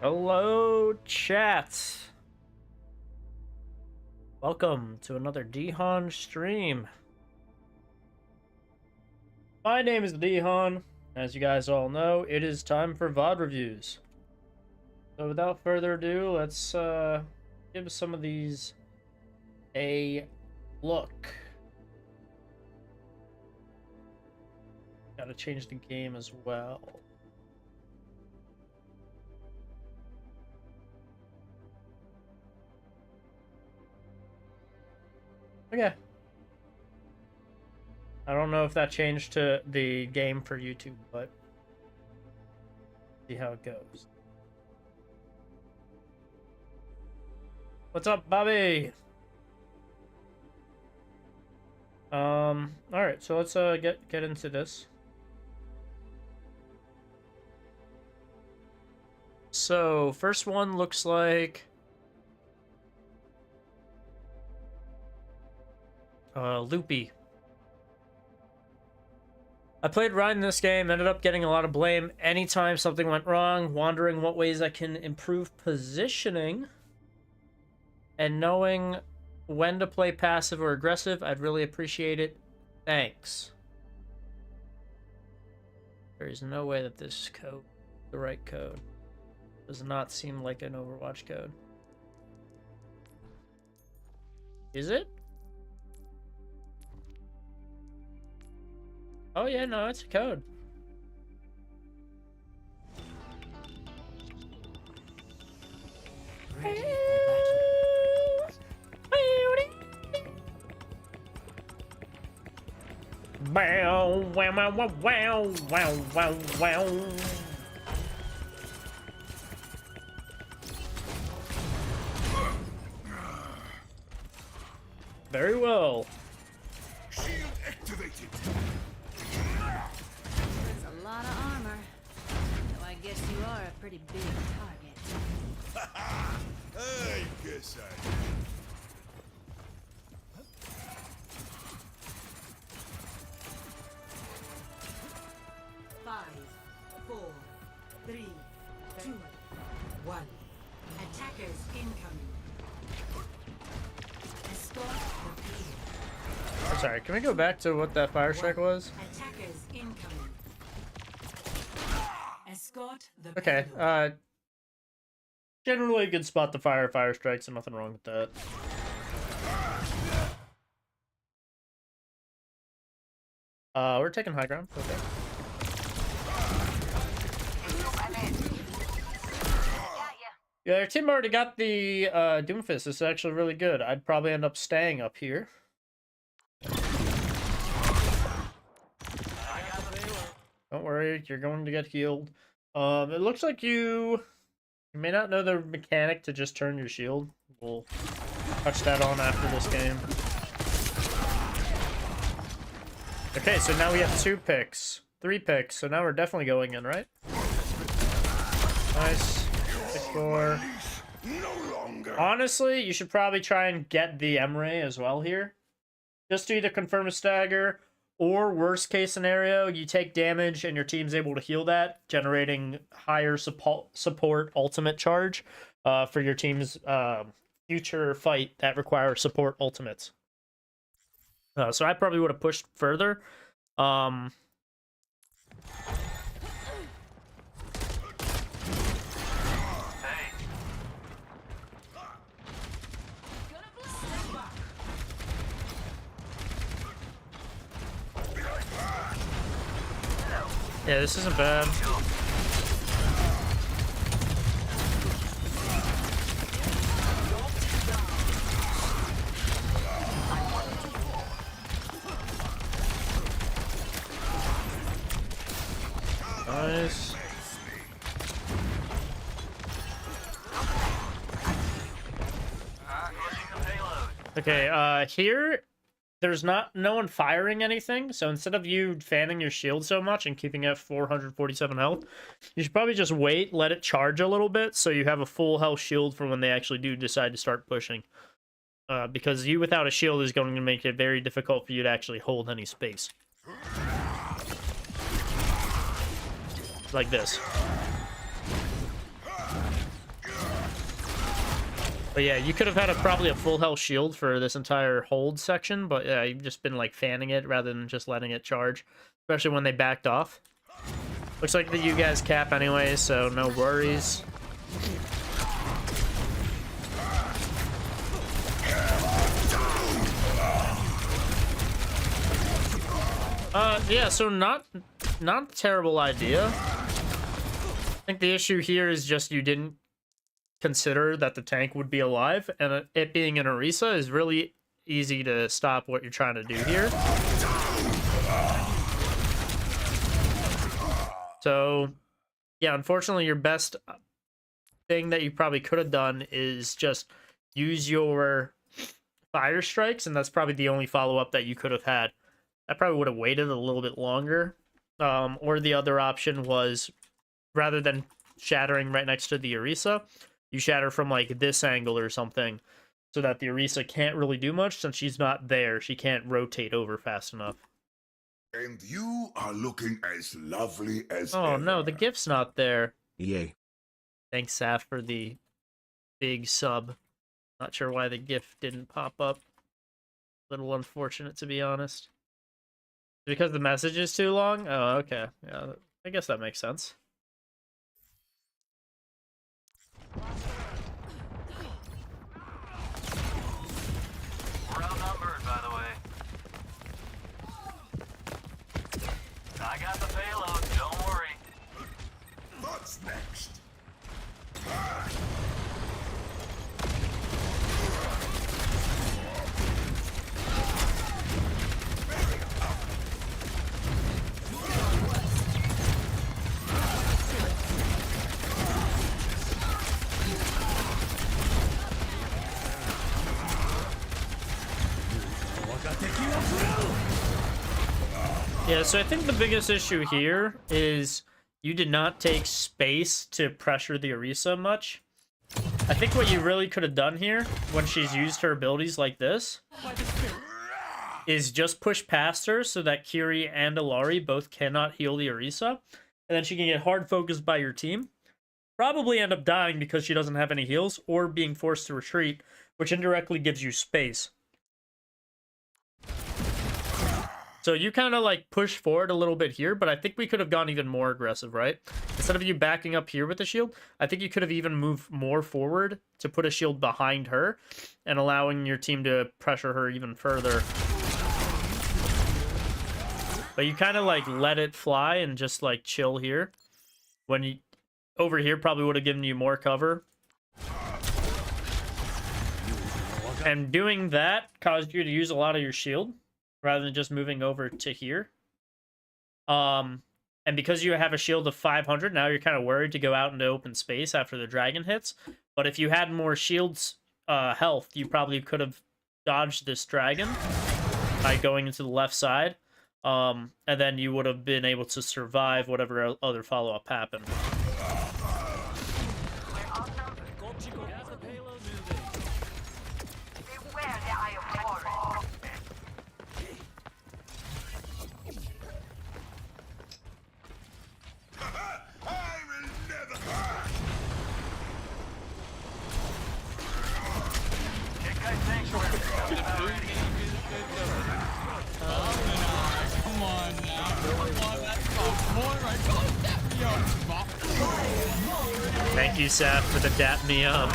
Hello, chat. Welcome to another Dehon stream. My name is Dehon. As you guys all know, it is time for VOD reviews. So without further ado, let's give some of these a look. Gotta change the game as well. Okay. I don't know if that changed to the game for YouTube, but see how it goes. What's up, Bobby? All right, so let's get into this. So, first one looks like Loopy. I played Ryan in this game, ended up getting a lot of blame anytime something went wrong, wondering what ways I can improve positioning, and knowing when to play passive or aggressive. I'd really appreciate it. Thanks. There is no way that this code is the right code. Does not seem like an Overwatch code. Is it? Oh yeah, no, it's a code. Wow, wow, wow, wow, wow, wow, wow. Very well. Shield activated. That's a lot of armor. So I guess you are a pretty big target. I guess I. 5, 4, 3, 2, 1. Attackers incoming. Escort repeated. I'm sorry, can we go back to what that fire strike was? Attackers incoming. Escort the Okay, payload. generally a good spot to fire strikes, and nothing wrong with that. We're taking high ground. Okay. Yeah, our team already got the Doomfist. This is actually really good. I'd probably end up staying up here. Don't worry, you're going to get healed. It looks like you may not know the mechanic to just turn your shield. We'll touch that on after this game. Okay, so now we have 2 picks. 3 picks, so now we're definitely going in, right? Nice. Pick 4. No longer. Honestly, you should probably try and get the Emre as well here. Just to either confirm a stagger, or worst case scenario, you take damage and your team's able to heal that, generating higher support ultimate charge for your team's future fight that requires support ultimates. So I probably would have pushed further. Yeah, this isn't bad. Nice. Okay, here there's no one firing anything, so instead of you fanning your shield so much and keeping it at 447 health, you should probably just wait, let it charge a little bit, so you have a full health shield for when they actually do decide to start pushing. Because you without a shield is going to make it very difficult for you to actually hold any space. Like this. But yeah, you could have had probably a full health shield for this entire hold section, but yeah, you've just been like fanning it rather than just letting it charge, especially when they backed off. Looks like that you guys cap anyway, so no worries. Yeah, so not a terrible idea. I think the issue here is just you didn't consider that the tank would be alive, and it being an Orisa is really easy to stop what you're trying to do here. So, yeah, unfortunately, your best thing that you probably could have done is just use your fire strikes, and that's probably the only follow-up that you could have had. I probably would have waited a little bit longer. Or the other option was, rather than shattering right next to the Orisa, you shatter from like this angle or something, so that the Orisa can't really do much since she's not there. She can't rotate over fast enough. And you are looking as lovely as Oh ever. no, the gift's not there. Yay. Thanks, Saf, for the big sub. Not sure why the gift didn't pop up. A little unfortunate, to be honest. Because the message is too long? Oh, okay. Yeah, I guess that makes sense. We're outnumbered, by the way. I got the payload, don't worry. What's next? Yeah, so I think the biggest issue here is you did not take space to pressure the Orisa much. I think what you really could have done here, when she's used her abilities like this, is just push past her so that Kiri and Alari both cannot heal the Orisa, and then she can get hard focused by your team. Probably end up dying because she doesn't have any heals, or being forced to retreat, which indirectly gives you space. So you kind of like push forward a little bit here, but I think we could have gone even more aggressive, right? Instead of you backing up here with the shield, I think you could have even moved more forward to put a shield behind her and allowing your team to pressure her even further. But you kind of like let it fly and just like chill here. When you over here probably would have given you more cover. And doing that caused you to use a lot of your shield, rather than just moving over to here. And because you have a shield of 500, now you're kind of worried to go out into open space after the dragon hits. But if you had more shields health, you probably could have dodged this dragon by going into the left side. And then you would have been able to survive whatever other follow-up happened. Come on now. Come on, that's my boy right. Go step me up. Thank you, Seth, for the dap me up.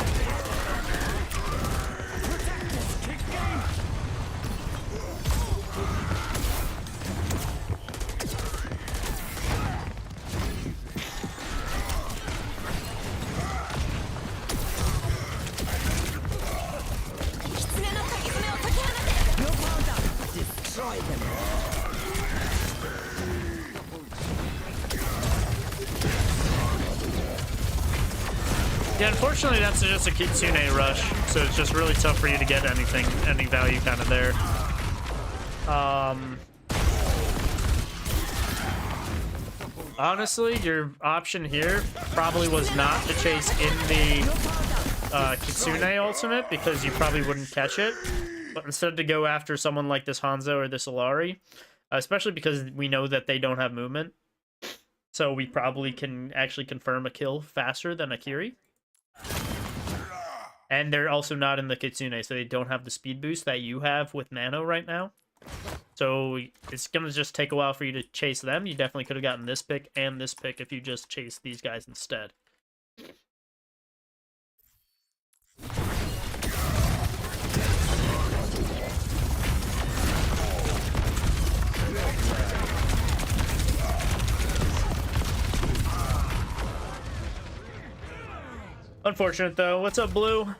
Yeah, unfortunately, that's just a Kitsune rush, so it's just really tough for you to get anything, any value kind of there. Honestly, your option here probably was not to chase in the Kitsune ultimate, because you probably wouldn't catch it, but instead to go after someone like this Hanzo or this Alari, especially because we know that they don't have movement, so we probably can actually confirm a kill faster than a Kiri. And they're also not in the Kitsune, so they don't have the speed boost that you have with Nano right now. So it's going to just take a while for you to chase them. You definitely could have gotten this pick and this pick if you just chased these guys instead. Unfortunate though. What's up, Blue?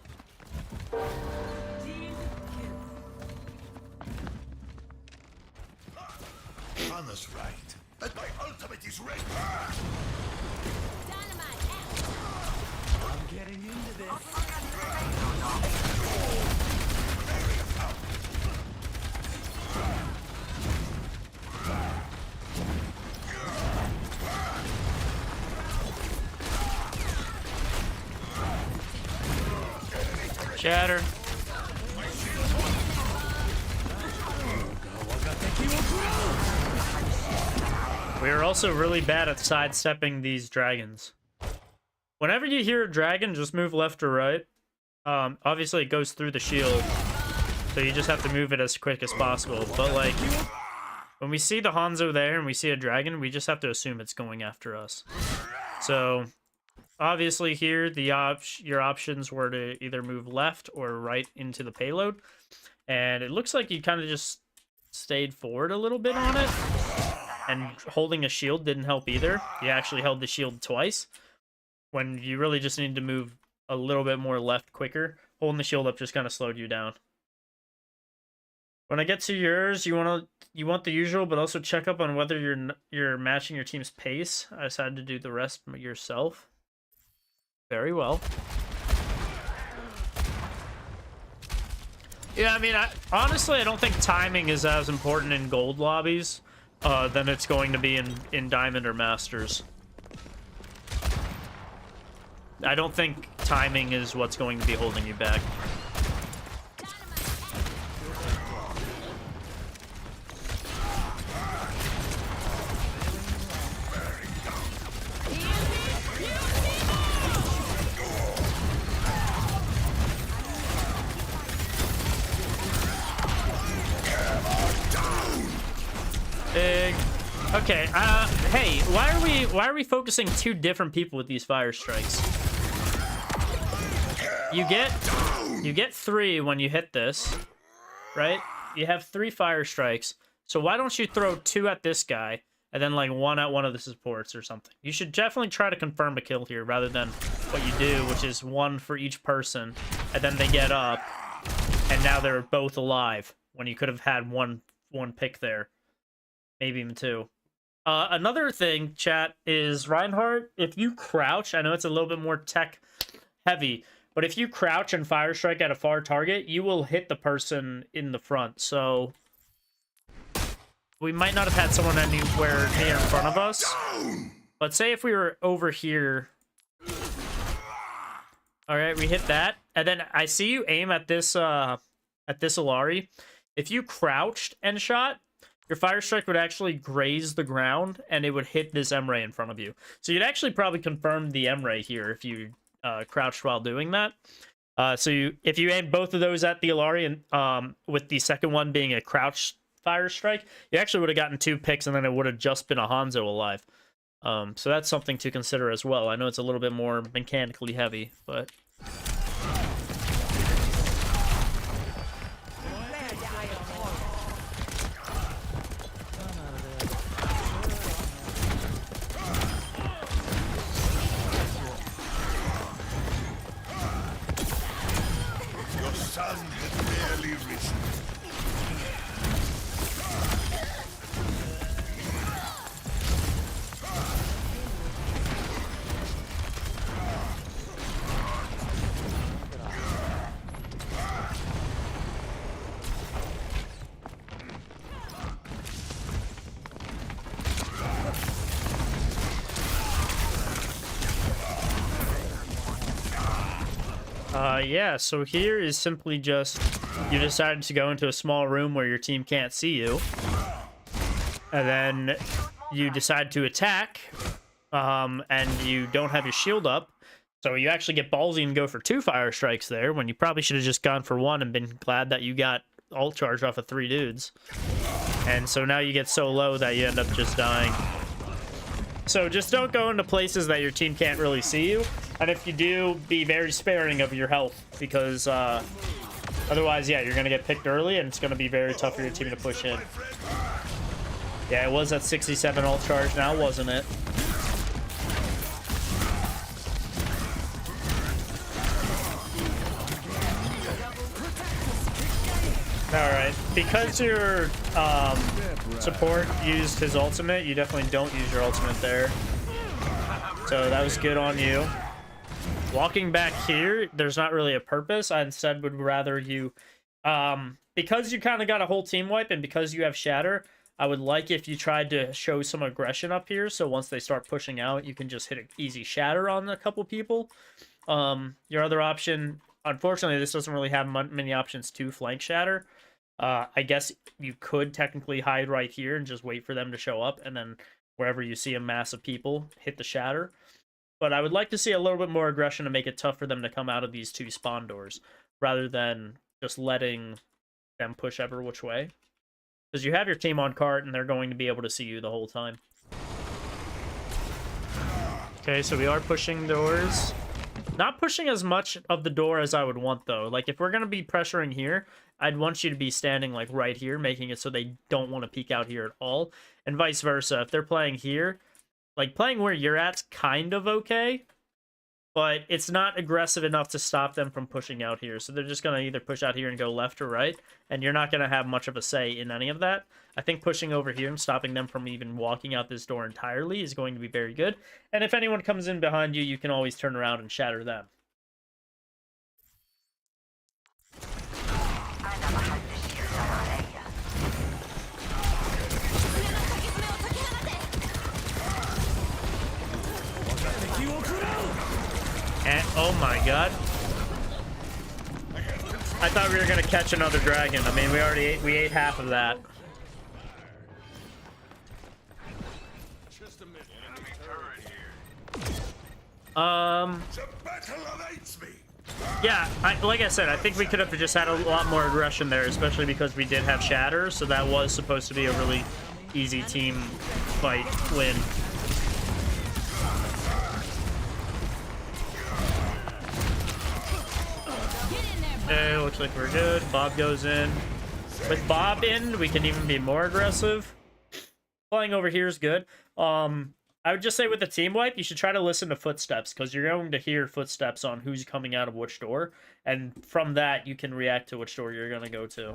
Team kill. Anna's right. And my ultimate is ready. Shatter. We are also really bad at sidestepping these dragons. Whenever you hear a dragon, just move left or right. Obviously, it goes through the shield, so you just have to move it as quick as possible. But, like, when we see the Hanzo there and we see a dragon, we just have to assume it's going after us. So, obviously here, your options were to either move left or right into the payload. And it looks like you kind of just stayed forward a little bit on it. And holding a shield didn't help either. You actually held the shield twice, when you really just need to move a little bit more left quicker. Holding the shield up just kind of slowed you down. When I get to yours, you want the usual, but also check up on whether you're matching your team's pace. I decided to do the rest yourself. Very well. Yeah, I mean, honestly, I don't think timing is as important in gold lobbies than it's going to be in Diamond or Masters. I don't think timing is what's going to be holding you back. Big. Okay. Hey, why are we focusing two different people with these fire strikes? You get 3 when you hit this, right? You have 3 fire strikes. So why don't you throw 2 at this guy and then like 1 at one of the supports or something? You should definitely try to confirm a kill here rather than what you do, which is 1 for each person, and then they get up and now they're both alive when you could have had one pick there. Maybe even 2. Another thing, chat, is Reinhardt, if you crouch, I know it's a little bit more tech heavy, but if you crouch and fire strike at a far target, you will hit the person in the front. So we might not have had someone anywhere near in front of us. But say if we were over here. All right, we hit that. And then I see you aim at this Alari. If you crouched and shot, your fire strike would actually graze the ground, and it would hit this M-Ray in front of you. So you'd actually probably confirm the M-Ray here if you crouched while doing that. If you aim both of those at the Alari, and with the second one being a crouch fire strike, you actually would have gotten 2 picks, and then it would have just been a Hanzo alive. So that's something to consider as well. I know it's a little bit more mechanically heavy, but... Sun had barely risen. Yeah, so here is simply just, you decided to go into a small room where your team can't see you. And then you decide to attack, and you don't have your shield up. So you actually get ballsy and go for 2 fire strikes there, when you probably should have just gone for 1 and been glad that you got ult charge off of 3 dudes. And so now you get so low that you end up just dying. So just don't go into places that your team can't really see you. And if you do, be very sparing of your health, because otherwise, yeah, you're going to get picked early, and it's going to be very tough for your team to push in. Yeah, it was at 67 ult charge now, wasn't it? Alright, because your support used his ultimate, you definitely don't use your ultimate there. So that was good on you. Walking back here, there's not really a purpose. I instead would rather you... because you kind of got a whole team wipe, and because you have Shatter, I would like if you tried to show some aggression up here, so once they start pushing out, you can just hit an easy Shatter on a couple people. Your other option... Unfortunately, this doesn't really have many options to flank Shatter. I guess you could technically hide right here and just wait for them to show up, and then wherever you see a mass of people, hit the Shatter. But I would like to see a little bit more aggression to make it tough for them to come out of these 2 spawn doors, rather than just letting them push ever which way. Because you have your team on cart, and they're going to be able to see you the whole time. Okay, so we are pushing doors. Not pushing as much of the door as I would want, though. Like, if we're going to be pressuring here, I'd want you to be standing, like, right here, making it so they don't want to peek out here at all. And vice versa. If they're playing here, like, playing where you're at's kind of okay, but it's not aggressive enough to stop them from pushing out here. So they're just going to either push out here and go left or right, and you're not going to have much of a say in any of that. I think pushing over here and stopping them from even walking out this door entirely is going to be very good. And if anyone comes in behind you, you can always turn around and shatter them. And, oh my god. I thought we were gonna catch another dragon. I mean, we ate half of that. Yeah, like I said, I think we could have just had a lot more aggression there, especially because we did have Shatter, so that was supposed to be a really easy team fight win. Okay, looks like we're good. Bob goes in. With Bob in, we can even be more aggressive. Playing over here is good. I would just say with the team wipe, you should try to listen to footsteps, because you're going to hear footsteps on who's coming out of which door, and from that, you can react to which door you're going to go to.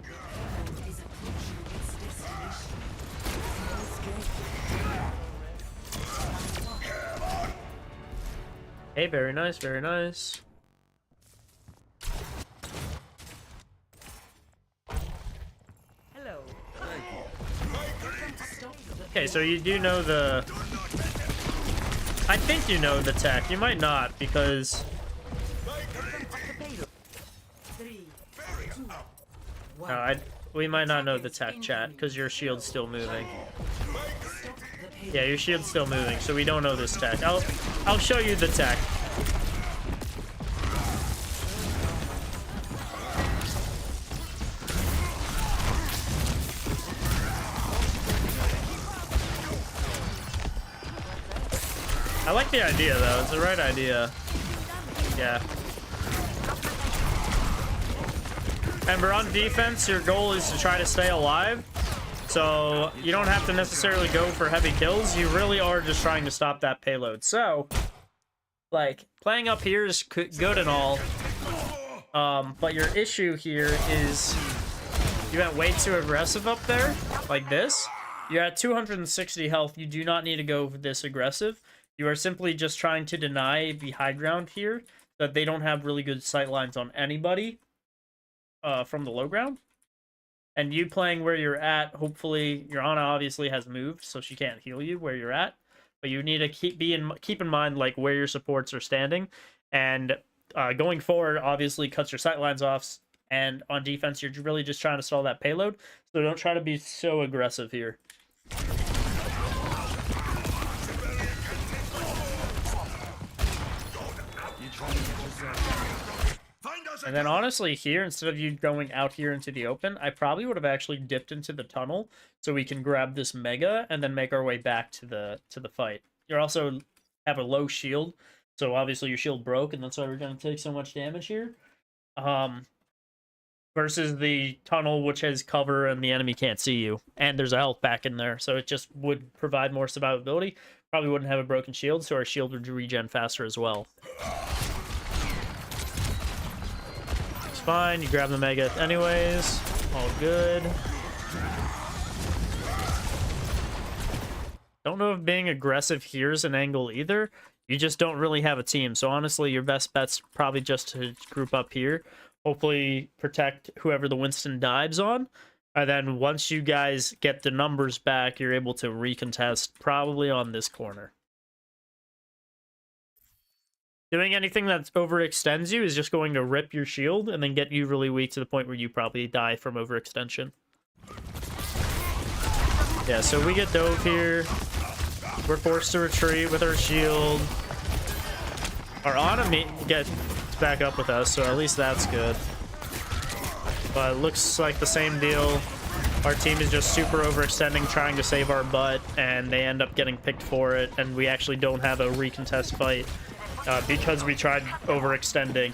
Hey, very nice, very nice. Okay, so you do know the... I think you know the tech. You might not, because... No, we might not know the tech, chat, because your shield's still moving. Yeah, your shield's still moving, so we don't know this tech. I'll show you the tech. I like the idea, though. It's the right idea. Yeah. Remember, on defense, your goal is to try to stay alive. So, you don't have to necessarily go for heavy kills. You really are just trying to stop that payload. So, like, playing up here is good and all. But your issue here is you went way too aggressive up there, like this. You're at 260 health. You do not need to go this aggressive. You are simply just trying to deny the high ground here, that they don't have really good sight lines on anybody from the low ground. And you playing where you're at, hopefully, your Ana obviously has moved, so she can't heal you where you're at. But you need to keep in mind like where your supports are standing. And going forward, obviously, cuts your sight lines off. And on defense, you're really just trying to stall that payload. So don't try to be so aggressive here. Find us a And then honestly here, instead of you going out here into the open, I probably would have actually dipped into the tunnel so we can grab this mega and then make our way back to the fight. You also have a low shield, so obviously your shield broke, and that's why we're going to take so much damage here. Versus the tunnel, which has cover and the enemy can't see you. And there's a health back in there, so it just would provide more survivability. Probably wouldn't have a broken shield, so our shield would regen faster as well. It's fine, you grab the mega anyways. All good. Don't know if being aggressive here is an angle either. You just don't really have a team, so honestly, your best bet's probably just to group up here. Hopefully protect whoever the Winston dives on. And then once you guys get the numbers back, you're able to recontest probably on this corner. Doing anything that overextends you is just going to rip your shield and then get you really weak to the point where you probably die from overextension. Yeah, so we get dove here. We're forced to retreat with our shield. Our enemy gets back up with us, so at least that's good. But it looks like the same deal. Our team is just super overextending, trying to save our butt, and they end up getting picked for it, and we actually don't have a recontest fight because we tried overextending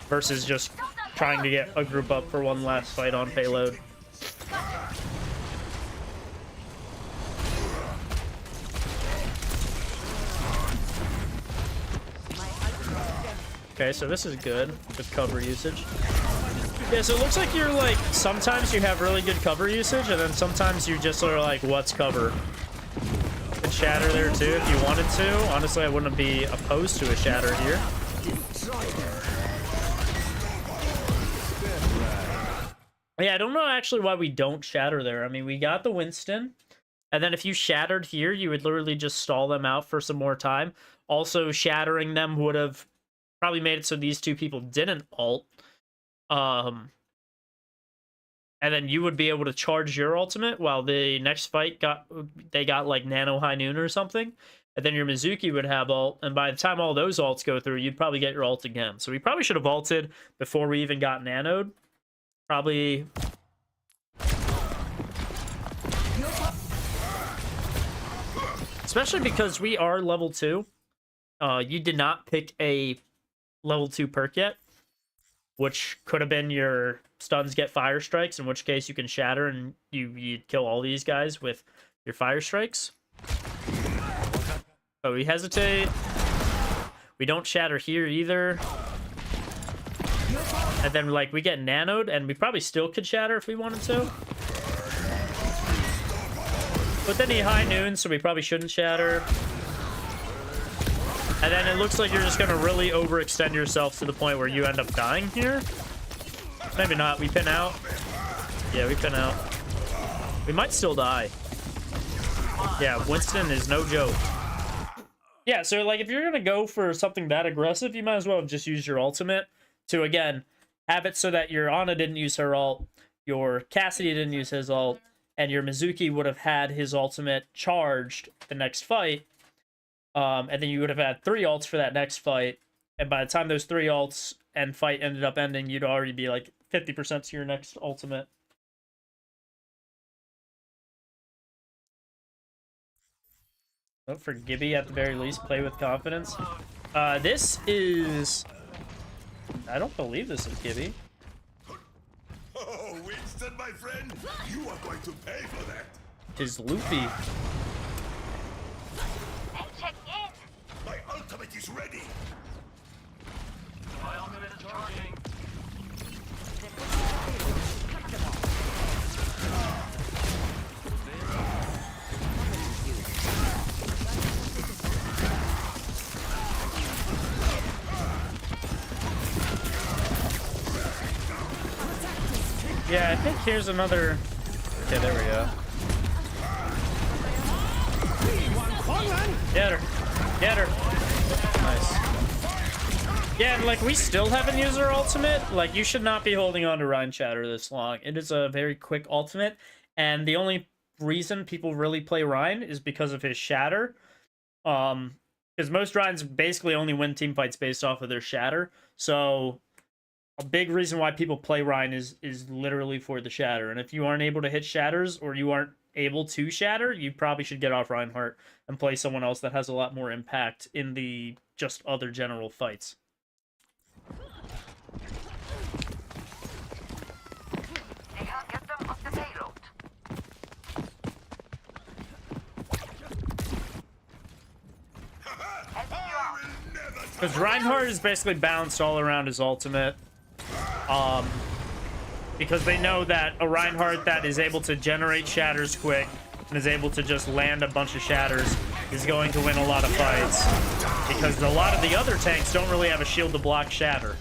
versus just trying to get a group up for one last fight on payload. Okay, so this is good with cover usage. Yeah, so it looks like you're like, sometimes you have really good cover usage, and then sometimes you just are like, what's cover? And shatter there too if you wanted to. Honestly, I wouldn't be opposed to a shatter here. Yeah, I don't know actually why we don't shatter there. I mean, we got the Winston, and then if you shattered here, you would literally just stall them out for some more time. Also, shattering them would have probably made it so these two people didn't ult. And then you would be able to charge your ultimate while the next fight got like nano high noon or something. And then your Mizuki would have ult, and by the time all those ults go through, you'd probably get your ult again. So we probably should have ulted before we even got nanoed. Probably. Especially because we are level 2. You did not pick a level 2 perk yet, which could have been your stuns get fire strikes, in which case you can shatter and you'd kill all these guys with your fire strikes. So we hesitate. We don't shatter here either. And then like we get nanoed, and we probably still could shatter if we wanted to. But then he high noon, so we probably shouldn't shatter. And then it looks like you're just going to really overextend yourself to the point where you end up dying here. Maybe not. We pin out. Yeah, we pin out. We might still die. Yeah, Winston is no joke. Yeah, so like if you're going to go for something that aggressive, you might as well have just used your ultimate to, again, have it so that your Ana didn't use her ult, your Cassidy didn't use his ult, and your Mizuki would have had his ultimate charged the next fight. And then you would have had 3 ults for that next fight, and by the time those 3 ults and fight ended up ending, you'd already be like 50% to your next ultimate. Vote for Gibby at the very least. Play with confidence. This is... I don't believe this is Gibby. Oh, Winston, my friend, you are going to pay for that. Is Luffy. My ultimate is ready. My ultimate is charging. Yeah, I think here's another... Okay, there we go. Get her. Get her. Nice. Yeah, and like, we still haven't used our ultimate. Like, you should not be holding on to Rhine Shatter this long. It is a very quick ultimate, and the only reason people really play Rhine is because of his Shatter. Because because most Rhines basically only win team fights based off of their shatter. So a big reason why people play Rhine is literally for the shatter. And if you aren't able to hit shatters, or you aren't able to shatter, you probably should get off Reinhardt and play someone else that has a lot more impact in the just other general fights. Get them off the payload. Because Reinhardt is basically balanced all around his ultimate. Because they know that a Reinhardt that is able to generate shatters quick and is able to just land a bunch of shatters is going to win a lot of fights. Because a lot of the other tanks don't really have a shield to block shatter.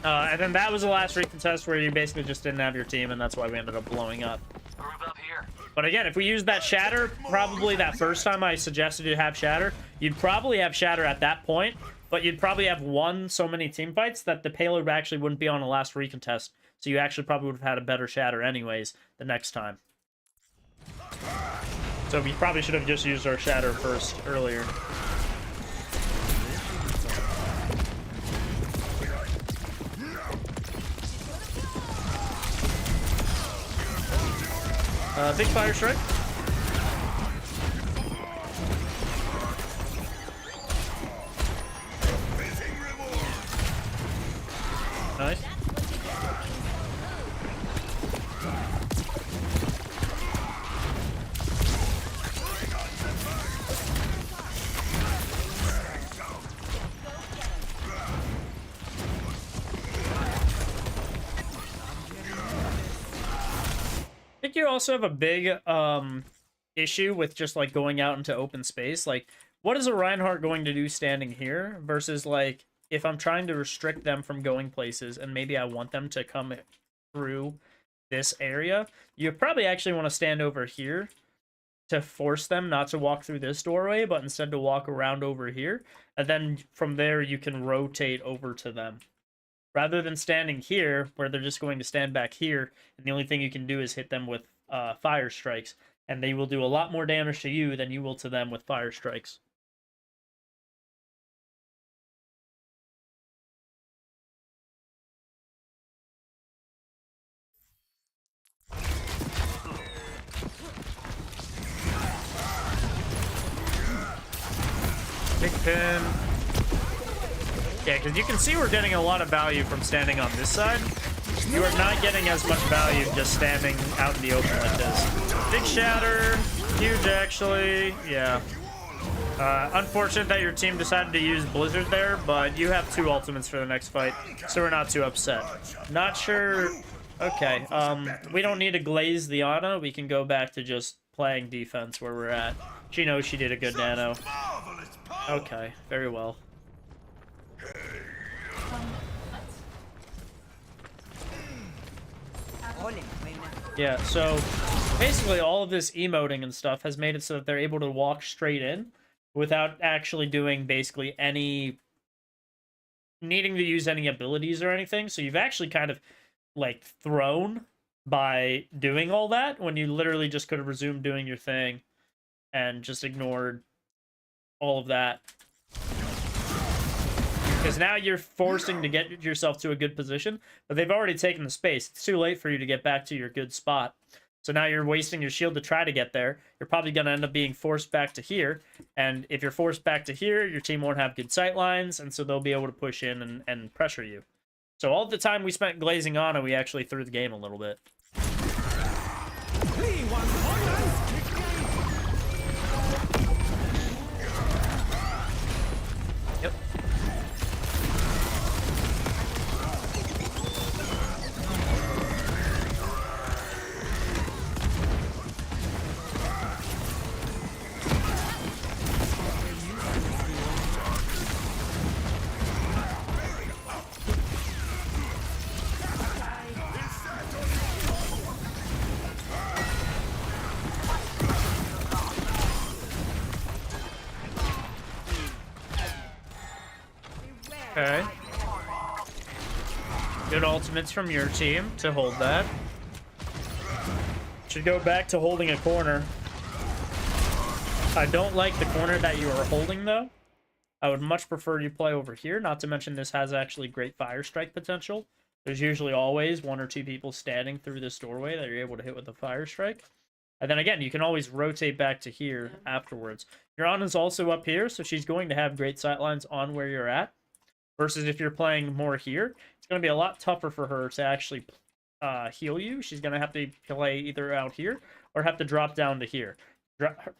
And then that was the last recontest where you basically just didn't have your team, and that's why we ended up blowing up. Move up here. But again, if we used that shatter, probably that first time I suggested you have shatter, you'd probably have shatter at that point, but you'd probably have won so many team fights that the payload actually wouldn't be on the last recontest. So you actually probably would have had a better shatter anyways the next time. So we probably should have just used our shatter first earlier. Big fire strike. Nice. I think you also have a big issue with just like going out into open space. Like, what is a Reinhardt going to do standing here versus like if I'm trying to restrict them from going places and maybe I want them to come through this area? You probably actually want to stand over here to force them not to walk through this doorway, but instead to walk around over here, and then from there you can rotate over to them. Rather than standing here, where they're just going to stand back here, and the only thing you can do is hit them with fire strikes, and they will do a lot more damage to you than you will to them with fire strikes. Big pin. Yeah, because you can see we're getting a lot of value from standing on this side. You are not getting as much value just standing out in the open like this. Big shatter. Huge, actually. Yeah. Unfortunate that your team decided to use Blizzard there, but you have 2 ultimates for the next fight, so we're not too upset. Not sure... Okay, we don't need to glaze the Ana. We can go back to just playing defense where we're at. She knows she did a good nano. Okay, very well. Yeah, so basically all of this emoting and stuff has made it so that they're able to walk straight in without actually doing basically any... needing to use any abilities or anything. So you've actually kind of, like, thrown by doing all that when you literally just could have resumed doing your thing and just ignored all of that. Because now you're forcing to get yourself to a good position, but they've already taken the space. It's too late for you to get back to your good spot. So now you're wasting your shield to try to get there. You're probably going to end up being forced back to here. And if you're forced back to here, your team won't have good sight lines, and so they'll be able to push in and pressure you. So all the time we spent glazing on, we actually threw the game a little bit. Yep. Okay. Good ultimates from your team to hold that. Should go back to holding a corner. I don't like the corner that you are holding, though. I would much prefer you play over here, not to mention this has actually great fire strike potential. There's usually always 1 or 2 people standing through this doorway that you're able to hit with a fire strike. And then again, you can always rotate back to here afterwards. Your Ana's also up here, so she's going to have great sightlines on where you're at. Versus if you're playing more here, it's going to be a lot tougher for her to actually heal you. She's going to have to play either out here or have to drop down to here.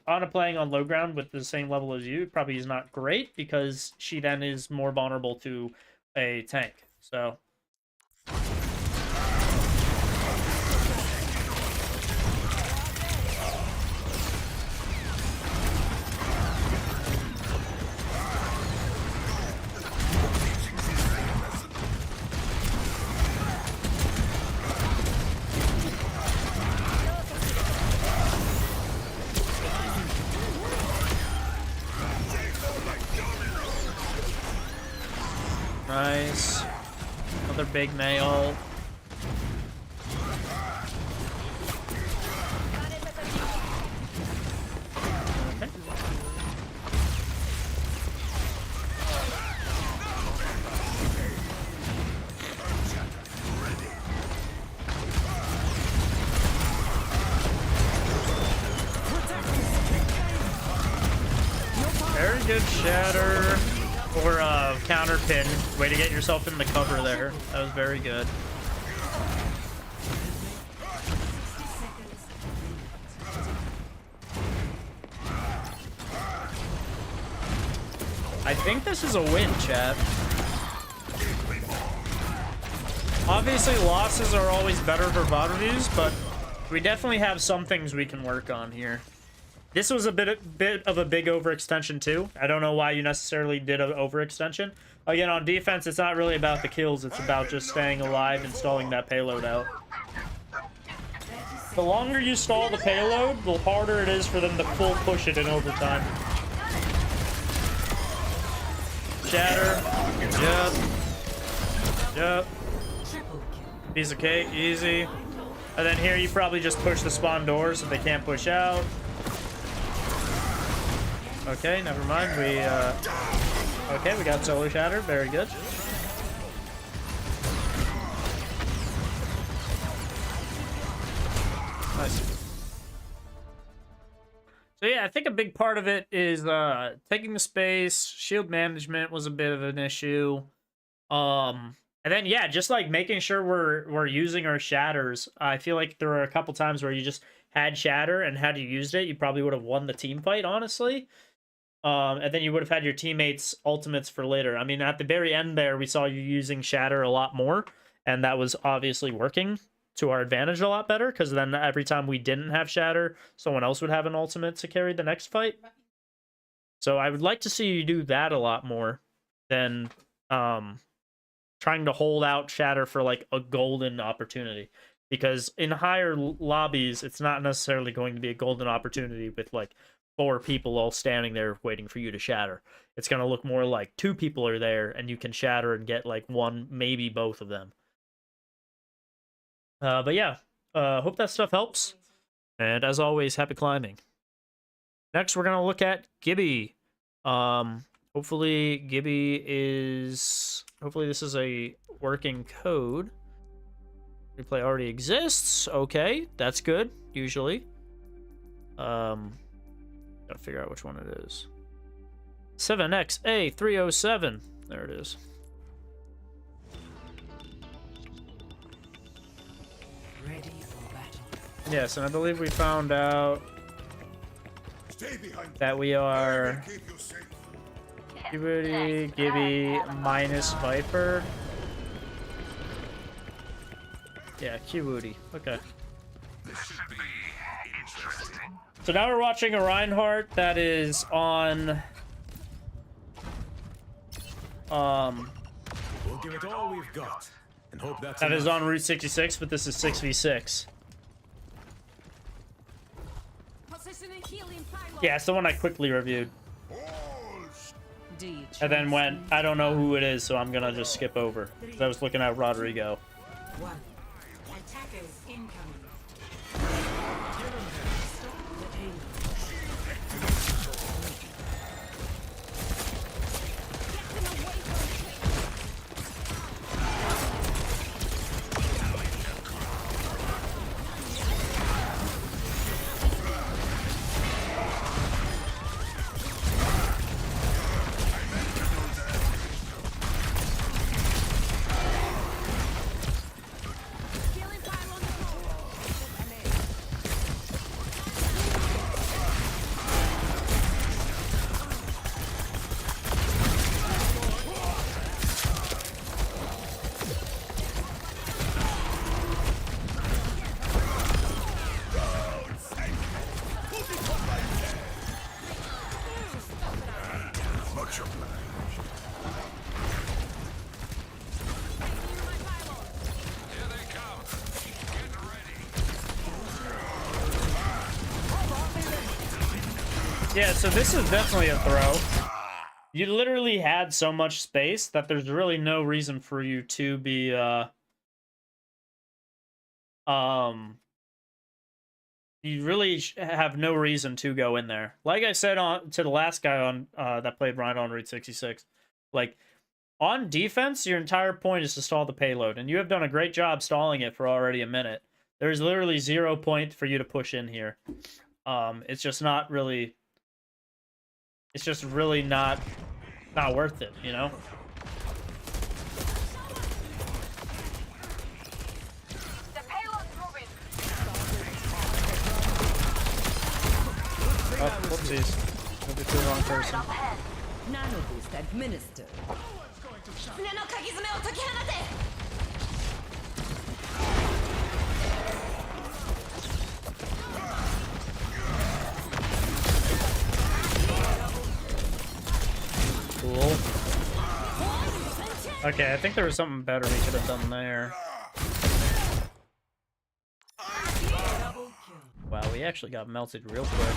Ana playing on low ground with the same level as you probably is not great because she then is more vulnerable to a tank. So... Nice. Another big nail. Okay. Very good shatter. Or counter pin. Way to get yourself in the cover there. That was very good. I think this is a win, chat. Obviously, losses are always better for VOD reviews, but we definitely have some things we can work on here. This was a bit of a big overextension too. I don't know why you necessarily did an overextension. Again, on defense, it's not really about the kills. It's about just staying alive and stalling that payload out. The longer you stall the payload, the harder it is for them to full push it in overtime. Shatter. Yep. Piece of cake. Easy. And then here you probably just push the spawn door so they can't push out. Okay, never mind. Okay, we got Solar Shatter. Very good. Nice. So yeah, I think a big part of it is taking the space. Shield management was a bit of an issue. And then yeah, just like making sure we're using our shatters. I feel like there were a couple times where you just had shatter, and had you used it, you probably would have won the team fight, honestly. And then you would have had your teammates' ultimates for later. I mean, at the very end there, we saw you using shatter a lot more, and that was obviously working to our advantage a lot better, because then every time we didn't have shatter, someone else would have an ultimate to carry the next fight. So I would like to see you do that a lot more than trying to hold out shatter for like a golden opportunity. Because in higher lobbies, it's not necessarily going to be a golden opportunity with like 4 people all standing there waiting for you to shatter. It's going to look more like 2 people are there and you can shatter and get like 1, maybe both of them. But yeah, hope that stuff helps. And as always, happy climbing. Next, we're going to look at Gibby. Hopefully this is a working code. Replay already exists. Okay, that's good, usually. Gotta figure out which one it is. 7XA307. There it is. Ready for battle. Yes, and I believe we found out that we are Gibby minus Viper. Yeah, Q-Woody. Okay. This should be interesting. So now we're watching a Reinhardt that is on... We'll give it all we've got and hope that's that is on Route 66, but this is 6v6. Yeah, it's the one I quickly reviewed. And then went, I don't know who it is, so I'm gonna just skip over. 'Cause I was looking at Rodrigo. 1. Attackers incoming. Here they come. Get ready. Yeah, so this is definitely a throw. You literally had so much space that there's really no reason for you to be, you really have no reason to go in there. Like I said to the last guy on that played Ryan on Route 66, like, on defense, your entire point is to stall the payload, and you have done a great job stalling it for already a minute. There's literally 0 point for you to push in here. It's just not really... It's just really not worth it, you know? The payload's moving. Oh, whoopsies. Moved it to the wrong person. Nano boost administered. Cool. Okay, I think there was something better we could have done there. Wow, we actually got melted real quick.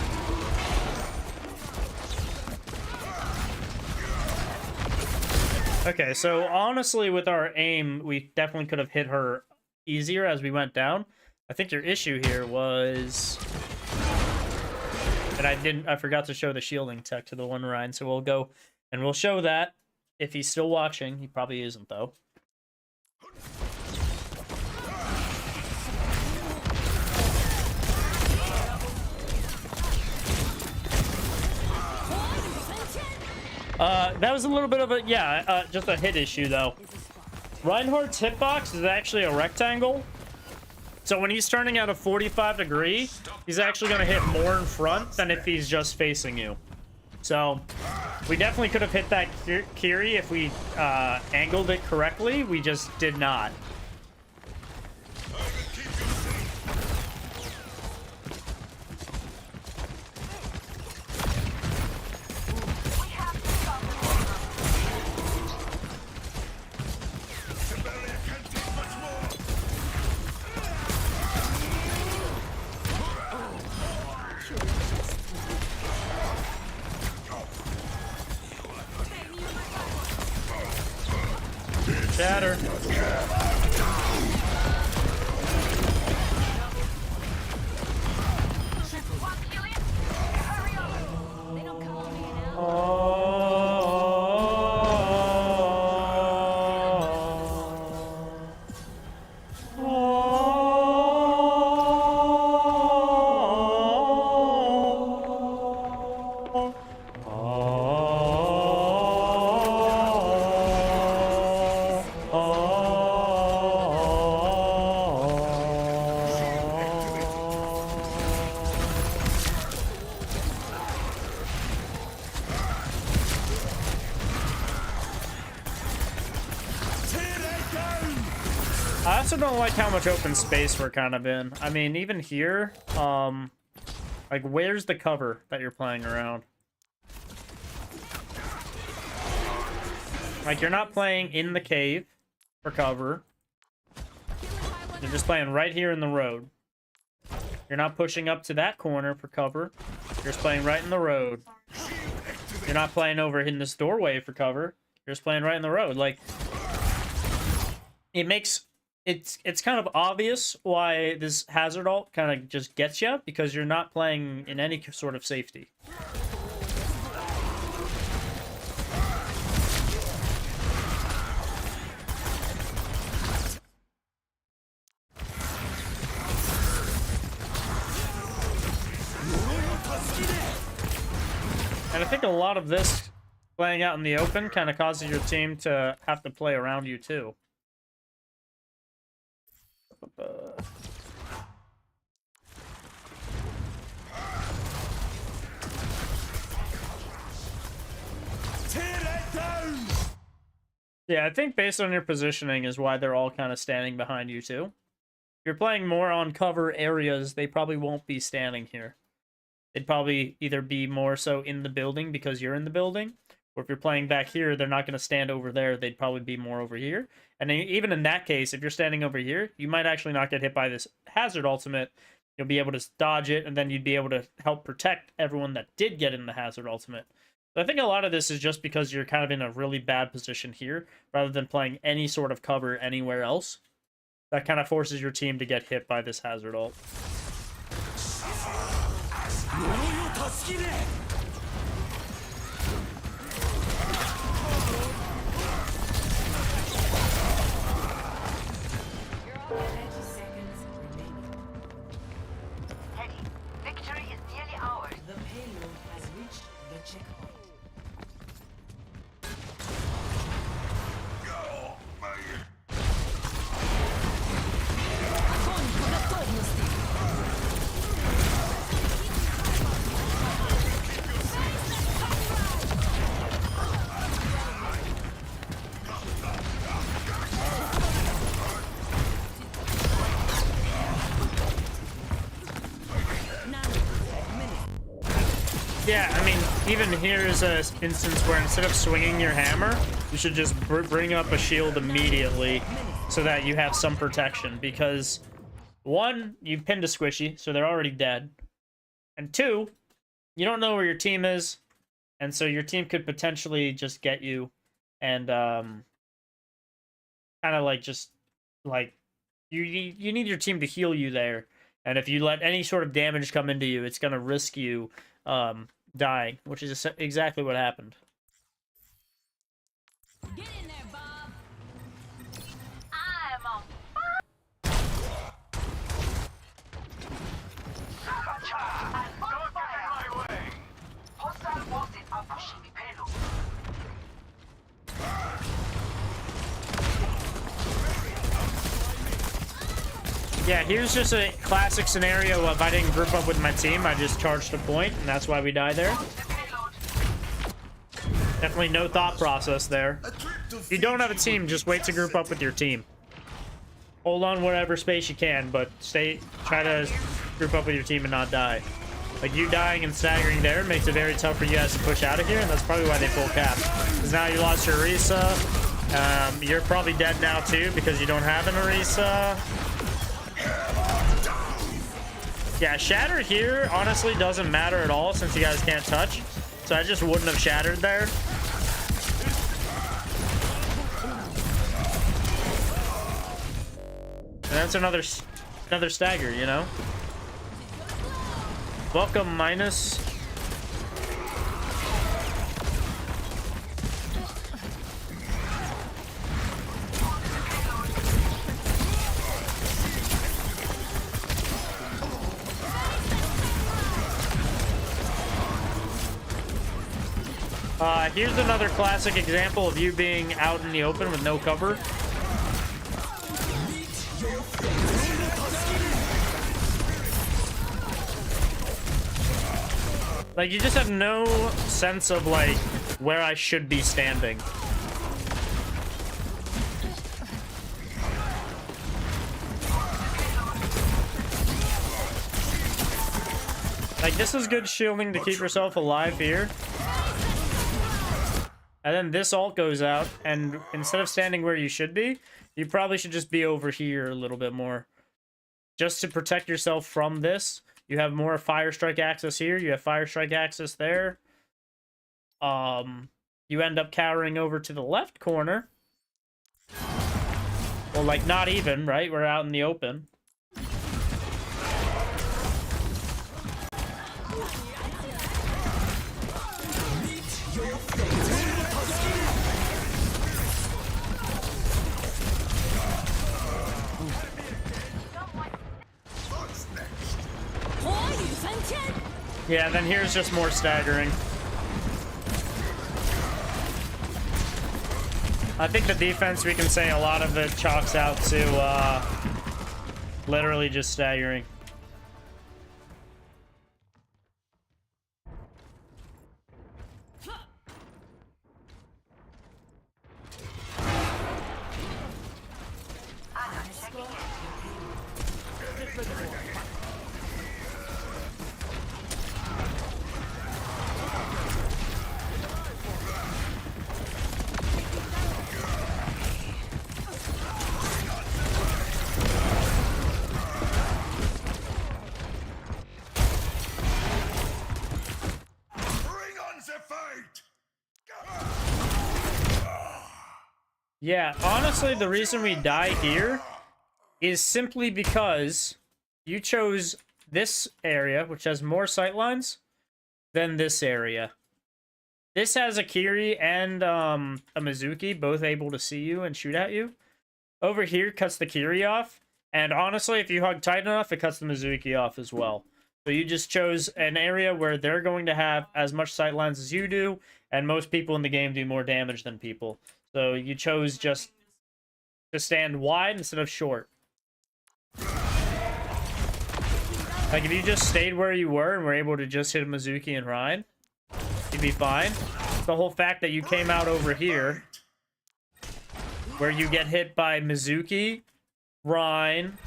Okay, so honestly, with our aim, we definitely could have hit her easier as we went down. I think your issue here was... And I forgot to show the shielding tech to the one Ryan, so we'll go and we'll show that if he's still watching. He probably isn't, though. That was a little bit of a, just a hit issue, though. Reinhardt's hitbox is actually a rectangle. So when he's turning at a 45 degree, he's actually going to hit more in front than if he's just facing you. So we definitely could have hit that Kiri if we angled it correctly. We just did not. Shatter. I also don't like how much open space we're kind of in. I mean, even here, like, where's the cover that you're playing around? Like, you're not playing in the cave for cover. You're just playing right here in the road. You're not pushing up to that corner for cover. You're just playing right in the road. You're not playing over in this doorway for cover. You're just playing right in the road. Like, it makes... It's kind of obvious why this hazard ult kind of just gets you, because you're not playing in any sort of safety. And I think a lot of this playing out in the open kind of causes your team to have to play around you too. Yeah, I think based on your positioning is why they're all kind of standing behind you too. If you're playing more on cover areas, they probably won't be standing here. They'd probably either be more so in the building because you're in the building, Or if you're playing back here, they're not going to stand over there. They'd probably be more over here. And even in that case, if you're standing over here, you might actually not get hit by this hazard ultimate. You'll be able to dodge it, and then you'd be able to help protect everyone that did get in the hazard ultimate. So I think a lot of this is just because you're kind of in a really bad position here, rather than playing any sort of cover anywhere else. That kind of forces your team to get hit by this hazard ult. Victory is nearly ours. The payload has reached the checkpoint. Yeah, I mean, even here is an instance where instead of swinging your hammer, you should just bring up a shield immediately so that you have some protection. Because, one, you've pinned a squishy, so they're already dead. And two, you don't know where your team is, and so your team could potentially just get you and kind of like just like you need your team to heal you there. And if you let any sort of damage come into you, it's going to risk you dying, which is exactly what happened. Get in there, Bob. I'm on Don't get in my way. hostile forces are pushing the payload. Yeah, here's just a classic scenario of I didn't group up with my team, I just charged a point, and that's why we die there. Definitely no thought process there. If you don't have a team, just wait to group up with your team. Hold on whatever space you can, but try to group up with your team and not die. Like, you dying and staggering there makes it very tough for you guys to push out of here, and that's probably why they full cap. Because now you lost your Orisa. You're probably dead now too, because you don't have an Orisa. Yeah, shatter here honestly doesn't matter at all since you guys can't touch. So I just wouldn't have shattered there. And that's another stagger, you know? Welcome, minus. Here's another classic example of you being out in the open with no cover. Like, you just have no sense of, like, where I should be standing. Like, this is good shielding to keep yourself alive here. And then this ult goes out, and instead of standing where you should be, you probably should just be over here a little bit more. Just to protect yourself from this. You have more fire strike access here. You have fire strike access there. You end up cowering over to the left corner. Well, like, not even, right? We're out in the open. Yeah, then here's just more staggering. I think the defense, we can say a lot of it chalks out to literally just staggering. Yeah, honestly, the reason we die here is simply because you chose this area, which has more sightlines, than this area. This has a Kiri and a Mizuki, both able to see you and shoot at you. Over here cuts the Kiri off, and honestly, if you hug tight enough, it cuts the Mizuki off as well. So you just chose an area where they're going to have as much sightlines as you do, and most people in the game do more damage than people. So you chose just to stand wide instead of short. Like, if you just stayed where you were and were able to just hit Mizuki and Ryan, you'd be fine. The whole fact that you came out over here, where you get hit by Mizuki, Ryan,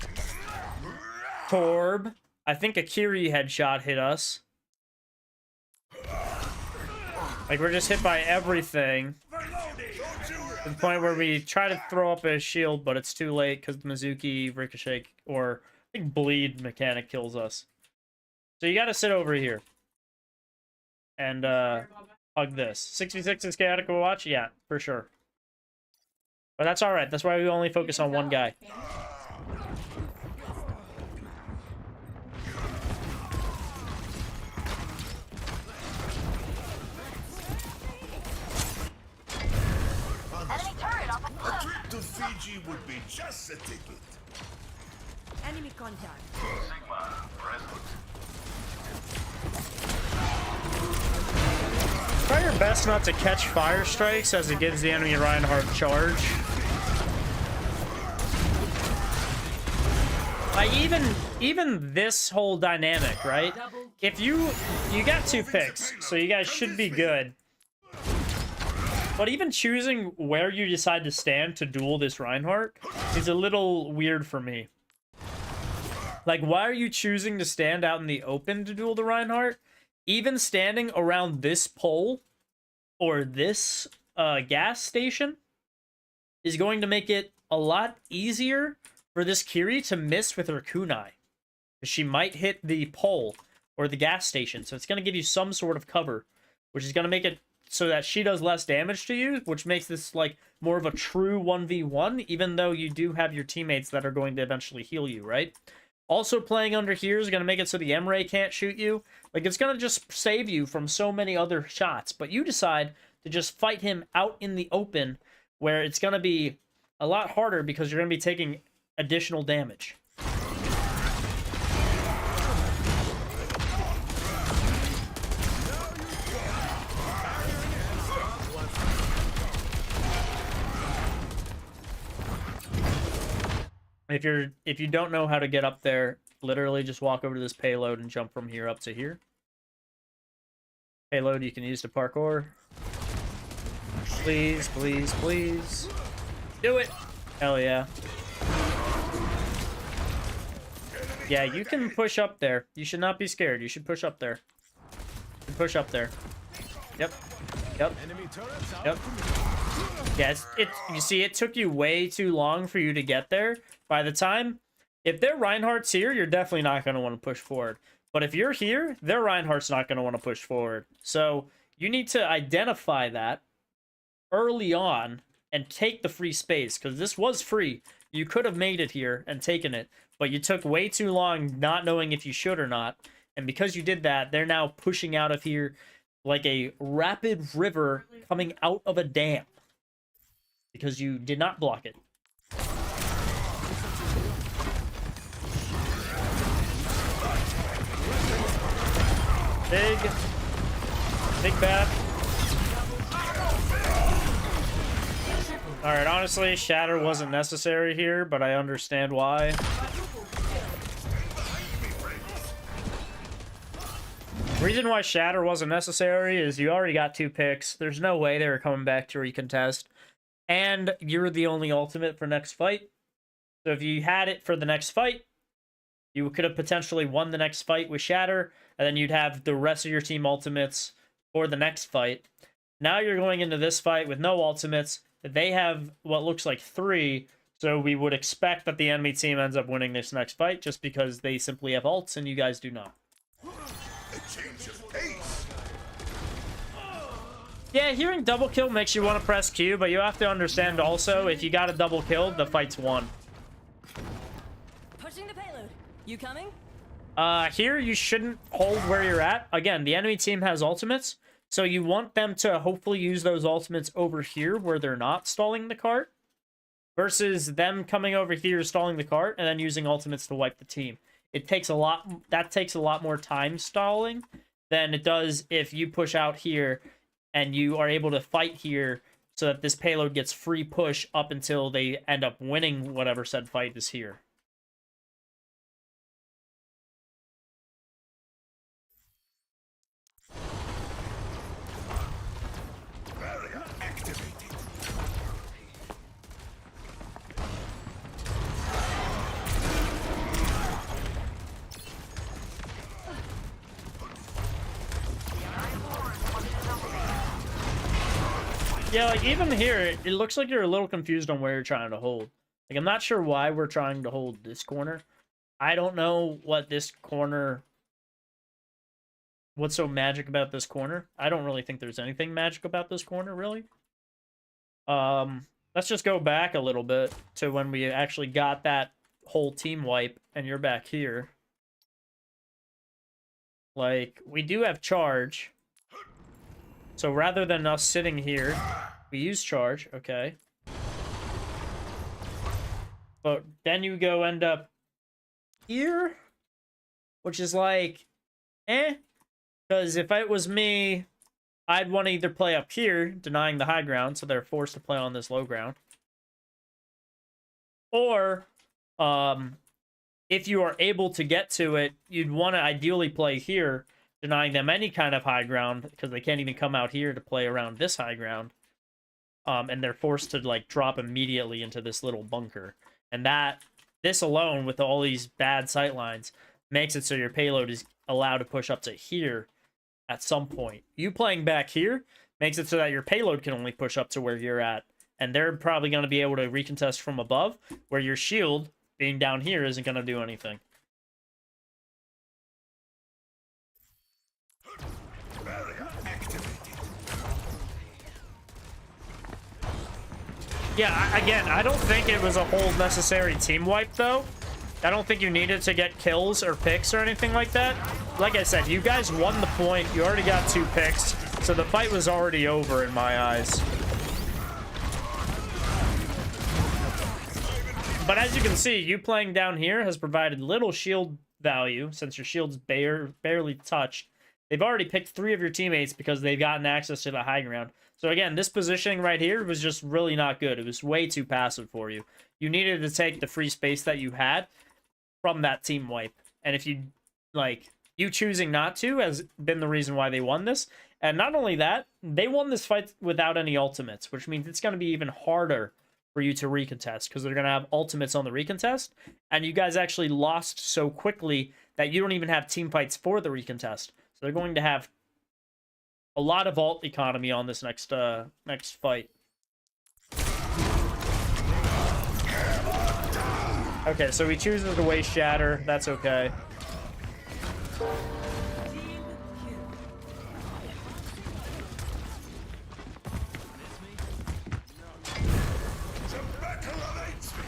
Torb, I think a Kiri headshot hit us. Like, we're just hit by everything. To the point where we try to throw up a shield, but it's too late because the Mizuki ricochet, or I think bleed mechanic kills us. So you gotta sit over here. And, hug this. 66 is chaotic watch? Yeah, for sure. But that's alright. That's why we only focus on one guy. Enemy turret up. A trip to Fiji would be just a ticket. Enemy contact. Sigma, present. Try your best not to catch fire strikes as it gives the enemy Reinhardt charge. Like, even this whole dynamic, right? If you got 2 picks, so you guys should be good. But even choosing where you decide to stand to duel this Reinhardt is a little weird for me. Like, why are you choosing to stand out in the open to duel the Reinhardt? Even standing around this pole or this gas station is going to make it a lot easier for this Kiri to miss with her kunai. She might hit the pole or the gas station, so it's going to give you some sort of cover, which is going to make it so that she does less damage to you, which makes this like more of a true 1v1, even though you do have your teammates that are going to eventually heal you, right? Also, playing under here is going to make it so the Emre can't shoot you. Like, it's going to just save you from so many other shots. But you decide to just fight him out in the open, where it's going to be a lot harder because you're going to be taking additional damage. If you don't know how to get up there, literally just walk over to this payload and jump from here up to here. Payload you can use to parkour. Please, please, please. Do it! Hell yeah. Yeah, you can push up there. You should not be scared. You should push up there. You push up there. Yep. Yep. Yep. Yeah, you see, it took you way too long for you to get there. By the time, if their Reinhardt's here, you're definitely not going to want to push forward. But if you're here, their Reinhardt's not going to want to push forward. So you need to identify that early on and take the free space, because this was free. You could have made it here and taken it, but you took way too long not knowing if you should or not. And because you did that, they're now pushing out of here like a rapid river coming out of a dam. Because you did not block it. Big bat. Alright, honestly, Shatter wasn't necessary here, but I understand why. The reason why Shatter wasn't necessary is you already got 2 picks. There's no way they were coming back to recontest. And you're the only ultimate for next fight. So if you had it for the next fight, you could have potentially won the next fight with Shatter, and then you'd have the rest of your team ultimates for the next fight. Now you're going into this fight with no ultimates. They have what looks like 3, so we would expect that the enemy team ends up winning this next fight just because they simply have ults and you guys do not. A change of pace. Yeah, hearing double kill makes you want to press Q, but you have to understand also, if you got a double kill, the fight's won. Pushing the payload. You coming? Here you shouldn't hold where you're at. Again, the enemy team has ultimates, so you want them to hopefully use those ultimates over here where they're not stalling the cart, versus them coming over here, stalling the cart, and then using ultimates to wipe the team. It takes a lot, that takes a lot more time stalling than it does if you push out here and you are able to fight here so that this payload gets free push up until they end up winning whatever said fight is here. Barrier activated. Yeah, like, even here, it looks like you're a little confused on where you're trying to hold. Like, I'm not sure why we're trying to hold this corner. I don't know what this corner... What's so magic about this corner? I don't really think there's anything magic about this corner, really. Let's just go back a little bit to when we actually got that whole team wipe, and you're back here. Like, we do have charge. So rather than us sitting here, we use charge, okay. But then you go end up here, which is like, eh. Because if it was me, I'd want to either play up here, denying the high ground, so they're forced to play on this low ground. Or, if you are able to get to it, you'd want to ideally play here, denying them any kind of high ground, because they can't even come out here to play around this high ground. And they're forced to, like, drop immediately into this little bunker. And this alone, with all these bad sight lines, makes it so your payload is allowed to push up to here at some point. You playing back here makes it so that your payload can only push up to where you're at. And they're probably going to be able to recontest from above, where your shield, being down here, isn't going to do anything. Barrier activated. Yeah, again, I don't think it was a whole necessary team wipe, though. I don't think you needed to get kills or picks or anything like that. Like I said, you guys won the point. You already got 2 picks, so the fight was already over in my eyes. But as you can see, you playing down here has provided little shield value, since your shield's barely touched. They've already picked 3 of your teammates because they've gotten access to the high ground. So again, this positioning right here was just really not good. It was way too passive for you. You needed to take the free space that you had from that team wipe. And if you, like, you choosing not to has been the reason why they won this. And not only that, they won this fight without any ultimates, which means it's going to be even harder for you to recontest, because they're going to have ultimates on the recontest, and you guys actually lost so quickly that you don't even have team fights for the recontest. So they're going to have a lot of ult economy on this next fight. Okay, so he chooses to waste Shatter. That's okay. The battle awaits me.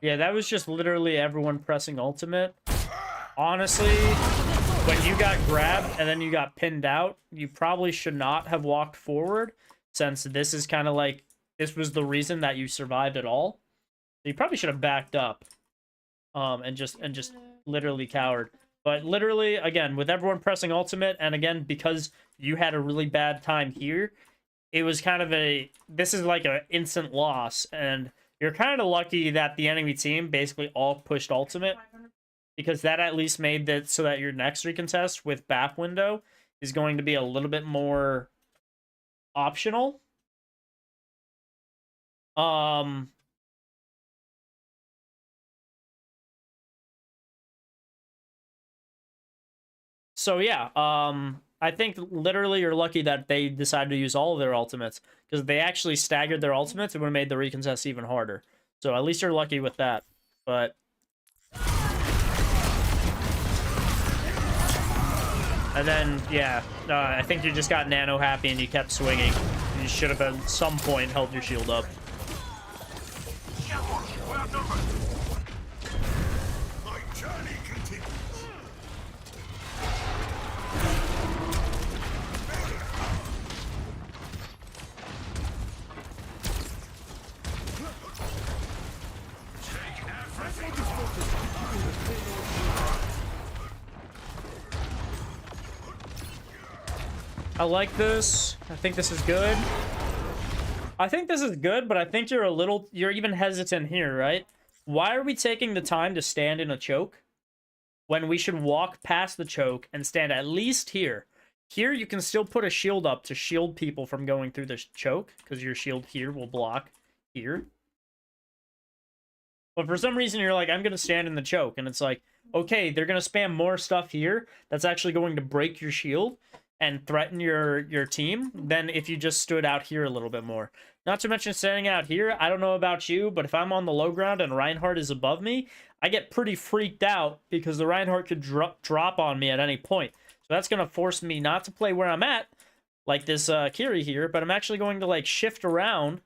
Yeah, that was just literally everyone pressing ultimate. Honestly, when you got grabbed and then you got pinned out, you probably should not have walked forward, since this is kind of like, this was the reason that you survived at all. You probably should have backed up, and just literally cowered. But literally, again, with everyone pressing ultimate, and again, because you had a really bad time here, it was kind of this is like an instant loss, and you're kind of lucky that the enemy team basically all pushed ultimate, because that at least made that so that your next recontest with BAP window is going to be a little bit more optional. So yeah, I think literally you're lucky that they decided to use all of their ultimates, because if they actually staggered their ultimates, it would have made the recontest even harder. So at least you're lucky with that. But and then yeah, I think you just got nano happy and you kept swinging. You should have at some point held your shield up. My journey continues. I like this. I think this is good. I think this is good, but I think you're even hesitant here, right? Why are we taking the time to stand in a choke when we should walk past the choke and stand at least here? Here, you can still put a shield up to shield people from going through the choke, because your shield here will block here. But for some reason, you're like, I'm going to stand in the choke. And it's like, okay, they're going to spam more stuff here that's actually going to break your shield and threaten your team than if you just stood out here a little bit more. Not to mention standing out here, I don't know about you, but if I'm on the low ground and Reinhardt is above me, I get pretty freaked out because the Reinhardt could drop on me at any point. So that's going to force me not to play where I'm at, like this Kiri here, but I'm actually going to like shift around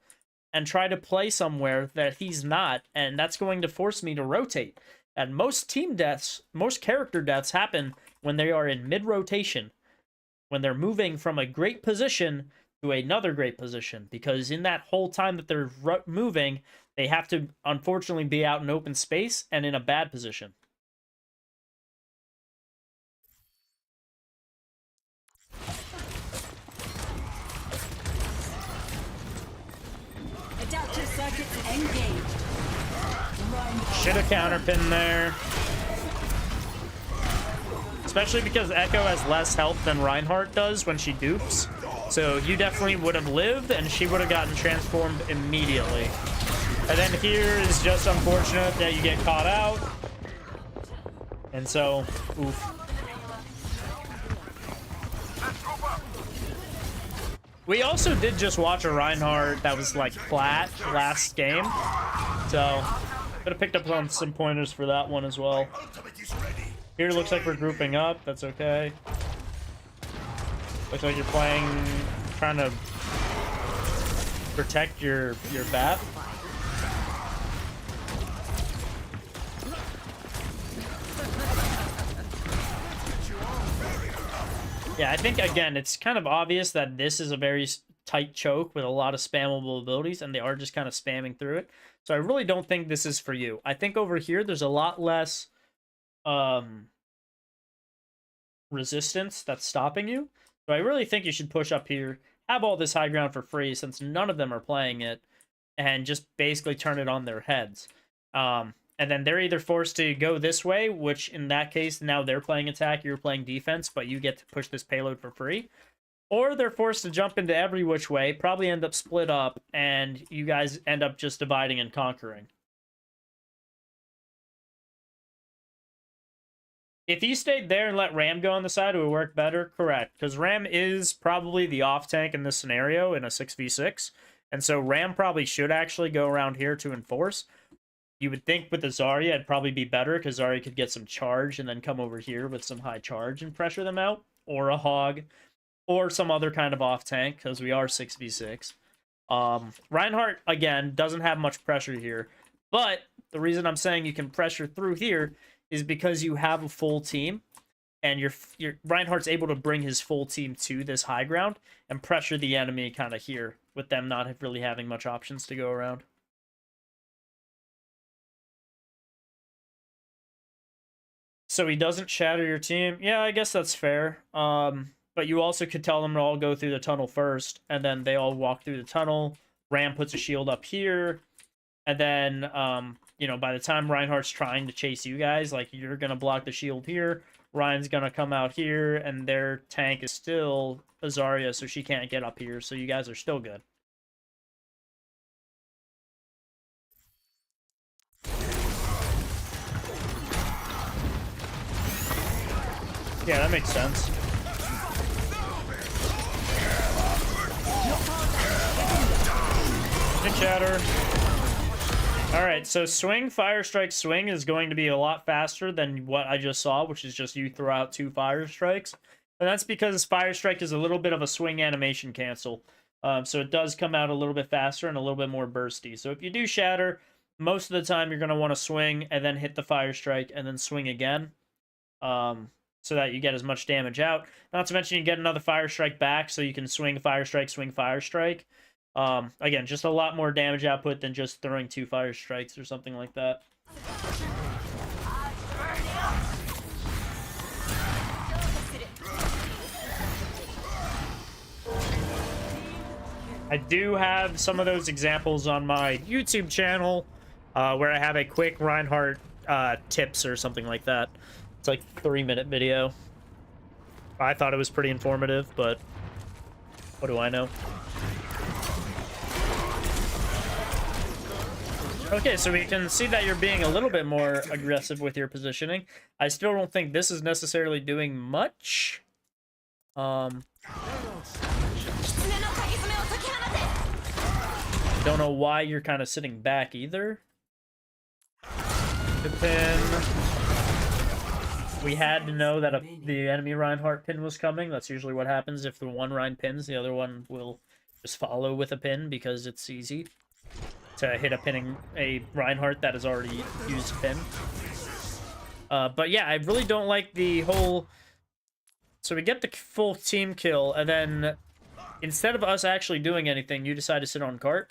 and try to play somewhere that he's not, and that's going to force me to rotate. And most team deaths, most character deaths happen when they are in mid-rotation, when they're moving from a great position to another great position, because in that whole time that they're moving, they have to unfortunately be out in open space and in a bad position. Adaptive circuits engaged. Should have counterpinned there. Especially because Echo has less health than Reinhardt does when she dupes. So you definitely would have lived, and she would have gotten transformed immediately. And then here is just unfortunate that you get caught out. And so, oof. We also did just watch a Reinhardt that was like flat last game. So, could have picked up on some pointers for that one as well. Ultimate is ready. Here looks like we're grouping up. That's okay. Looks like you're trying to protect your bat. Yeah, I think, again, it's kind of obvious that this is a very tight choke with a lot of spammable abilities, and they are just kind of spamming through it. So I really don't think this is for you. I think over here, there's a lot less resistance that's stopping you. So I really think you should push up here, have all this high ground for free, since none of them are playing it, and just basically turn it on their heads. And then they're either forced to go this way, which in that case, now they're playing attack, you're playing defense, but you get to push this payload for free. Or they're forced to jump into every which way, probably end up split up, and you guys end up just dividing and conquering. If you stayed there and let Ram go on the side, it would work better. Correct, because Ram is probably the off tank in this scenario in a 6v6. And so Ram probably should actually go around here to enforce. You would think with the Zarya, it'd probably be better, because Zarya could get some charge and then come over here with some high charge and pressure them out. Or a Hog. Or some other kind of off tank, because we are 6v6. Reinhardt, again, doesn't have much pressure here. But the reason I'm saying you can pressure through here is because you have a full team. And your Reinhardt's able to bring his full team to this high ground and pressure the enemy kind of here, with them not really having much options to go around. So he doesn't shatter your team. Yeah, I guess that's fair. But you also could tell them to all go through the tunnel first, and then they all walk through the tunnel. Ram puts a shield up here, and then, you know, by the time Reinhardt's trying to chase you guys, like, you're going to block the shield here. Ryan's going to come out here, and their tank is still Zarya, so she can't get up here, so you guys are still good. Yeah, that makes sense. Good chatter. Alright, so swing, fire strike, swing is going to be a lot faster than what I just saw, which is just you throw out 2 fire strikes. And that's because fire strike is a little bit of a swing animation cancel. So it does come out a little bit faster and a little bit more bursty. So if you do shatter, most of the time you're going to want to swing and then hit the fire strike and then swing again. So that you get as much damage out. Not to mention you get another fire strike back, so you can swing, fire strike, swing, fire strike. Again, just a lot more damage output than just throwing 2 fire strikes or something like that. I do have some of those examples on my YouTube channel, where I have a quick Reinhardt tips or something like that. It's like a 3-minute video. I thought it was pretty informative, but what do I know? Okay, so we can see that you're being a little bit more aggressive with your positioning. I still don't think this is necessarily doing much. Don't know why you're kind of sitting back either. Good pin. We had to know that the enemy Reinhardt pin was coming. That's usually what happens. If the one Rein pins, the other one will just follow with a pin because it's easy to hit a Reinhardt that has already used a pin. But yeah, I really don't like the whole... So we get the full team kill, and then instead of us actually doing anything, you decide to sit on cart.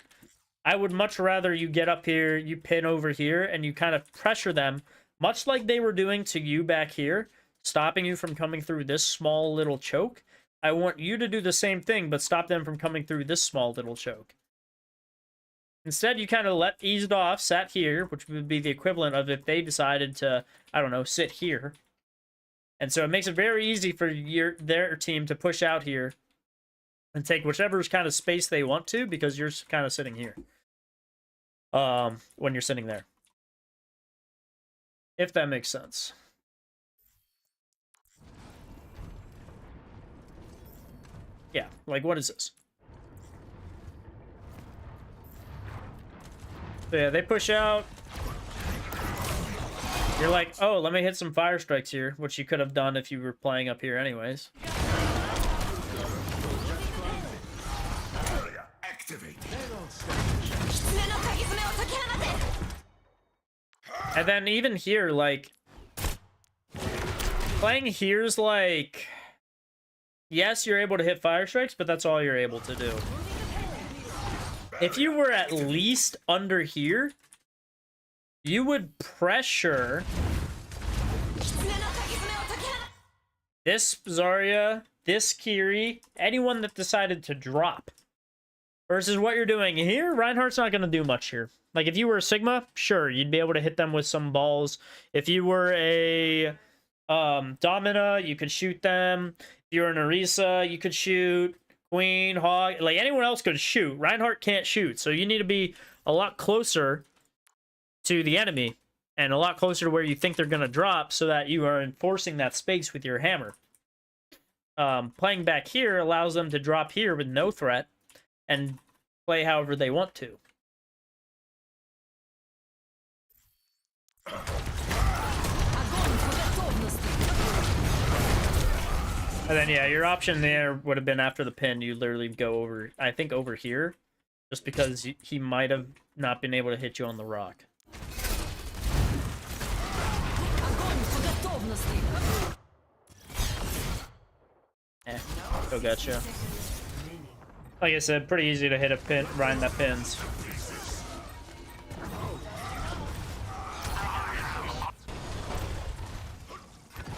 I would much rather you get up here, you pin over here, and you kind of pressure them, much like they were doing to you back here, stopping you from coming through this small little choke. I want you to do the same thing, but stop them from coming through this small little choke. Instead, you kind of eased off, sat here, which would be the equivalent of if they decided to, I don't know, sit here. And so it makes it very easy for their team to push out here and take whichever kind of space they want to, because you're kind of sitting here when you're sitting there. If that makes sense. Yeah, like, what is this? So yeah, they push out. You're like, oh, let me hit some fire strikes here, which you could have done if you were playing up here anyways. Activate. And then even here, like, playing here's like, yes, you're able to hit fire strikes, but that's all you're able to do. If you were at least under here, you would pressure this Zarya, this Kiri, anyone that decided to drop. Versus what you're doing here, Reinhardt's not going to do much here. Like, if you were a Sigma, sure, you'd be able to hit them with some balls. If you were a Domina, you could shoot them. If you were an Orisa, you could shoot. Queen, Hog, like, anyone else could shoot. Reinhardt can't shoot, so you need to be a lot closer to the enemy and a lot closer to where you think they're going to drop so that you are enforcing that space with your hammer. Playing back here allows them to drop here with no threat and play however they want to. And then, yeah, your option there would have been after the pin, you literally go over, I think, over here, just because he might have not been able to hit you on the rock. Still gotcha. Like I said, pretty easy to hit a pin, Ryan that pins.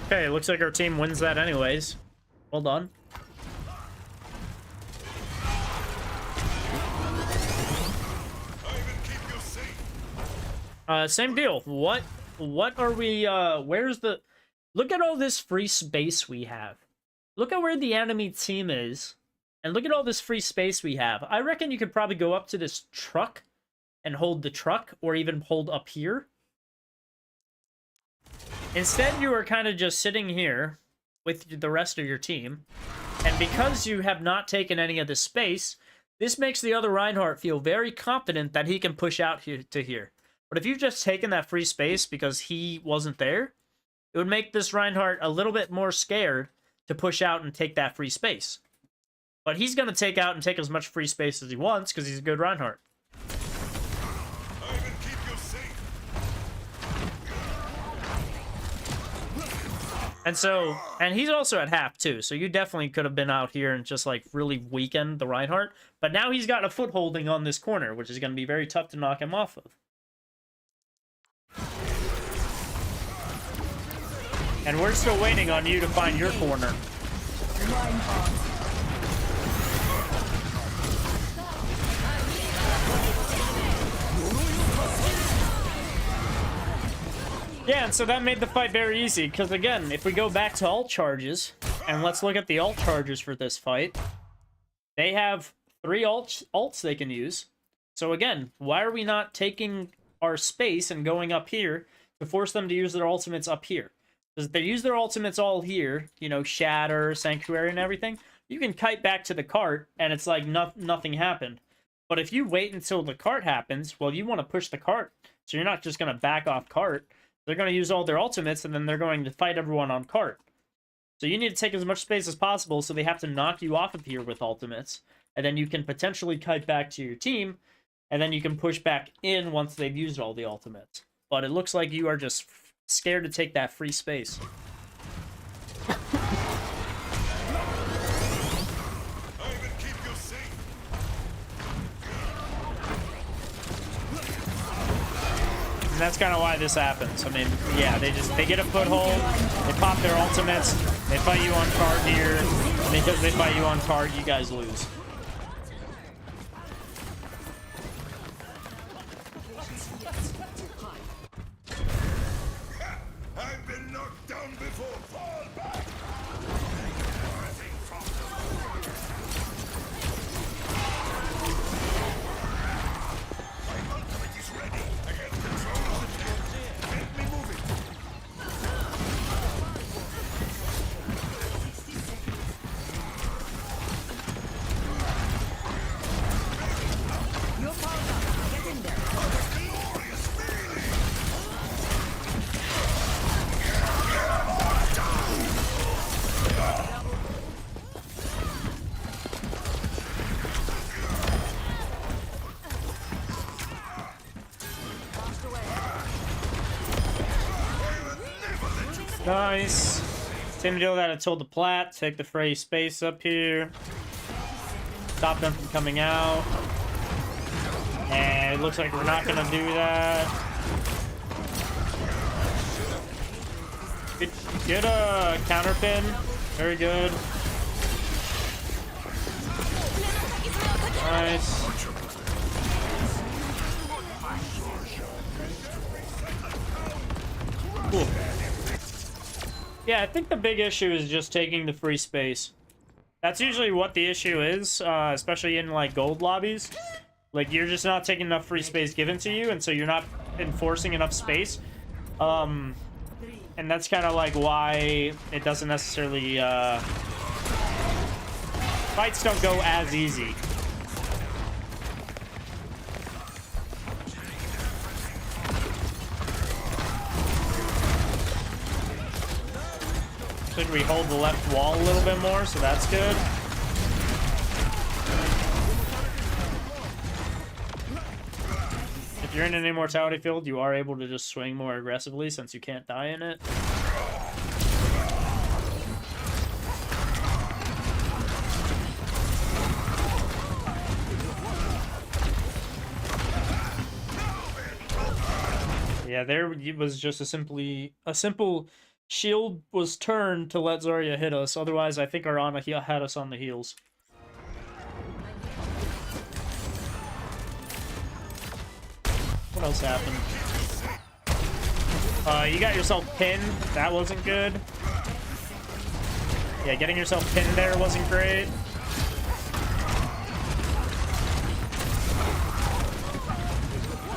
Okay, looks like our team wins that anyways. Well done. Same deal. What are we, where's the... Look at all this free space we have. Look at where the enemy team is. And look at all this free space we have. I reckon you could probably go up to this truck and hold the truck, or even hold up here. Instead, you are kind of just sitting here, with the rest of your team. And because you have not taken any of the space, this makes the other Reinhardt feel very confident that he can push out here to here. But if you've just taken that free space because he wasn't there, it would make this Reinhardt a little bit more scared to push out and take that free space. But he's going to take out and take as much free space as he wants because he's a good Reinhardt. I will keep you safe. And he's also at half too, so you definitely could have been out here and just like really weakened the Reinhardt. But now he's got a footholding on this corner, which is going to be very tough to knock him off of. And we're still waiting on you to find your corner. Yeah, and so that made the fight very easy, because again, if we go back to alt charges, and let's look at the alt charges for this fight, they have 3 alts they can use. So again, why are we not taking our space and going up here to force them to use their ultimates up here? Because if they use their ultimates all here, you know, Shatter, Sanctuary, and everything, you can kite back to the cart, and it's like nothing happened. But if you wait until the cart happens, well, you want to push the cart, so you're not just going to back off cart. They're going to use all their ultimates, and then they're going to fight everyone on cart. So you need to take as much space as possible, so they have to knock you off of here with ultimates. And then you can potentially kite back to your team, and then you can push back in once they've used all the ultimates. But it looks like you are just scared to take that free space. I will keep you safe. And that's kind of why this happens. I mean, yeah, they get a foothold, they pop their ultimates, they fight you on cart here, and because they fight you on cart, you guys lose. I've been knocked down before. Fall back. My ultimate is ready. I get control of the field. Get me moving. You're powered up. Get in there. Glorious feeling. Nice. Same deal that I told the Plat. Take the free space up here. Stop them from coming out. And it looks like we're not going to do that. Good counter pin. Very good. Nice. Cool. Yeah, I think the big issue is just taking the free space. That's usually what the issue is, especially in like gold lobbies. Like you're just not taking enough free space given to you, and so you're not enforcing enough space. And that's kind of like why it doesn't necessarily fights don't go as easy. Should we hold the left wall a little bit more, so that's good. If you're in an immortality field, you are able to just swing more aggressively since you can't die in it. Yeah, there was just a simple shield was turned to let Zarya hit us. Otherwise, I think our Ana had us on the heels. What else happened? You got yourself pinned. That wasn't good. Yeah, getting yourself pinned there wasn't great.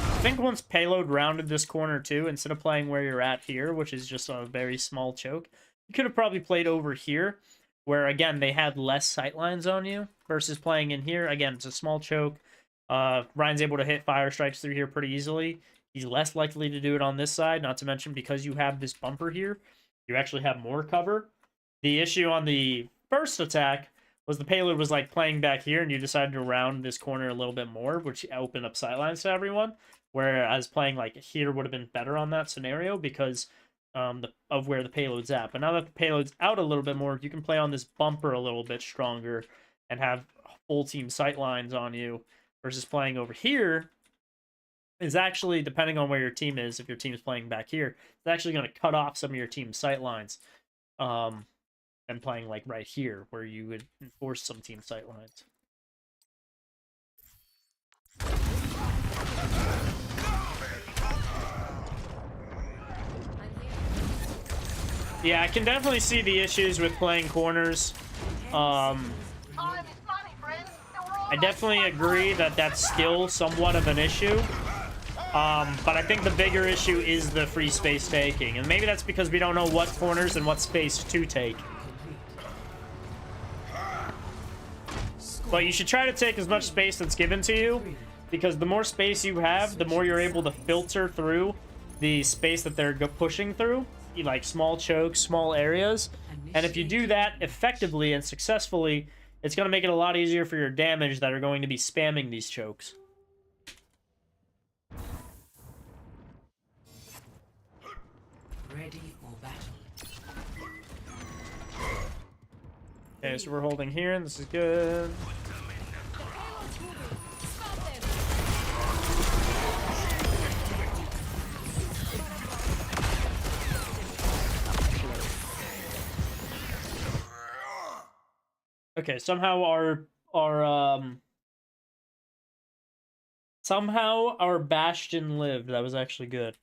I think once Payload rounded this corner too, instead of playing where you're at here, which is just a very small choke, You could have probably played over here, where again they had less sightlines on you versus playing in here. Again, it's a small choke. Ryan's able to hit fire strikes through here pretty easily. He's less likely to do it on this side, not to mention because you have this bumper here, you actually have more cover. The issue on the first attack was the payload was like playing back here, and you decided to round this corner a little bit more, which opened up sightlines to everyone. Whereas playing like here would have been better on that scenario because of where the payload's at. But now that the payload's out a little bit more, you can play on this bumper a little bit stronger and have full team sightlines on you versus playing over here is actually, depending on where your team is, if your team is playing back here, it's actually going to cut off some of your team's sightlines. And playing like right here where you would enforce some team sightlines. Yeah, I can definitely see the issues with playing corners. I definitely agree that that's still somewhat of an issue. But I think the bigger issue is the free space taking. And maybe that's because we don't know what corners and what space to take. But you should try to take as much space that's given to you, because the more space you have, the more you're able to filter through the space that they're pushing through, like small chokes, small areas. And if you do that effectively and successfully, it's going to make it a lot easier for your damage that are going to be spamming these chokes. Ready for battle. Okay, so we're holding here, and this is good. Okay, somehow our Bastion lived. That was actually good.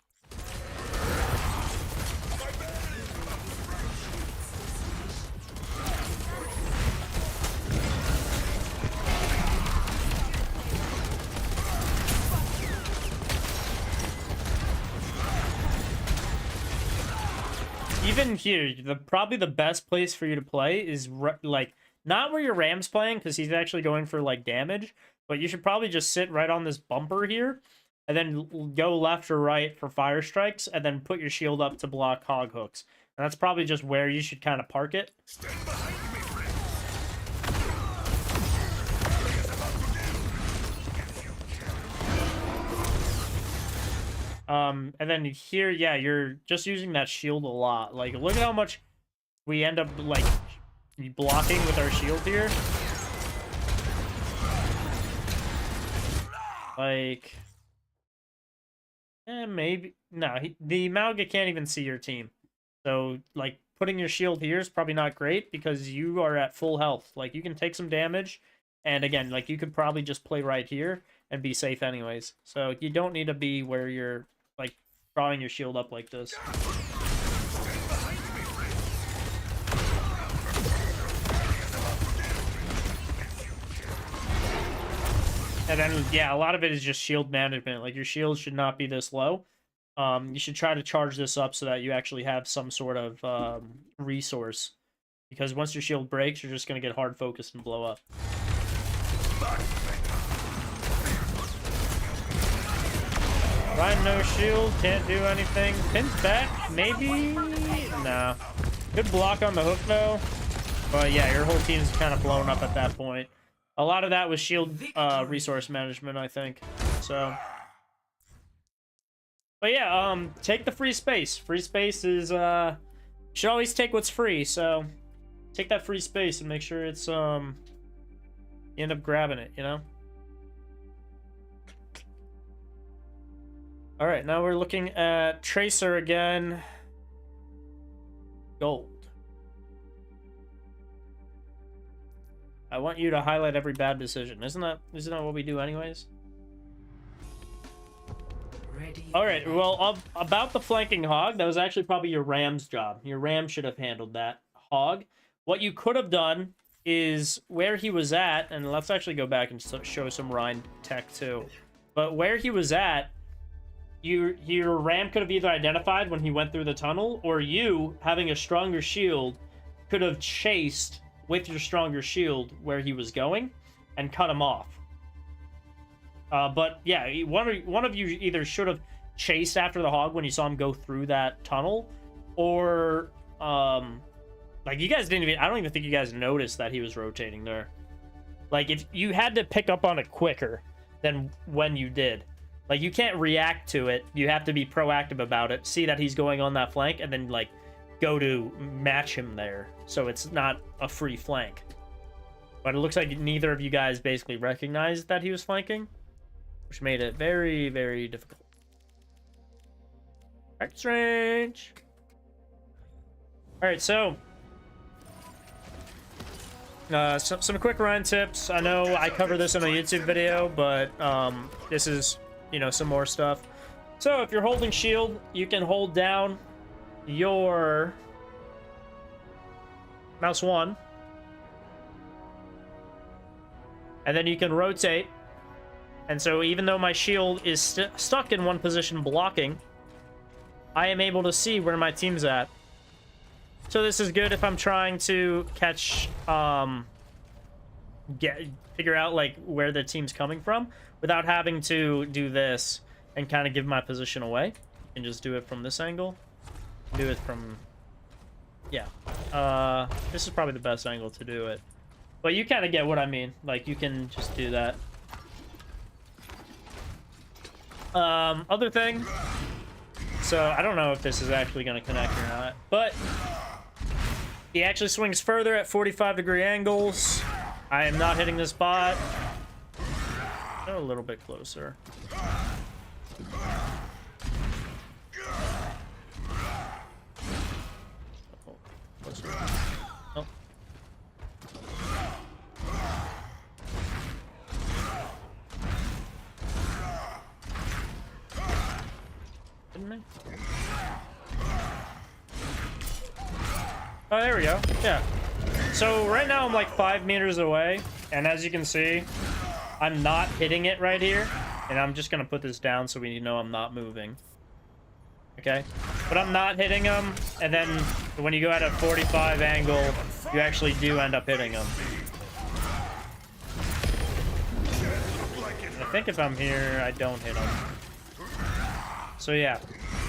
Even here, probably the best place for you to play is like not where your Ram's playing, because he's actually going for like damage, but you should probably just sit right on this bumper here and then go left or right for fire strikes and then put your shield up to block hog hooks. And that's probably just where you should kind of park it. And then here, yeah, you're just using that shield a lot. Like, look at how much we end up, like, blocking with our shield here. Like, maybe. No, the Malga can't even see your team. So, like, putting your shield here is probably not great because you are at full health. Like, you can take some damage. And again, like, you could probably just play right here and be safe anyways. So, you don't need to be where you're, like, drawing your shield up like this. And then, yeah, a lot of it is just shield management. Like, your shield should not be this low. You should try to charge this up so that you actually have some sort of resource. Because once your shield breaks, you're just going to get hard focused and blow up. Ryan, no shield, can't do anything. Pin's back, maybe? Nah. Good block on the hook, though. But yeah, your whole team's kind of blown up at that point. A lot of that was shield resource management, I think. So, but yeah, take the free space. Free space is you should always take what's free. So, take that free space and make sure it's you end up grabbing it. You know. All right, now we're looking at Tracer again. Gold. I want you to highlight every bad decision. Isn't that what we do anyways? All right, well, about the flanking hog, that was actually probably your Ram's job. Your Ram should have handled that hog. What you could have done is where he was at, and let's actually go back and show some Rhine tech too. But where he was at, your ram could have either identified when he went through the tunnel, or you, having a stronger shield, could have chased with your stronger shield where he was going and cut him off. But yeah, one of you either should have chased after the hog when you saw him go through that tunnel, or like you guys didn't even, I don't even think you guys noticed that he was rotating there. Like, if you had to pick up on it quicker than when you did. Like, you can't react to it. You have to be proactive about it. See that he's going on that flank, and then, like, go to match him there. So it's not a free flank. But it looks like neither of you guys basically recognized that he was flanking, which made it very, very difficult. Alright, strange. Alright, so... some quick run tips. I know I cover this in a YouTube video, but this is, you know, some more stuff. So if you're holding shield, you can hold down your mouse 1, and then you can rotate. And so even though my shield is stuck in one position blocking, I am able to see where my team's at. So this is good if I'm trying to catch, figure out like where the team's coming from without having to do this and kind of give my position away. And just do it from this angle. Do it from, yeah. This is probably the best angle to do it. But you kind of get what I mean. Like, you can just do that. Other thing. So I don't know if this is actually going to connect or not, but he actually swings further at 45-degree angles. I am not hitting this bot. Go a little bit closer. Oh, closer. Oh. Didn't I? Oh, there we go. Yeah. So right now I'm like 5 meters away, and as you can see, I'm not hitting it right here, and I'm just gonna put this down so we know I'm not moving. Okay? But I'm not hitting him, and then when you go at a 45 angle, you actually do end up hitting him. I think if I'm here, I don't hit him. So yeah,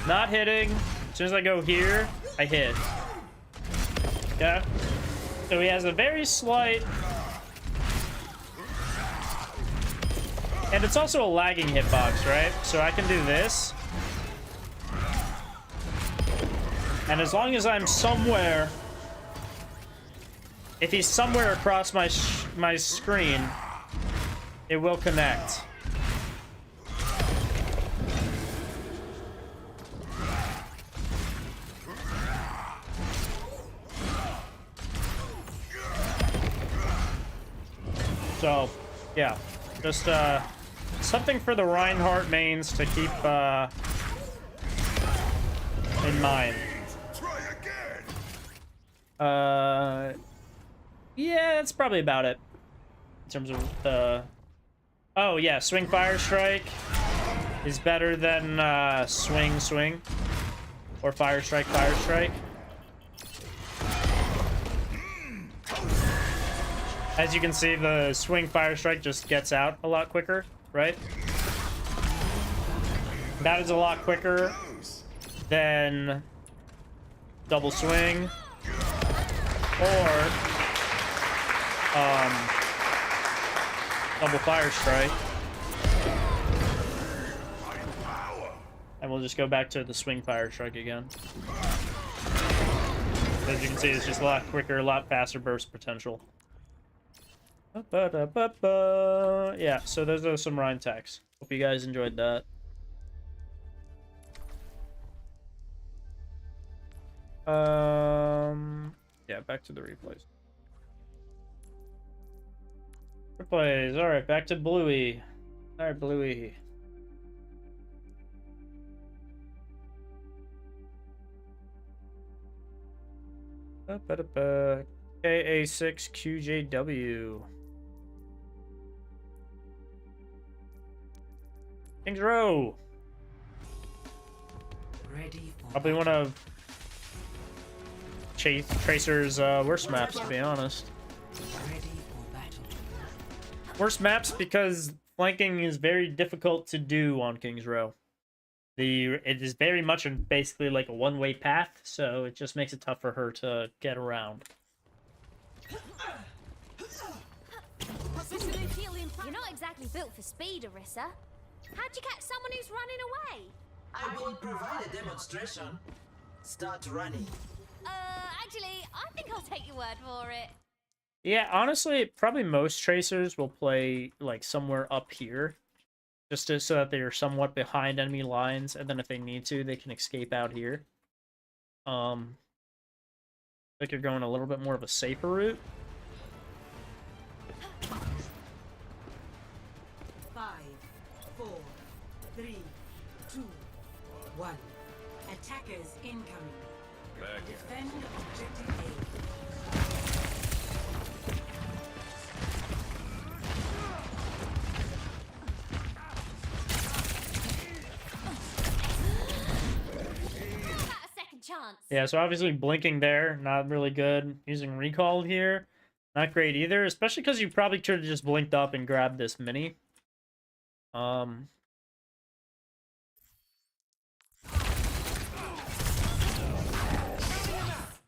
not hitting. As soon as I go here, I hit. Okay? So he has a very slight... And it's also a lagging hitbox, right? So I can do this. And as long as I'm somewhere... If he's somewhere across my screen, it will connect. So, yeah, just something for the Reinhardt mains to keep in mind. Yeah, that's probably about it in terms of the. Oh yeah, swing fire strike is better than swing or fire strike. As you can see, the swing fire strike just gets out a lot quicker, right? That is a lot quicker than double swing or double fire strike. And we'll just go back to the swing fire strike again. As you can see, it's just a lot quicker, a lot faster burst potential. Yeah, so those are some Rhine techs. Hope you guys enjoyed that. Yeah, back to the replays. Replays, alright, back to Bluey. Alright, Bluey. KA6QJW. Kings Row. Ready for Probably one of Tracer's worst maps, to be honest. ready for battle. Worst maps because flanking is very difficult to do on King's Row. It is very much basically like a one-way path, so it just makes it tough for her to get around. You're not exactly built for speed, Arissa. How'd you catch someone who's running away? I will provide a demonstration. Start running. Actually, I think I'll take your word for it. Yeah, honestly, probably most Tracers will play like somewhere up here, just so that they are somewhat behind enemy lines, and then if they need to, they can escape out here. I think you're going a little bit more of a safer route. 5, 4, 3, 2, 1. Attackers incoming. Back. Defend objective A. About a second chance. Yeah, so obviously blinking there, not really good. Using recall here, not great either, especially because you probably could have just blinked up and grabbed this mini.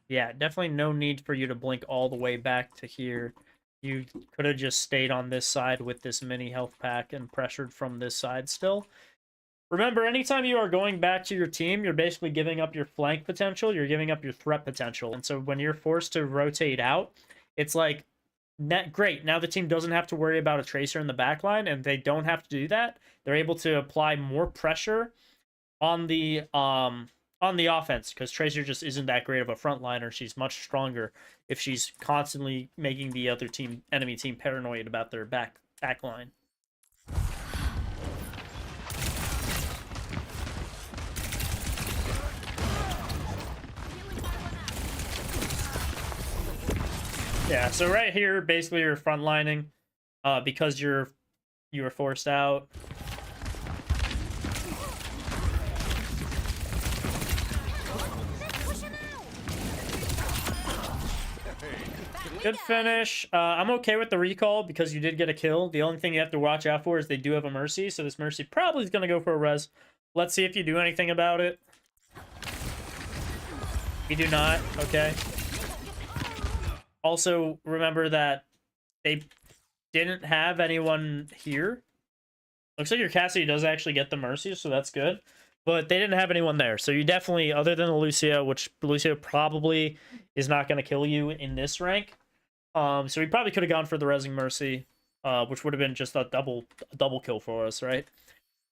Yeah, definitely no need for you to blink all the way back to here. You could have just stayed on this side with this mini health pack and pressured from this side still. Remember, anytime you are going back to your team, you're basically giving up your flank potential, you're giving up your threat potential. And so when you're forced to rotate out, it's like, great, now the team doesn't have to worry about a Tracer in the backline, and they don't have to do that. They're able to apply more pressure on the offense, because Tracer just isn't that great of a frontliner. She's much stronger if she's constantly making the other team, enemy team, paranoid about their back line. Yeah, so right here, basically you're frontlining, because you were forced out. Good finish. I'm okay with the recall because you did get a kill. The only thing you have to watch out for is they do have a Mercy, so this Mercy probably is going to go for a res. Let's see if you do anything about it. You do not. Okay. Also, remember that they didn't have anyone here. Looks like your Cassidy does actually get the Mercy, so that's good. But they didn't have anyone there. So you definitely, other than the Lucio, which Lucio probably is not going to kill you in this rank. So we probably could have gone for the Resing Mercy, which would have been just a double kill for us, right?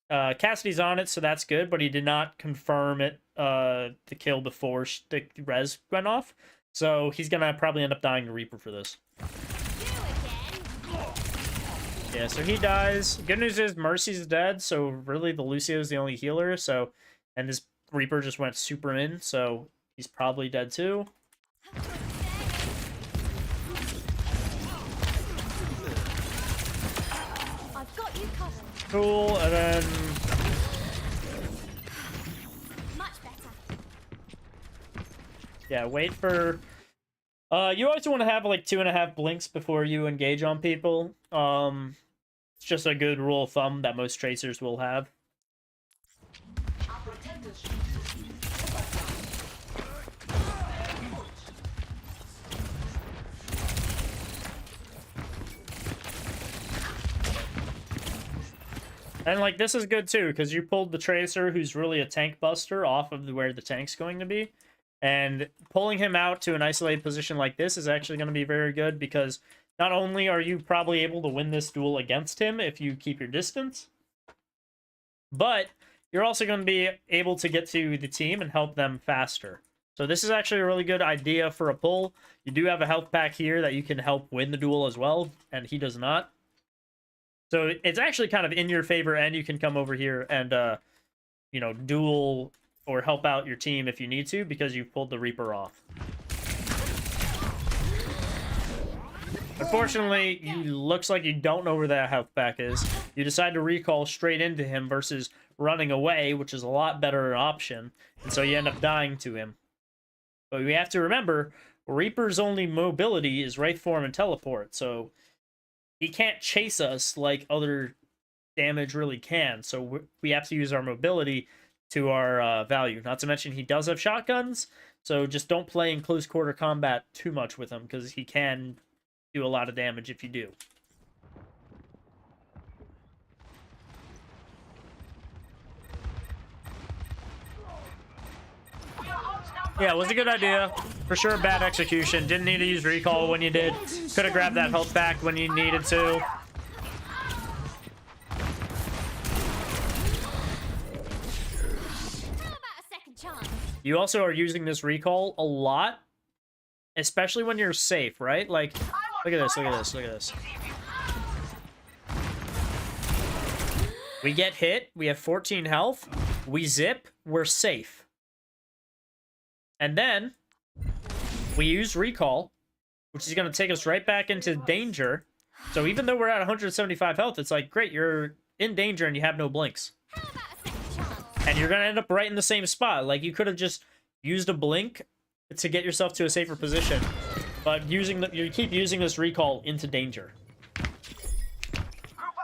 Cassidy's on it, so that's good, but he did not confirm it, the kill before the res went off. So he's going to probably end up dying to Reaper for this. Yeah, so he dies. Good news is Mercy's dead, so really the Lucio's the only healer, so... And this Reaper just went super in, so he's probably dead too. I've got you covered. Cool, and then... Much better. Yeah, wait for... you always want to have like 2.5 blinks before you engage on people. It's just a good rule of thumb that most Tracers will have. And like this is good too, because you pulled the Tracer, who's really a tank buster, off of where the tank's going to be. And pulling him out to an isolated position like this is actually going to be very good, because not only are you probably able to win this duel against him if you keep your distance, but you're also going to be able to get to the team and help them faster. So this is actually a really good idea for a pull. You do have a health pack here that you can help win the duel as well, and he does not. So it's actually kind of in your favor, and you can come over here and, you know, duel or help out your team if you need to, because you pulled the Reaper off. Unfortunately, you looks like you don't know where that health pack is. You decide to recall straight into him versus running away, which is a lot better option. And so you end up dying to him. But we have to remember, Reaper's only mobility is Wraith Form and Teleport, so he can't chase us like other damage really can. So we have to use our mobility to our value. Not to mention he does have shotguns, so just don't play in close quarter combat too much with him, because he can do a lot of damage if you do. Yeah, it was a good idea. For sure, bad execution. Didn't need to use recall when you did. Could have grabbed that health back when you needed to. You also are using this recall a lot, especially when you're safe, right? Like, look at this, look at this, look at this. We get hit, we have 14 health, we zip, we're safe. And then, we use recall, which is going to take us right back into danger. So even though we're at 175 health, it's like, great, you're in danger and you have no blinks. And you're going to end up right in the same spot. Like, you could have just used a blink to get yourself to a safer position. But you keep using this recall into danger.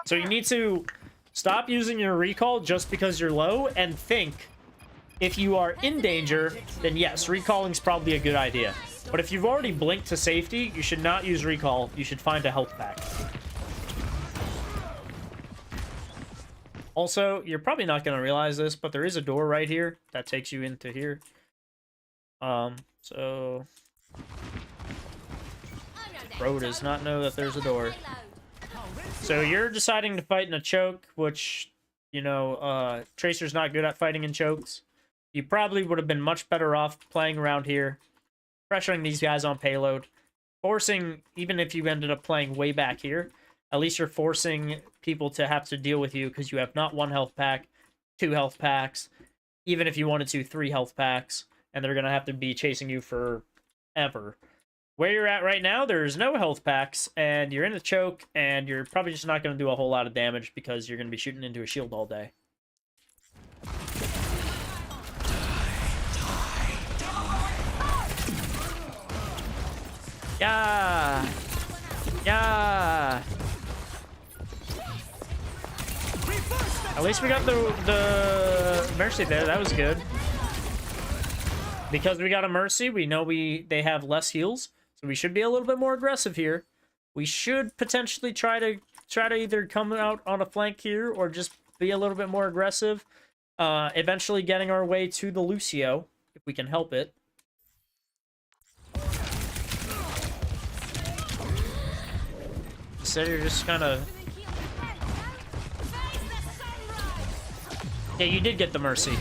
So you need to stop using your recall just because you're low and think, if you are in danger, then yes, recalling is probably a good idea. But if you've already blinked to safety, you should not use recall. You should find a health pack. Also, you're probably not going to realize this, but there is a door right here that takes you into here. So... Bro does not know that there's a door. So you're deciding to fight in a choke, which, you know, Tracer's not good at fighting in chokes. You probably would have been much better off playing around here, pressuring these guys on payload, forcing, even if you ended up playing way back here, at least you're forcing people to have to deal with you because you have not 1 health pack, 2 health packs, even if you wanted to, 3 health packs, and they're going to have to be chasing you forever. Where you're at right now, there's no health packs, and you're in a choke, and you're probably just not going to do a whole lot of damage because you're going to be shooting into a shield all day. Yeah! Yeah! At least we got the Mercy there. That was good. Because we got a Mercy, we know they have less heals, so we should be a little bit more aggressive here. We should potentially try to either come out on a flank here or just be a little bit more aggressive. Eventually getting our way to the Lucio, if we can help it. So you're just kind of... Yeah, you did get the Mercy.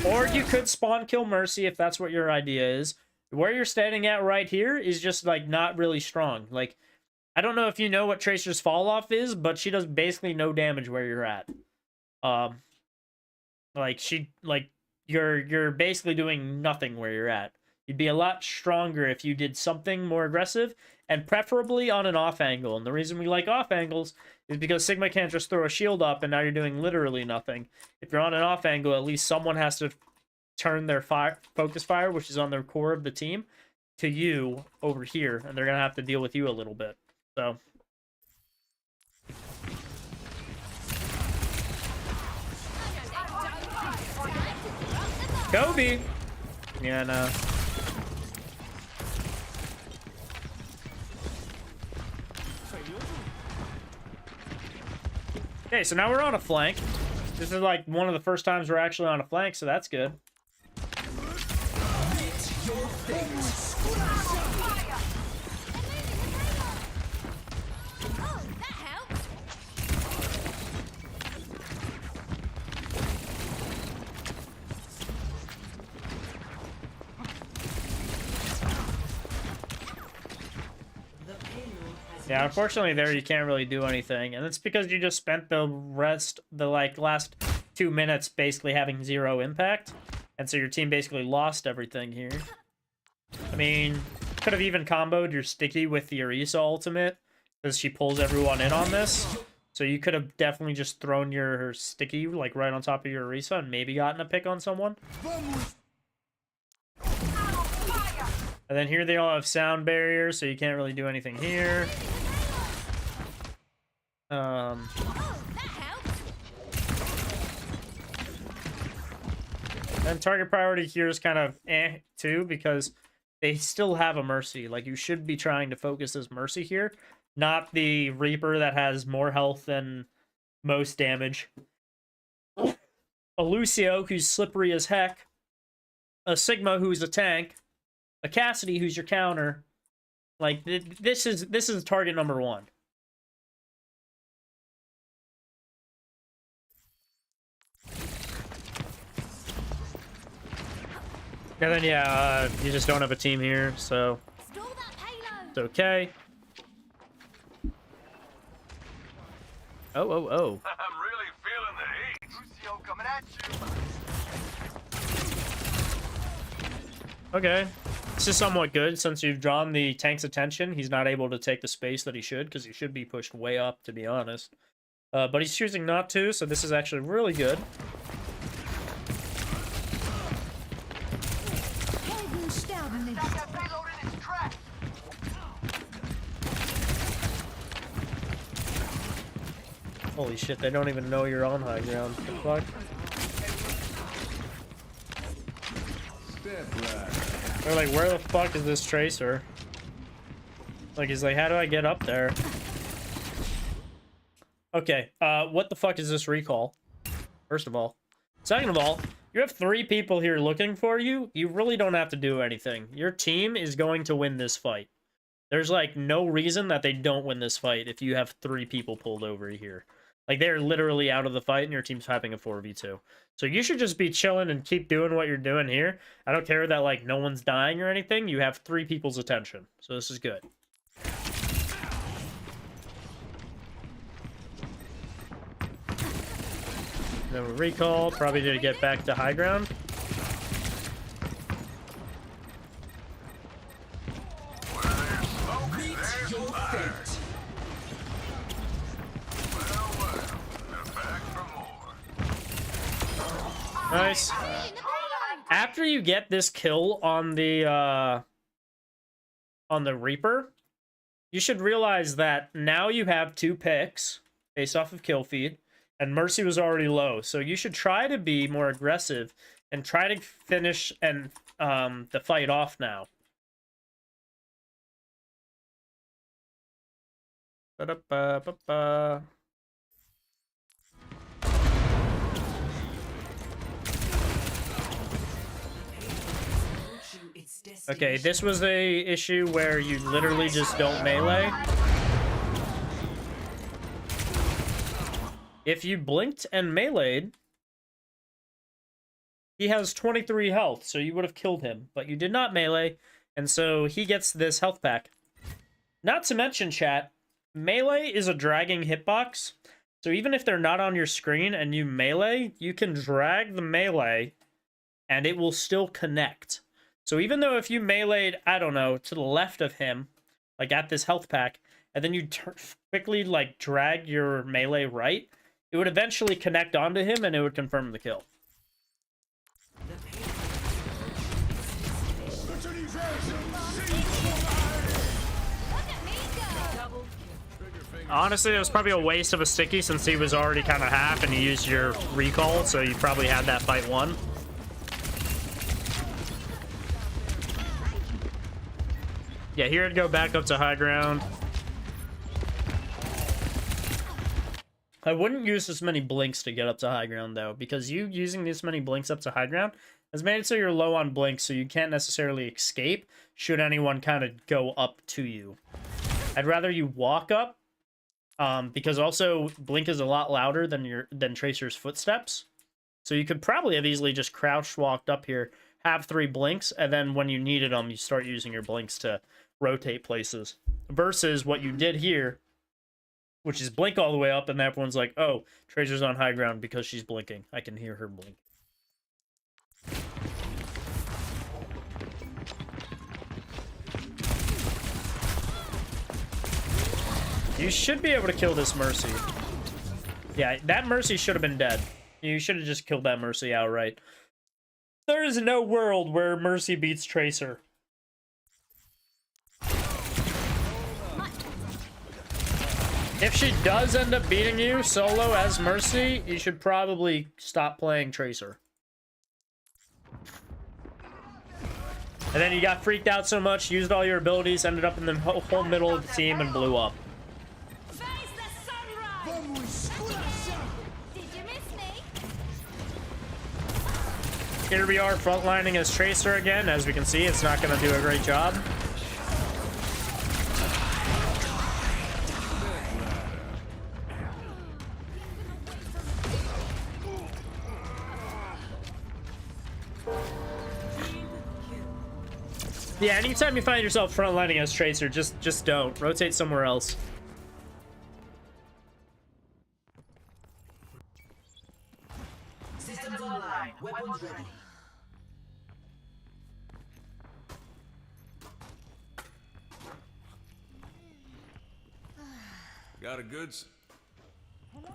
Or you could spawn kill Mercy if that's what your idea is. Where you're standing at right here is just, like, not really strong. Like, I don't know if you know what Tracer's fall off is, but she does basically no damage where you're at. You're basically doing nothing where you're at. You'd be a lot stronger if you did something more aggressive, and preferably on an off angle. And the reason we like off angles is because Sigma can't just throw a shield up and now you're doing literally nothing. If you're on an off angle, at least someone has to turn their focus fire, which is on the core of the team, to you over here, and they're going to have to deal with you a little bit. So... Kobe! Yeah, no. Okay, so now we're on a flank. This is like one of the first times we're actually on a flank, so that's good. Yeah, unfortunately there you can't really do anything, and it's because you just spent the last 2 minutes basically having 0 impact, and so your team basically lost everything here. I mean, could have even comboed your sticky with the Orisa ultimate, because she pulls everyone in on this. So you could have definitely just thrown your sticky like right on top of your Orisa and maybe gotten a pick on someone. And then here they all have sound barriers, so you can't really do anything here. Oh, that helps. And target priority here is kind of too, because they still have a Mercy. Like, you should be trying to focus this Mercy here, not the Reaper that has more health than most damage. A Lucio who's slippery as heck. A Sigma who's a tank. A Cassidy who's your counter. Like, this is target number one. And then, yeah, you just don't have a team here, so Stall that payload. it's okay. Oh. I'm really feeling the heat. Lucio coming at you. Okay. This is somewhat good, since you've drawn the tank's attention. He's not able to take the space that he should, because he should be pushed way up, to be honest. But he's choosing not to, so this is actually really good. Got that payload in its track. Holy shit, they don't even know you're on high ground. What the fuck? They're like, where the fuck is this Tracer? Like, he's like, how do I get up there? Okay, what the fuck is this recall? First of all. Second of all, you have 3 people here looking for you. You really don't have to do anything. Your team is going to win this fight. There's, like, no reason that they don't win this fight if you have 3 people pulled over here. Like, they're literally out of the fight and your team's having a 4v2. So you should just be chilling and keep doing what you're doing here. I don't care that, like, no one's dying or anything. You have 3 people's attention. So this is good. Then we recall, probably to get back to high ground. Nice. After you get this kill on the Reaper, you should realize that now you have 2 picks based off of kill feed. And Mercy was already low, so you should try to be more aggressive and try to finish and the fight off now. Ba-da-ba-ba-ba. Okay, this was a issue where you literally just don't melee. If you blinked and meleeed, he has 23 health, so you would have killed him. But you did not melee, and so he gets this health pack. Not to mention, chat, melee is a dragging hitbox. So even if they're not on your screen and you melee, you can drag the melee, and it will still connect. So even though if you meleeed, I don't know, to the left of him, like at this health pack, and then you quickly like drag your melee right, it would eventually connect onto him and it would confirm the kill. Honestly, it was probably a waste of a sticky since he was already kind of half and you used your recall, so you probably had that fight won. Yeah, here it'd go back up to high ground. I wouldn't use this many blinks to get up to high ground, though, because you using this many blinks up to high ground has made it so you're low on blinks, so you can't necessarily escape should anyone kind of go up to you. I'd rather you walk up, because also blink is a lot louder than Tracer's footsteps. So you could probably have easily just crouched walked up here, have 3 blinks, and then when you needed them, you start using your blinks to rotate places. Versus what you did here, which is blink all the way up, and everyone's like, oh, Tracer's on high ground because she's blinking. I can hear her blink. You should be able to kill this Mercy. Yeah, that Mercy should have been dead. You should have just killed that Mercy outright. There is no world where Mercy beats Tracer. If she does end up beating you solo as Mercy, you should probably stop playing Tracer. And then you got freaked out so much, used all your abilities, ended up in the whole middle of the team and blew up. Face the sunrise! Did you miss me? Here we are frontlining as Tracer again. As we can see, it's not going to do a great job. Yeah, anytime you find yourself frontlining as Tracer, just don't. Rotate somewhere else. Systems online. Weapons ready. Got a goods?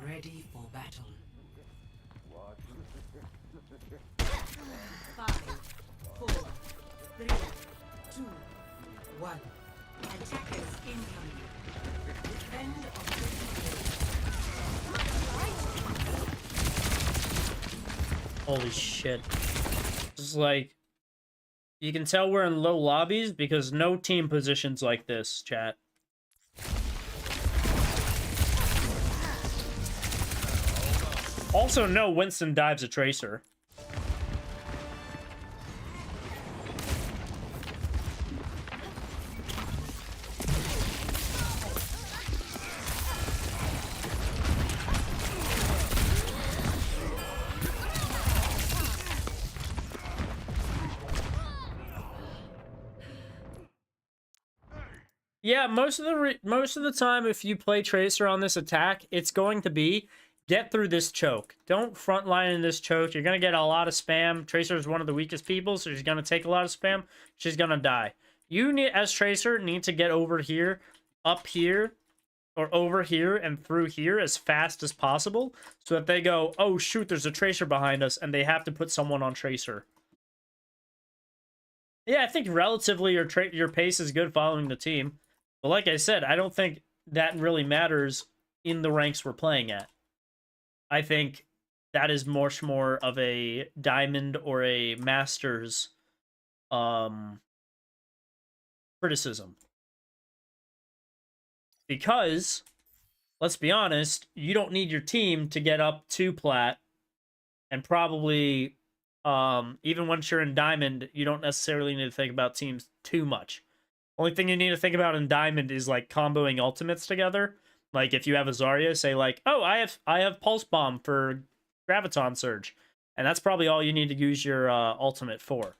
Ready for battle. 5, 4, 3, 2, 1. Attackers incoming. Defend objective. Holy shit. It's like, you can tell we're in low lobbies because no team positions like this, chat. Also, no Winston dives a Tracer. Yeah, most of the time, if you play Tracer on this attack, it's going to be get through this choke. Don't frontline in this choke. You're gonna get a lot of spam. Tracer is one of the weakest people, so she's gonna take a lot of spam. She's gonna die. You need, as Tracer, need to get over here, up here, or over here and through here as fast as possible, so that they go, oh shoot, there's a Tracer behind us, and they have to put someone on Tracer. Yeah, I think relatively your pace is good following the team. But like I said, I don't think that really matters in the ranks we're playing at. I think that is much more of a Diamond or a Masters criticism. Because, let's be honest, you don't need your team to get up to Plat, and probably, even once you're in Diamond, you don't necessarily need to think about teams too much. Only thing you need to think about in Diamond is like comboing ultimates together. Like if you have a Zarya, say like, oh, I have Pulse Bomb for Graviton Surge, and that's probably all you need to use your ultimate for.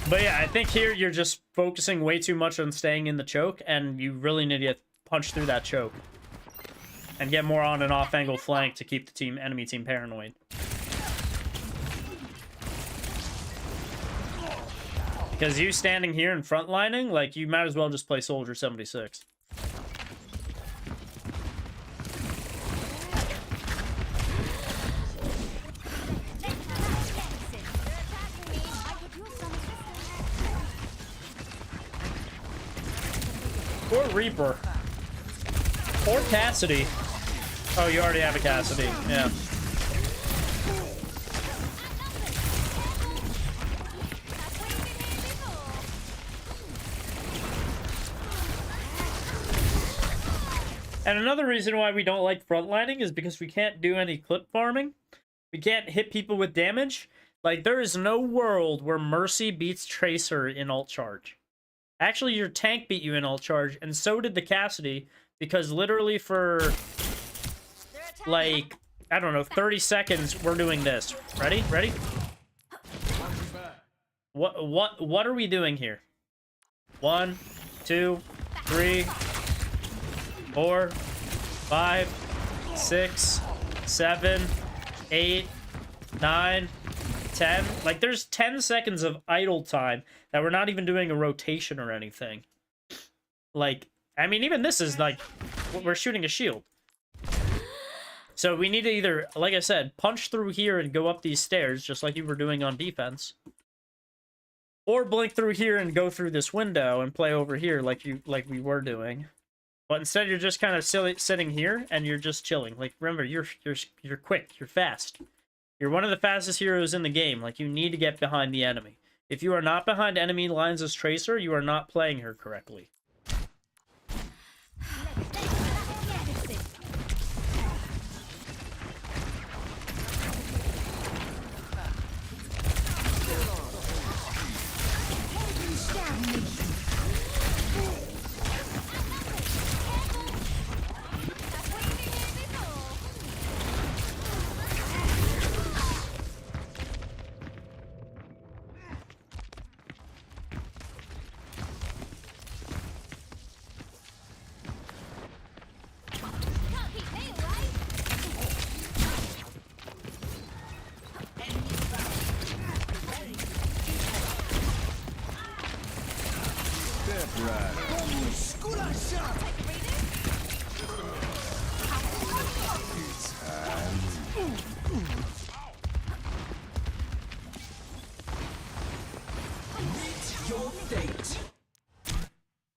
But yeah, I think here you're just focusing way too much on staying in the choke, and you really need to punch through that choke and get more on and off angle flank to keep the enemy team paranoid. Because you standing here and frontlining, like, you might as well just play Soldier 76. Or Reaper. Or Cassidy. Oh, you already have a Cassidy. Yeah. And another reason why we don't like frontlining is because we can't do any clip farming. We can't hit people with damage. Like, there is no world where Mercy beats Tracer in ult charge. Actually, your tank beat you in ult charge, and so did the Cassidy, because literally for, like, I don't know, 30 seconds, we're doing this. Ready? Ready? What are we doing here? 1, 2, 3, 4, 5, 6, 7, 8, 9, 10. Like, there's 10 seconds of idle time that we're not even doing a rotation or anything. Like, I mean, even this is like, we're shooting a shield. So we need to either, like I said, punch through here and go up these stairs, just like you were doing on defense. Or blink through here and go through this window and play over here like we were doing. But instead you're just kind of sitting here and you're just chilling. Like, remember, you're quick, you're fast. You're one of the fastest heroes in the game. Like, you need to get behind the enemy. If you are not behind enemy lines as Tracer, you are not playing her correctly.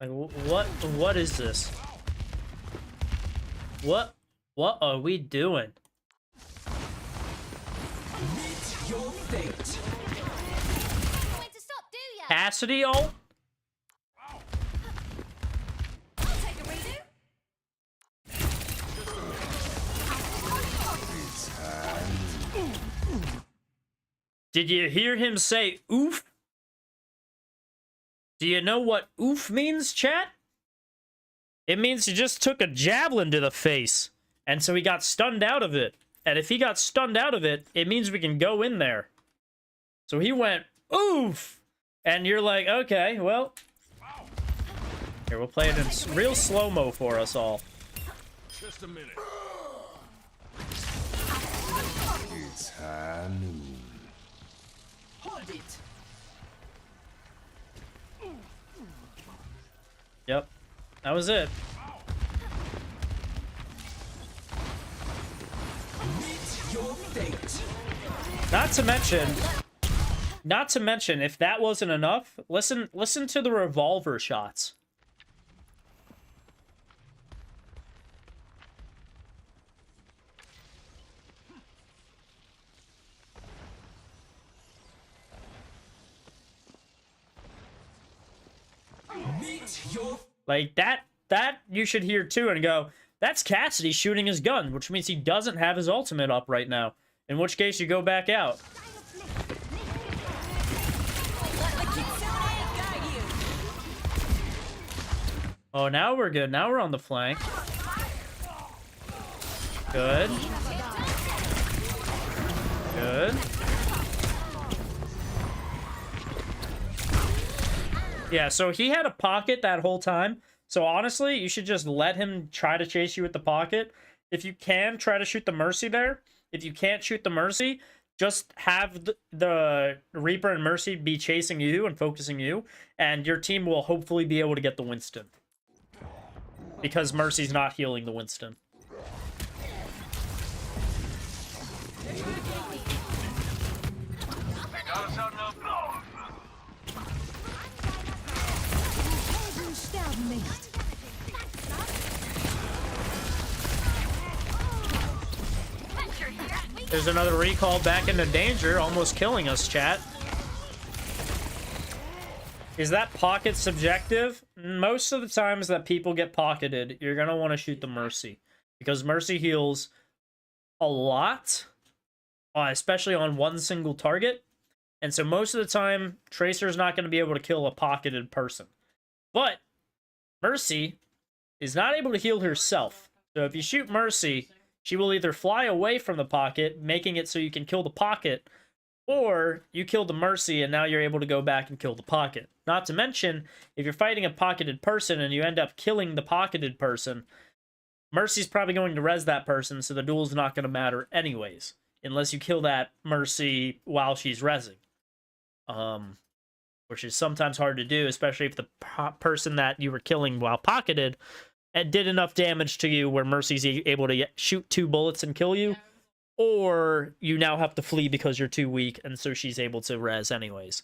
Like, what is this? What are we doing? Meet your fate. Wait to stop, do ya? Cassidy ult? I'll take a redo. Did you hear him say oof? Do you know what oof means, chat? It means he just took a javelin to the face. And so he got stunned out of it. And if he got stunned out of it, it means we can go in there. So he went, oof! And you're like, okay, well. Here, we'll play it in real slow-mo for us all. Just a minute. It's high noon. Hold it. Yep. That was it. Meet your fate. Not to mention, if that wasn't enough, listen to the revolver shots. Meet your Like, that you should hear too and go, that's Cassidy shooting his gun, which means he doesn't have his ultimate up right now. In which case, you go back out. Oh, now we're good. Now we're on the flank. Good. Good. Yeah, so he had a pocket that whole time. So honestly, you should just let him try to chase you with the pocket. If you can, try to shoot the Mercy there. If you can't shoot the Mercy, just have the Reaper and Mercy be chasing you and focusing you. And your team will hopefully be able to get the Winston. Because Mercy's not healing the Winston. They got us out now. There's another recall back into danger, almost killing us, chat. Is that pocket subjective? Most of the times that people get pocketed, you're going to want to shoot the Mercy. Because Mercy heals a lot, especially on one single target. And so most of the time, Tracer's not going to be able to kill a pocketed person. But Mercy is not able to heal herself. So if you shoot Mercy, she will either fly away from the pocket, making it so you can kill the pocket, or you kill the Mercy and now you're able to go back and kill the pocket. Not to mention, if you're fighting a pocketed person and you end up killing the pocketed person, Mercy's probably going to res that person, so the duel's not going to matter anyways. unless you kill that Mercy while she's rezzing. Which is sometimes hard to do, especially if the person that you were killing while pocketed and did enough damage to you where Mercy's able to shoot 2 bullets and kill you, or you now have to flee because you're too weak, and so she's able to res anyways.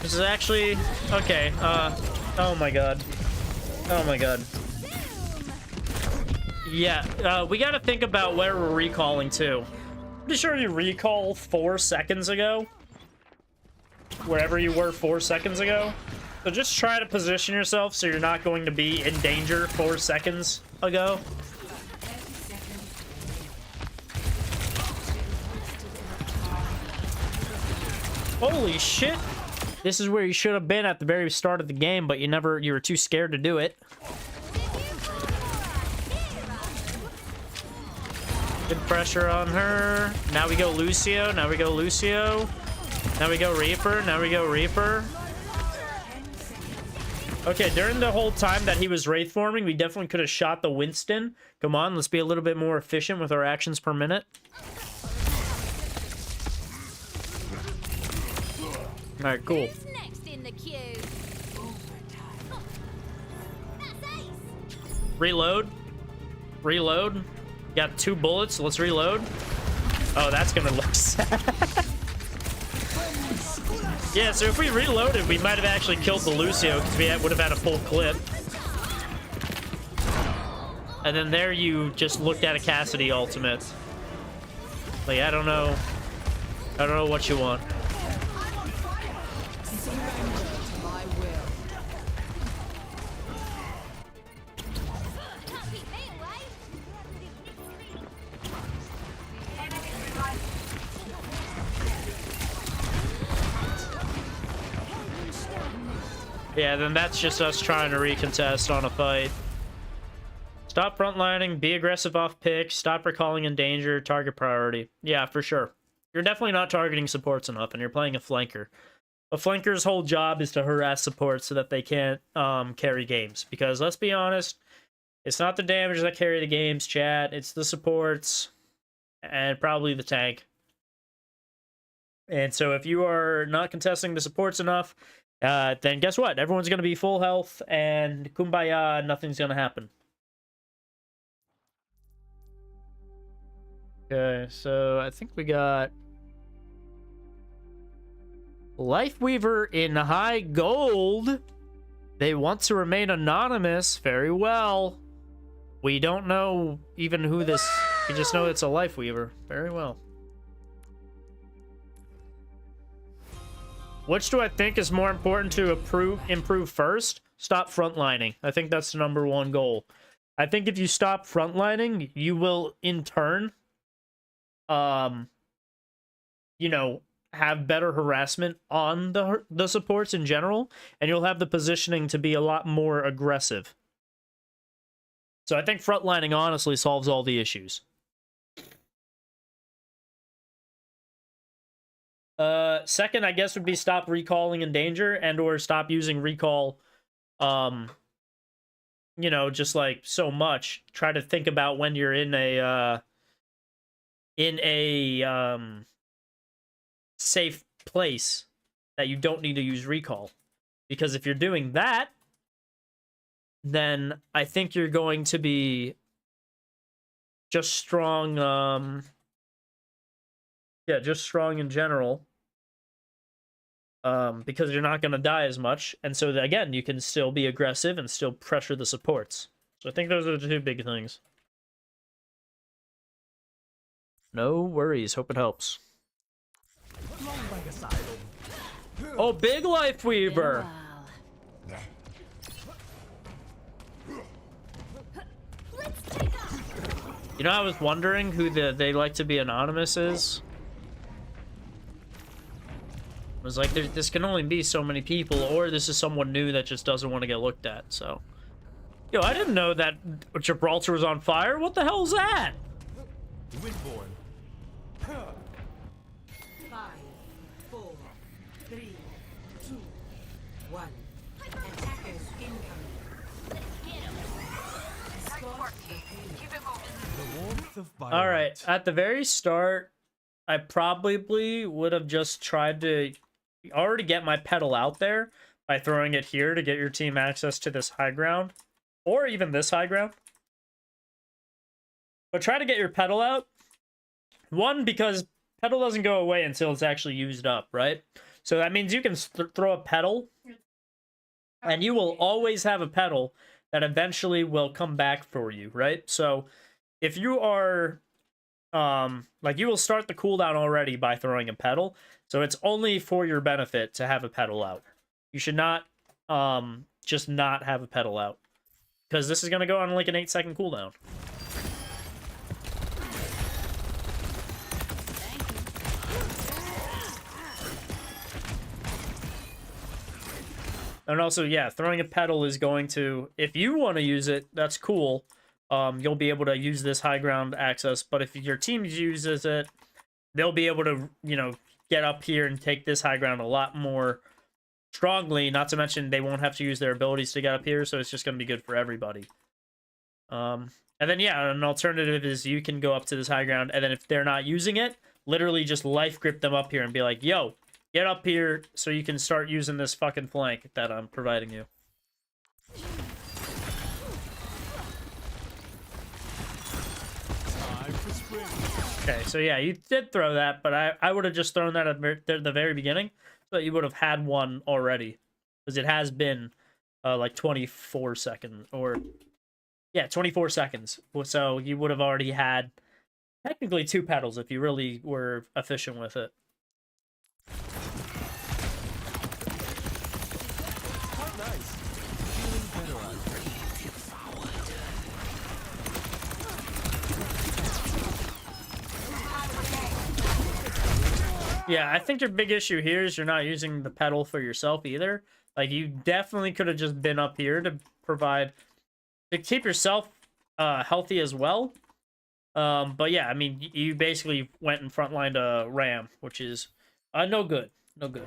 This is actually okay. Oh my god. Oh my god. Yeah, we gotta think about where we're recalling to. Pretty sure you recall 4 seconds ago. Wherever you were 4 seconds ago. So just try to position yourself so you're not going to be in danger 4 seconds ago. Holy shit! This is where you should have been at the very start of the game, but you were too scared to do it. Good pressure on her. Now we go Lucio, now we go Lucio. Now we go Reaper, now we go Reaper. Okay, during the whole time that he was Wraith forming, we definitely could have shot the Winston. Come on, let's be a little bit more efficient with our actions per minute. Alright, cool. Who's next in the queue? That's Ace. Reload. Reload. Got 2 bullets, so let's reload. Oh, that's gonna look sad. Yeah, so if we reloaded, we might have actually killed the Lucio, because we would have had a full clip. And then there you just looked at a Cassidy ultimate. Like, I don't know what you want. Yeah, then that's just us trying to recontest on a fight. Stop frontlining, be aggressive off pick, stop recalling in danger, target priority. Yeah, for sure. You're definitely not targeting supports enough, and you're playing a flanker. A flanker's whole job is to harass supports so that they can't carry games. Because, let's be honest, it's not the damage that carry the games, chat. It's the supports, and probably the tank. And so if you are not contesting the supports enough, then guess what? Everyone's going to be full health, and kumbaya, nothing's going to happen. Okay, so I think we got Lifeweaver in high gold. They want to remain anonymous. Very well. We don't know even who this... We just know it's a Lifeweaver. Very well. Which do I think is more important to improve first? Stop frontlining. I think that's the #1 goal. I think if you stop frontlining, you will in turn, you know, have better harassment on the supports in general, and you'll have the positioning to be a lot more aggressive. So I think frontlining honestly solves all the issues. Second, I guess, would be stop recalling in danger and or stop using recall, you know, just like so much. Try to think about when you're in a safe place that you don't need to use recall. Because if you're doing that, then I think you're going to be just strong, yeah, just strong in general. Because you're not going to die as much. And so, again, you can still be aggressive and still pressure the supports. So I think those are the 2 big things. No worries. Hope it helps. Oh, big Lifeweaver! You know, I was wondering who they like to be anonymous is. I was like, this can only be so many people, or this is someone new that just doesn't want to get looked at, so. Yo, I didn't know that Gibraltar was on fire. What the hell is that? Windborne. 5, 4, 3, 2, 1. Attackers incoming. Escort the payload. The warmth of All right, at the very start, I probably would have just tried to already get my pedal out there by throwing it here to get your team access to this high ground, or even this high ground. But try to get your pedal out. One, because pedal doesn't go away until it's actually used up, right? So that means you can throw a pedal, and you will always have a pedal that eventually will come back for you, right? So if you are, like, you will start the cooldown already by throwing a pedal, so it's only for your benefit to have a pedal out. You should not, just not have a pedal out, because this is going to go on like an 8-second cooldown. And also, yeah, throwing a pedal is going to, if you want to use it, that's cool. You'll be able to use this high ground access, but if your team uses it, they'll be able to, you know, get up here and take this high ground a lot more strongly, not to mention they won't have to use their abilities to get up here, so it's just going to be good for everybody. And then, yeah, an alternative is you can go up to this high ground, and then if they're not using it, literally just life grip them up here and be like, yo, get up here so you can start using this fucking flank that I'm providing you. Okay, so yeah, you did throw that, but I would have just thrown that at the very beginning, so that you would have had one already. Because it has been, like, 24 seconds, or... Yeah, 24 seconds. So you would have already had, technically, 2 pedals if you really were efficient with it. Yeah, I think your big issue here is you're not using the pedal for yourself either. Like, you definitely could have just been up here to provide, to keep yourself healthy as well. But yeah, I mean, you basically went and frontlined a ram, which is no good. No good.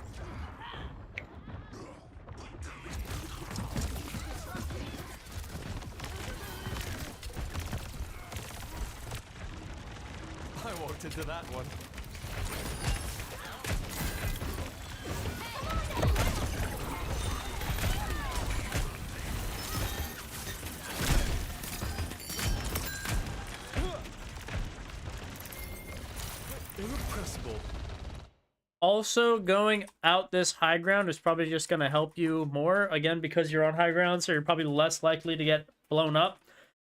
I walked into that one. Irrepressible. Also, going out this high ground is probably just going to help you more, again, because you're on high ground, so you're probably less likely to get blown up.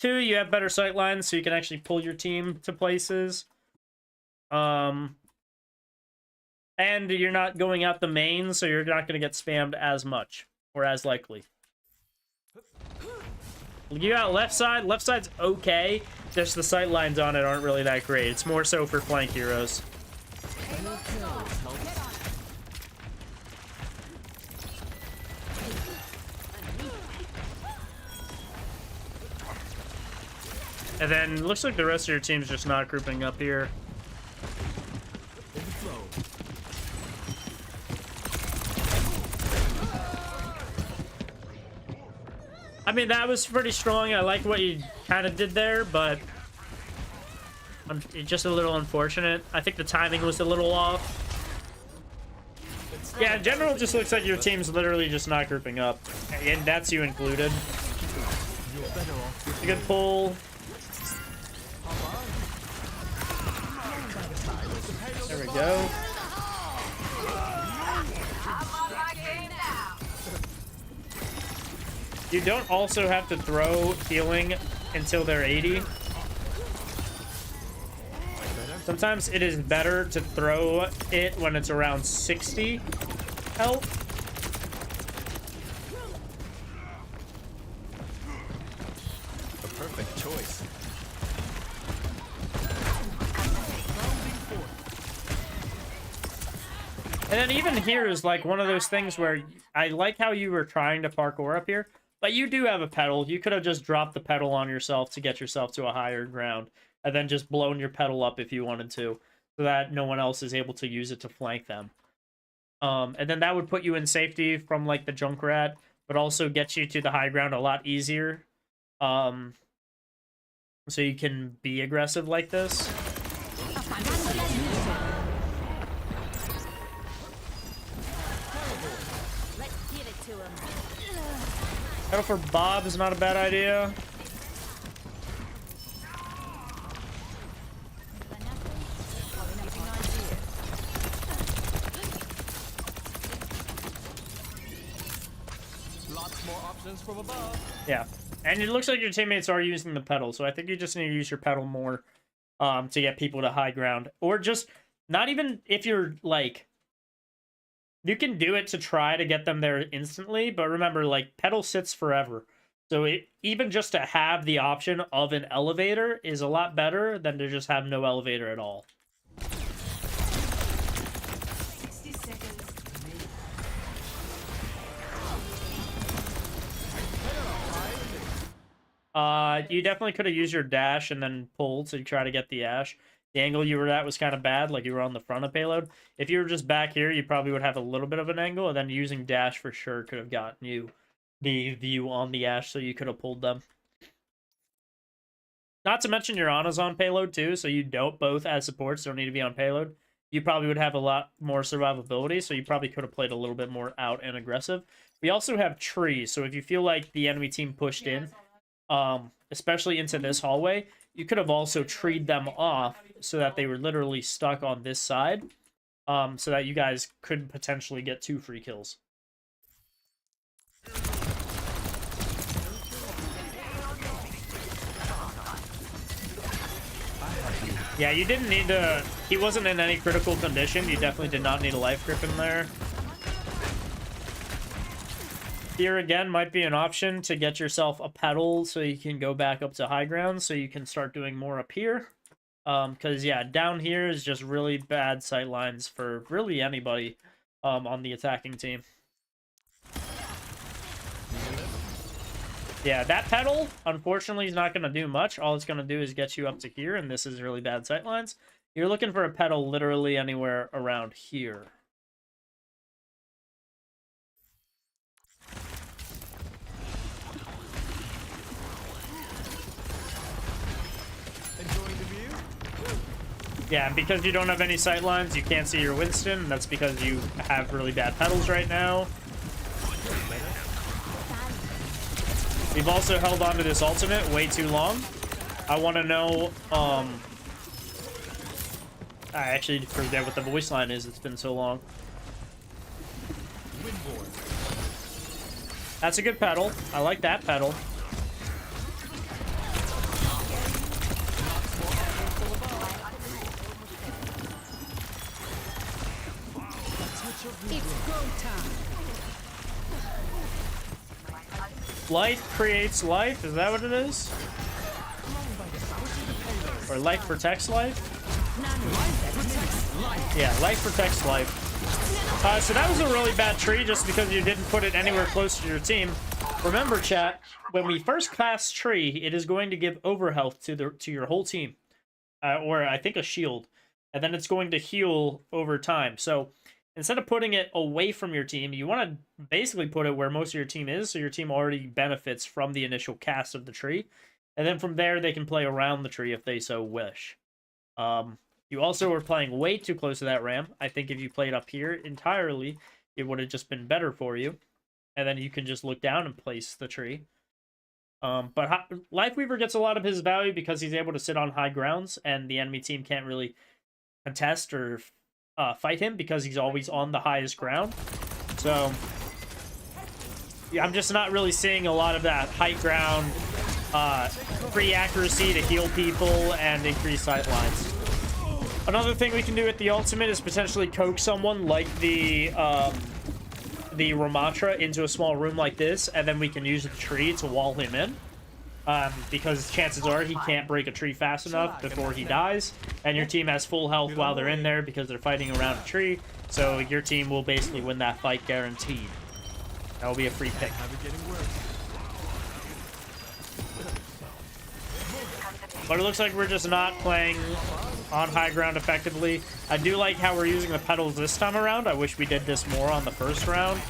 2, you have better sight lines, so you can actually pull your team to places. And you're not going out the main, so you're not going to get spammed as much, or as likely. You got left side. Left side's okay. Just the sight lines on it aren't really that great. It's more so for flank heroes. And then looks like the rest of your team's just not grouping up here. I mean, that was pretty strong. I like what you kind of did there, but it's just a little unfortunate. I think the timing was a little off. Yeah, in general, it just looks like your team's literally just not grouping up. And that's you included. A good pull. There we go. You don't also have to throw healing until they're 80. Sometimes it is better to throw it when it's around 60 health. A perfect choice. And then even here is like one of those things where I like how you were trying to parkour up here, but you do have a pedal. You could have just dropped the pedal on yourself to get yourself to a higher ground. and then just blown your pedal up if you wanted to, so that no one else is able to use it to flank them. And then that would put you in safety from like the Junkrat, but also get you to the high ground a lot easier. So you can be aggressive like this. Let's give it to him. Pedal for Bob is not a bad idea. Lots more options from above. Yeah. And it looks like your teammates are using the pedal, so I think you just need to use your pedal more to get people to high ground. Or just, not even if you're, like... You can do it to try to get them there instantly, but remember, like, pedal sits forever. So even just to have the option of an elevator is a lot better than to just have no elevator at all. 60 seconds. You definitely could have used your dash and then pulled to try to get the ash. The angle you were at was kind of bad, like you were on the front of payload. If you were just back here, you probably would have a little bit of an angle, and then using dash for sure could have gotten you the view on the ash, so you could have pulled them. Not to mention your Ana's on payload too, so you don't both as supports don't need to be on payload. You probably would have a lot more survivability, so you probably could have played a little bit more out and aggressive. We also have trees, so if you feel like the enemy team pushed in, especially into this hallway, you could have also treed them off so that they were literally stuck on this side, so that you guys could potentially get 2 free kills. Yeah, you didn't need to... He wasn't in any critical condition. You definitely did not need a life grip in there. Here again might be an option to get yourself a pedal so you can go back up to high ground, so you can start doing more up here. Because, yeah, down here is just really bad sight lines for really anybody on the attacking team. Yeah, that pedal, unfortunately, is not going to do much. All it's going to do is get you up to here, and this is really bad sight lines. You're looking for a pedal literally anywhere around here. Enjoying the view? Yeah, and because you don't have any sight lines, you can't see your Winston. That's because you have really bad pedals right now. We've also held on to this ultimate way too long. I want to know, I actually forget what the voice line is. It's been so long. That's a good pedal. I like that pedal. It's go time. Life creates life? Is that what it is? Or life protects life? Yeah, life protects life. So that was a really bad tree just because you didn't put it anywhere close to your team. Remember, chat, when we first cast tree, it is going to give overhealth to your whole team. Or I think a shield. And then it's going to heal over time. So instead of putting it away from your team, you want to basically put it where most of your team is, so your team already benefits from the initial cast of the tree. And then from there, they can play around the tree if they so wish. You also were playing way too close to that ram. I think if you played up here entirely, it would have just been better for you. And then you can just look down and place the tree. But Lifeweaver gets a lot of his value because he's able to sit on high grounds, and the enemy team can't really contest or fight him because he's always on the highest ground. So yeah, I'm just not really seeing a lot of that high ground free accuracy to heal people and increase sight lines. Another thing we can do with the ultimate is potentially coax someone like the Ramatra into a small room like this, and then we can use the tree to wall him in. Because chances are he can't break a tree fast enough before he dies, and your team has full health while they're in there because they're fighting around a tree, so your team will basically win that fight guaranteed. That will be a free pick. But it looks like we're just not playing on high ground effectively. I do like how we're using the pedals this time around. I wish we did this more on the first round.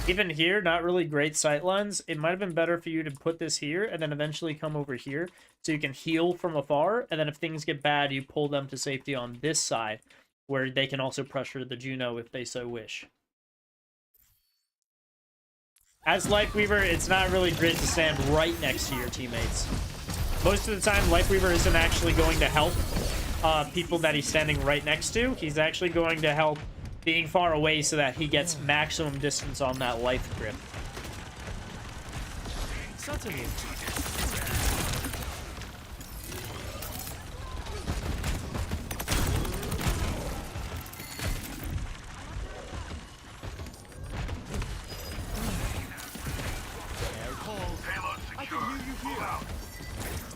Even here, not really great sight lines. It might have been better for you to put this here and then eventually come over here so you can heal from afar. And then if things get bad, you pull them to safety on this side where they can also pressure the Juno if they so wish. As Lifeweaver, it's not really great to stand right next to your teammates. Most of the time, Lifeweaver isn't actually going to help people that he's standing right next to. He's actually going to help being far away so that he gets maximum distance on that life grip. Certainly. I can hear you here.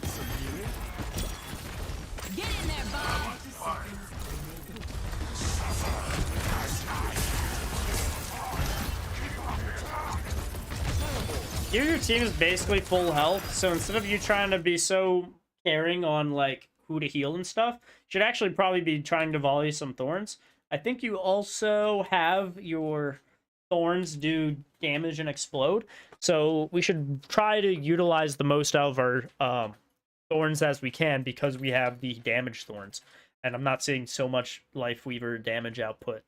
Some healing? Get in there, Bob. Here your team is basically full health, so instead of you trying to be so caring on like who to heal and stuff, you should actually probably be trying to volley some thorns. I think you also have your thorns do damage and explode, so we should try to utilize the most out of our thorns as we can because we have the damage thorns, and I'm not seeing so much Lifeweaver damage output.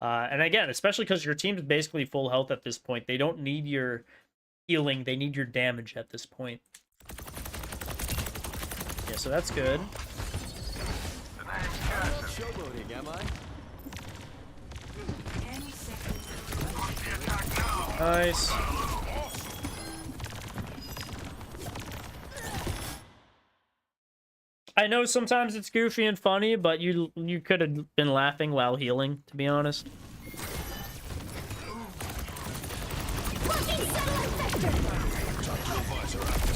And again, especially because your team's basically full health at this point, they don't need your healing, they need your damage at this point. Yeah, so that's good. Showboating, am I? Nice. I know sometimes it's goofy and funny, but you could have been laughing while healing, to be honest.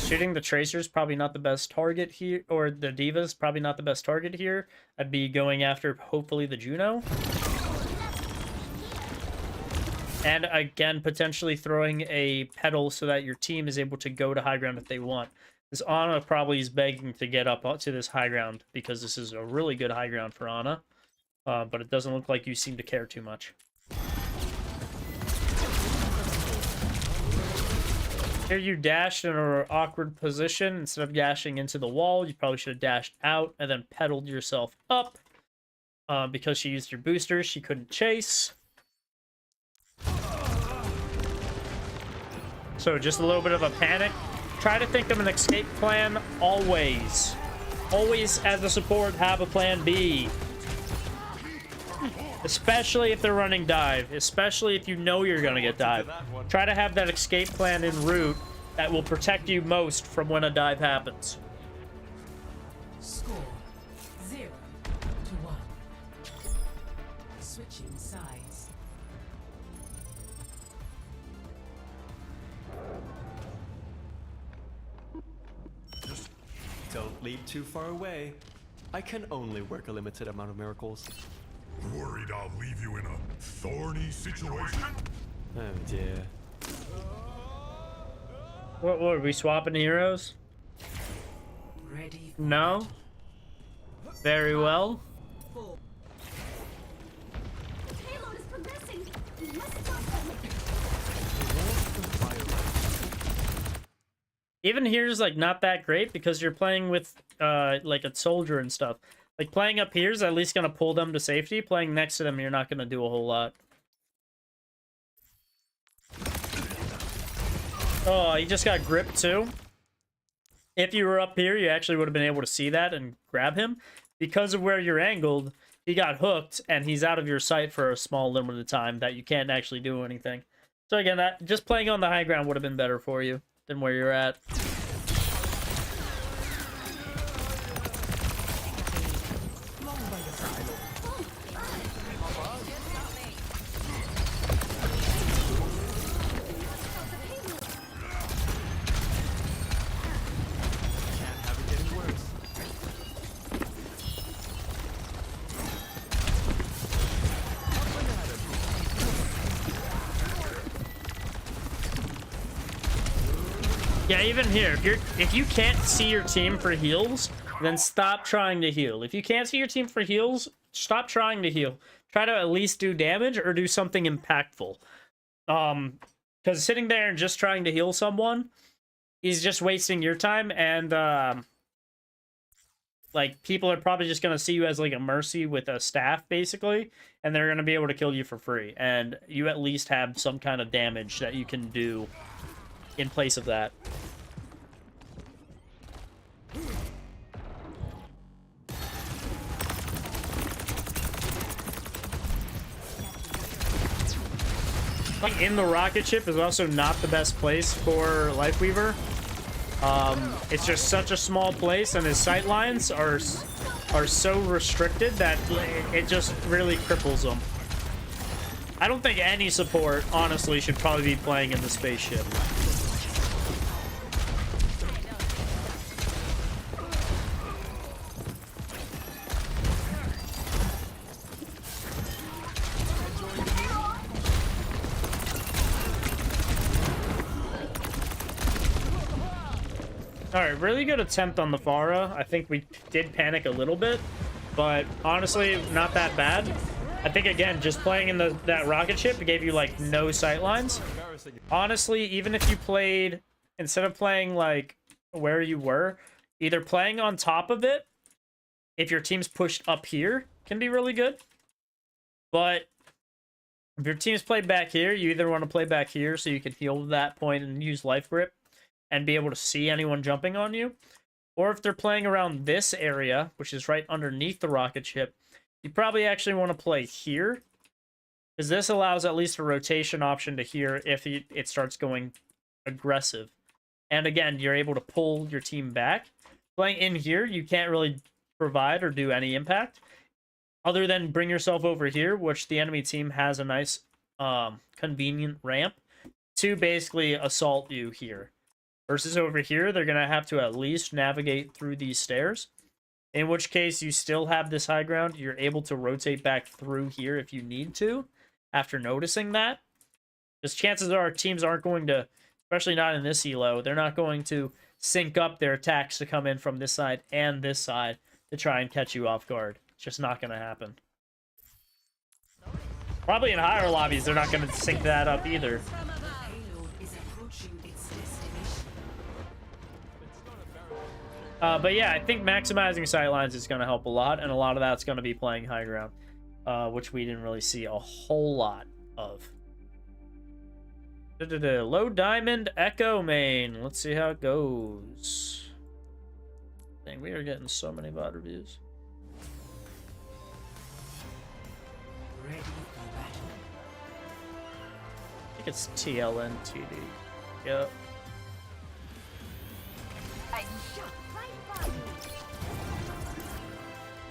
Shooting the Tracer's probably not the best target here, or the Diva's probably not the best target here. I'd be going after, hopefully, the Juno. And again, potentially throwing a pedal so that your team is able to go to high ground if they want. This Ana probably is begging to get up to this high ground because this is a really good high ground for Ana. But it doesn't look like you seem to care too much. Here you dashed in an awkward position. Instead of dashing into the wall, you probably should have dashed out and then pedaled yourself up. Because she used your boosters, she couldn't chase. So just a little bit of a panic. Try to think of an escape plan always. Always, as a support, have a plan B. Especially if they're running dive. Especially if you know you're going to get dive. Try to have that escape plan en route that will protect you most from when a dive happens. Score 0-1. Switching sides. Don't leap too far away. I can only work a limited amount of miracles. Worried I'll leave you in a thorny situation? Oh dear. What are we swapping heroes? Ready. No. Very well. The payload is progressing. We must stop them. Even here's like not that great because you're playing with like a soldier and stuff. Like playing up here is at least gonna pull them to safety. Playing next to them, you're not gonna do a whole lot. Oh, he just got gripped too. If you were up here, you actually would have been able to see that and grab him. Because of where you're angled, he got hooked and he's out of your sight for a small limited time that you can't actually do anything. So again, that just playing on the high ground would have been better for you than where you're at. Yeah, even here, if you can't see your team for heals, then stop trying to heal. If you can't see your team for heals, stop trying to heal. Try to at least do damage or do something impactful. Because sitting there and just trying to heal someone is just wasting your time, and like, people are probably just gonna see you as like a mercy with a staff, basically, and they're gonna be able to kill you for free. And you at least have some kind of damage that you can do in place of that. In the rocket ship is also not the best place for Lifeweaver. It's just such a small place, and his sight lines are so restricted that it just really cripples him. I don't think any support, honestly, should probably be playing in the spaceship. Alright, really good attempt on the Pharah. I think we did panic a little bit, but honestly, not that bad. I think, again, just playing in that rocket ship gave you, like, no sight lines. Honestly, even if you played, instead of playing, like, where you were, either playing on top of it, if your team's pushed up here, can be really good. But if your team's played back here, you either want to play back here so you can heal that point and use Life Grip and be able to see anyone jumping on you. Or if they're playing around this area, which is right underneath the rocket ship, you probably actually want to play here, because this allows at least a rotation option to here if it starts going aggressive. And again, you're able to pull your team back. Playing in here, you can't really provide or do any impact, other than bring yourself over here, which the enemy team has a nice convenient ramp to basically assault you here. Versus over here, they're going to have to at least navigate through these stairs. In which case, you still have this high ground. You're able to rotate back through here if you need to, after noticing that. Because chances are teams aren't going to, especially not in this elo, they're not going to sync up their attacks to come in from this side and this side to try and catch you off guard. It's just not going to happen. Probably in higher lobbies, they're not going to sync that up either. But yeah, I think maximizing sightlines is going to help a lot, and a lot of that's going to be playing high ground, which we didn't really see a whole lot of. Low diamond echo main. Let's see how it goes. Dang, we are getting so many VOD reviews. Ready for battle. I think it's TLN TD. Yep.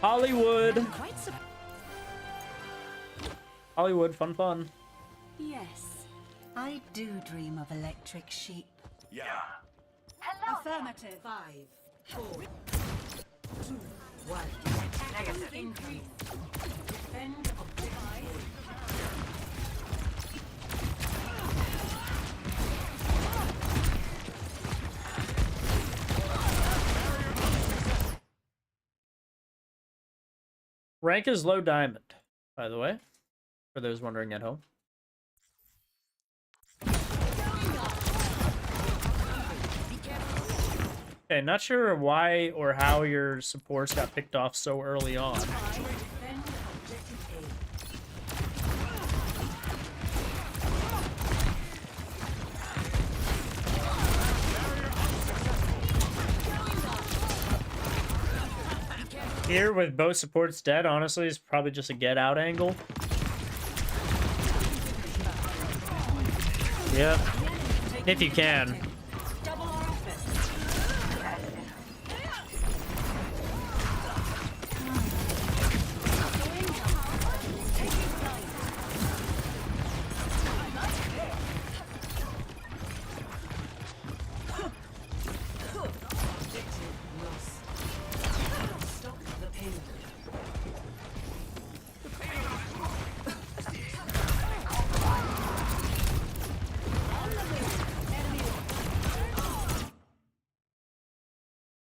Hollywood. Hollywood, fun. Yes, I do dream of electric sheep. Yeah. Affirmative. 5, 4, 2, 1. Negative. Increase. Defend objective. Rank is low diamond, by the way, for those wondering at home. Okay, not sure why or how your supports got picked off so early on. Here, with both supports dead, honestly, is probably just a get out angle. Yep. If you can.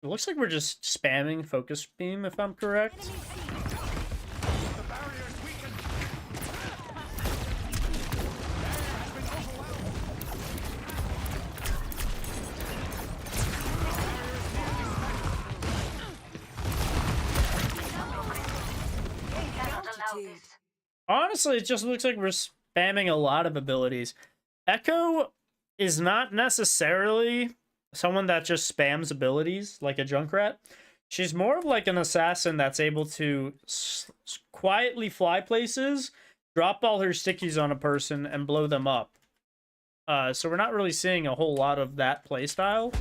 It looks like we're just spamming focus beam, if I'm correct. Honestly, it just looks like we're spamming a lot of abilities. Echo is not necessarily someone that just spams abilities like a Junkrat. She's more of like an assassin that's able to quietly fly places, drop all her stickies on a person, and blow them up. So we're not really seeing a whole lot of that playstyle.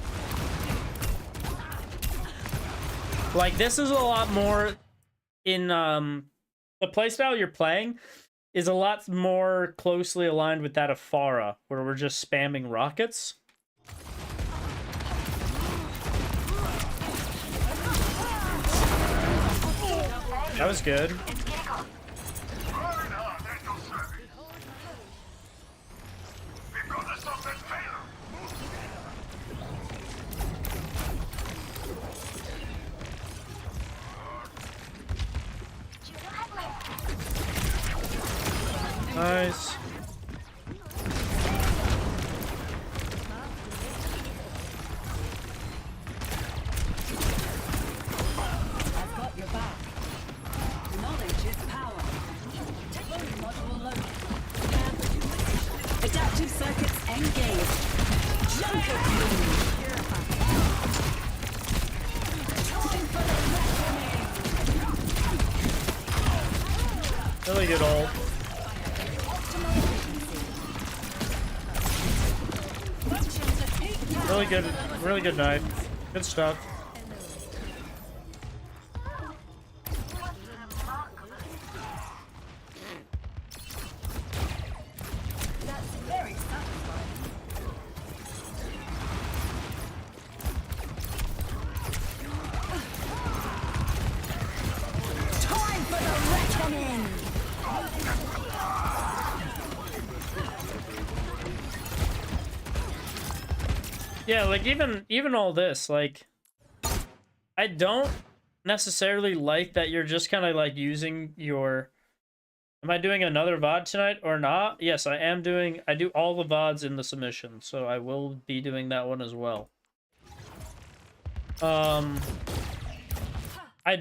Like, this is a lot more in... the playstyle you're playing is a lot more closely aligned with that of Pharah, where we're just spamming rockets. That was good. Nice. I've got your back. Knowledge is power. Technology module loaded. Adaptive circuits engaged. Junker clean. Time for the reckoning. Really good ult. Really good knife. Good stuff. That's very satisfying. Time for the reckoning. Yeah, like even all this, like, I don't necessarily like that you're just kind of like using your... Am I doing another VOD tonight or not? Yes, I am doing... I do all the VODs in the submission, so I will be doing that one as well. I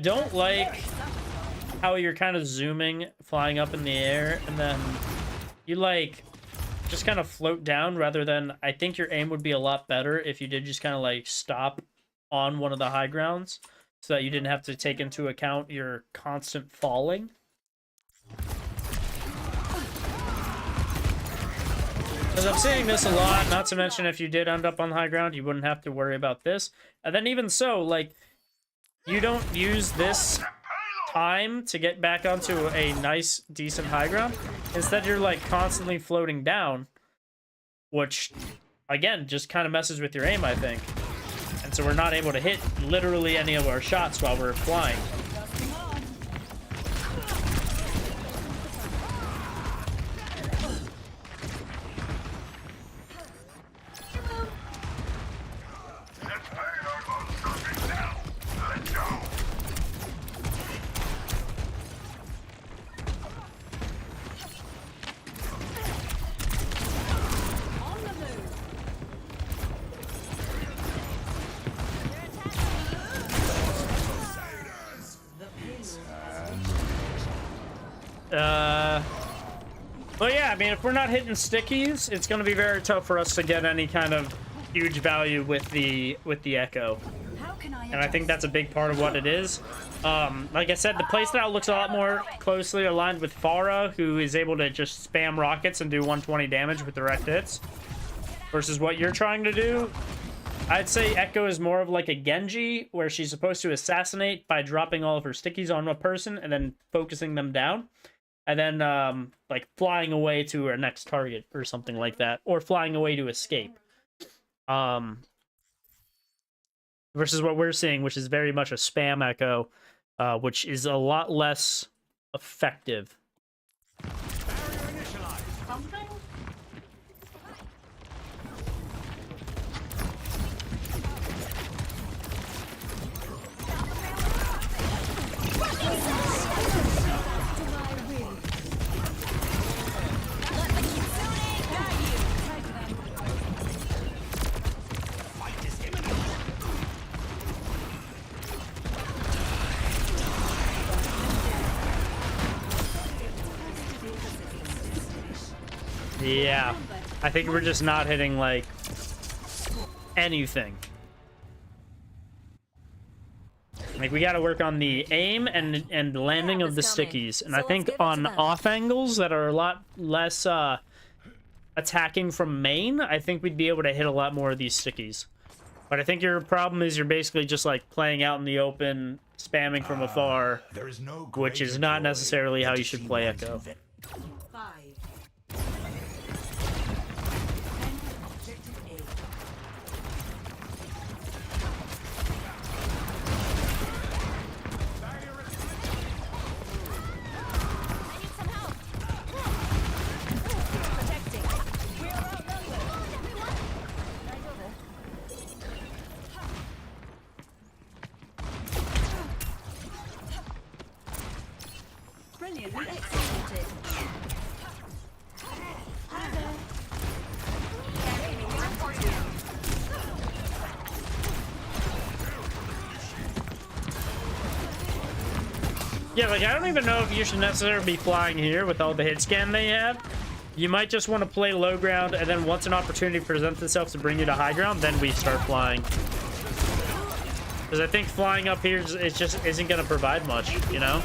don't like how you're kind of zooming, flying up in the air, and then you like... just kind of float down rather than... I think your aim would be a lot better if you did just kind of like stop on one of the high grounds so that you didn't have to take into account your constant falling. Because I'm seeing this a lot, not to mention if you did end up on high ground, you wouldn't have to worry about this. And then even so, like, you don't use this time to get back onto a nice, decent high ground. Instead, you're, like, constantly floating down, which, again, just kind of messes with your aim, I think. And so we're not able to hit literally any of our shots while we're flying. But yeah, I mean, if we're not hitting stickies, it's going to be very tough for us to get any kind of huge value with the Echo. And I think that's a big part of what it is. Like I said, the playstyle looks a lot more closely aligned with Pharah, who is able to just spam rockets and do 120 damage with direct hits, versus what you're trying to do. I'd say Echo is more of like a Genji, where she's supposed to assassinate by dropping all of her stickies on a person and then focusing them down. And then, like, flying away to her next target or something like that. Or flying away to escape. Versus what we're seeing, which is very much a spam Echo, which is a lot less effective. Yeah, I think we're just not hitting like anything. Like we got to work on the aim and landing of the stickies, and I think on off angles that are a lot less attacking from main, I think we'd be able to hit a lot more of these stickies. But I think your problem is you're basically just like playing out in the open, spamming from afar, There is no which is not necessarily how you should play Echo. 5. Objective A. I need some help. Protecting. We are outnumbered. Everyone. Right over. Brilliantly executed. Yeah, like I don't even know if you should necessarily be flying here with all the hit scan they have. You might just want to play low ground, and then once an opportunity presents itself to bring you to high ground, then we start flying. Because I think flying up here is just isn't going to provide much, you know?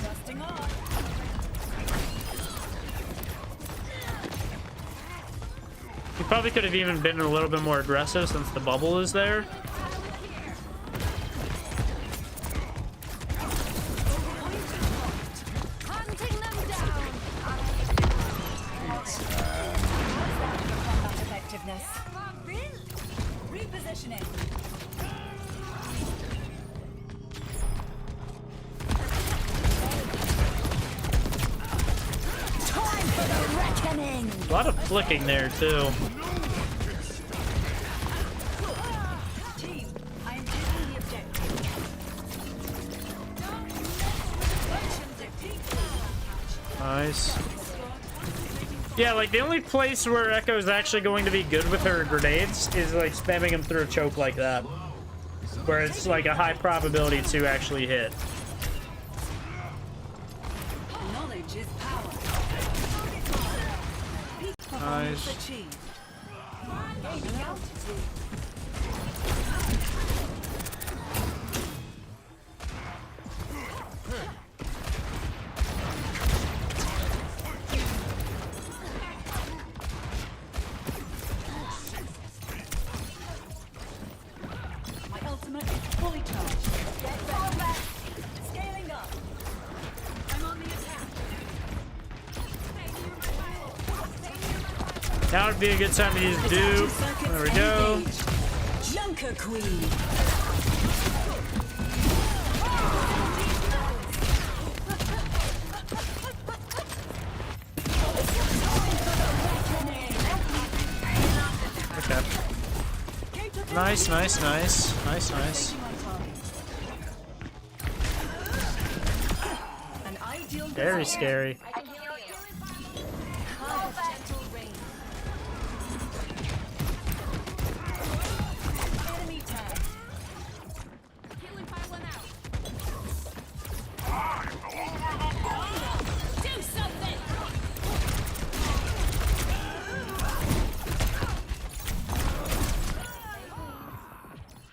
Dusting off. You probably could have even been a little bit more aggressive since the bubble is there. Hunting them down. Combat effectiveness. Repositioning. Time for the reckoning. A lot of flicking there, too. Team, I am taking the objective. Nice. Yeah, like the only place where Echo is actually going to be good with her grenades is like spamming them through a choke like that, where it's like a high probability to actually hit. Knowledge is power. Peak performance Nice. achieved. Gaining altitude. My ultimate is fully charged. Scaling up. I'm on the attack. Now would be a good time to use Duke. There we go. Junker Queen. Okay. Nice, nice, nice. Nice, nice. An ideal Very scary. I can heal you. gentle rain. Enemy tag. Healing fire one out. Do something.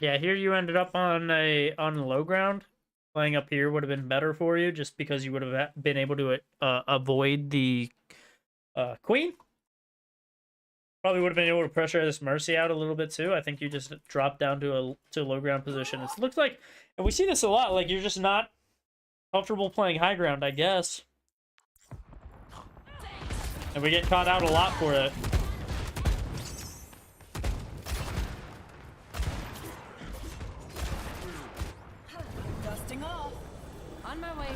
Yeah, here you ended up on low ground. Playing up here would have been better for you, just because you would have been able to avoid the queen. Probably would have been able to pressure this Mercy out a little bit too. I think you just dropped down to a low ground position. It looks like, and we see this a lot. Like you're just not comfortable playing high ground, I guess. And we get caught out a lot for it. Dusting off. On my way.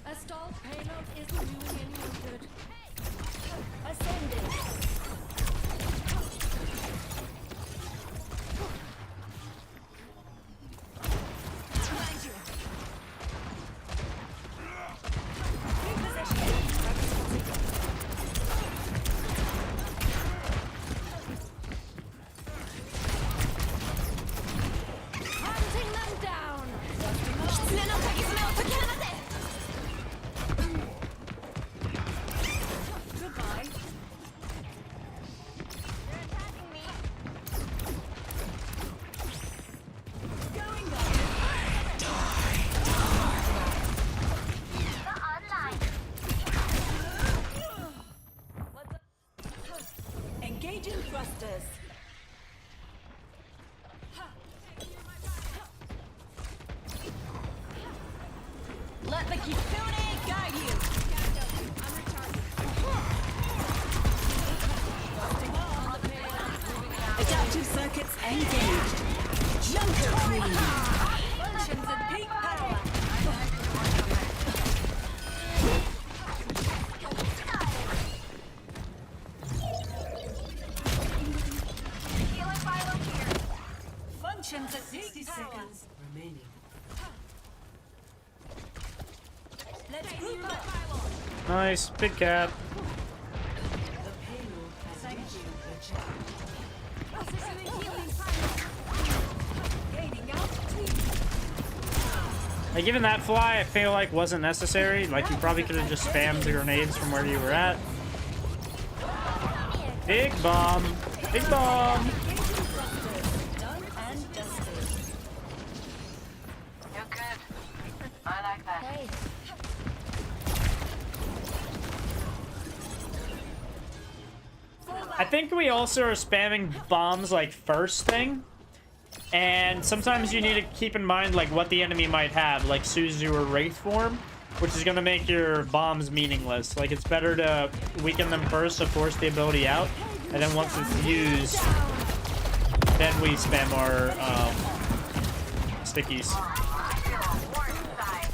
A stalled payload isn't doing anyone good. Ascending. Behind you. Kitsune guide you. Adaptive circuits engaged. Junker Queen. Functions at peak power. Functions at 60 seconds remaining. Let's group up. Nice, big cat. The payload has reached the Gaining altitude. Like, even that fly, I feel like wasn't necessary. Like, you probably could have just spammed the grenades from where you were at. Big bomb. Big bomb. Done and dusted. You're good. I like that. Hey, I think we also are spamming bombs, like, first thing. And sometimes you need to keep in mind, like, what the enemy might have, like Suzu or Wraith form, which is going to make your bombs meaningless. Like, it's better to weaken them first to force the ability out, and then once it's used, then we spam our stickies. I feel a war inside.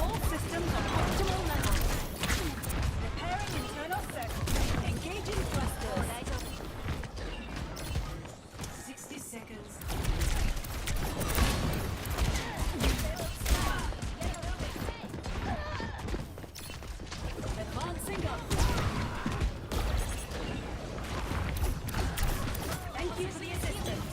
All systems on optimal level. Repairing internal circuits. Engaging thrusters. 60 seconds. Advancing up. Thank you for the assistance.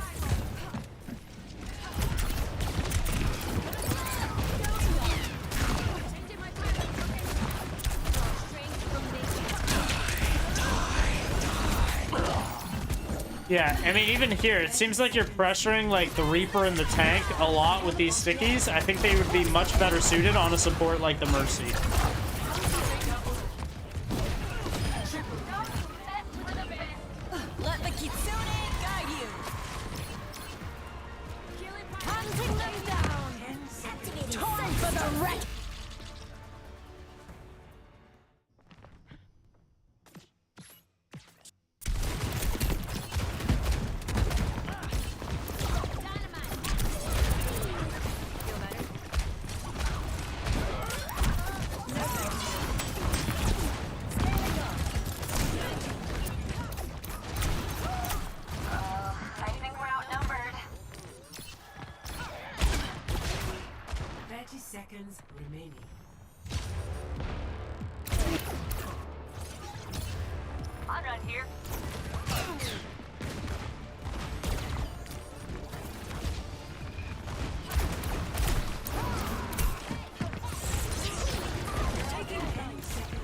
Yeah, I mean, even here, it seems like you're pressuring, like, the Reaper and the tank a lot with these stickies. I think they would be much better suited on a support like the Mercy. Let the Kitsune guide you. hunting them down. Time for the wreck. I think we're outnumbered. 30 seconds remaining. I'll run here. Taking 10 seconds.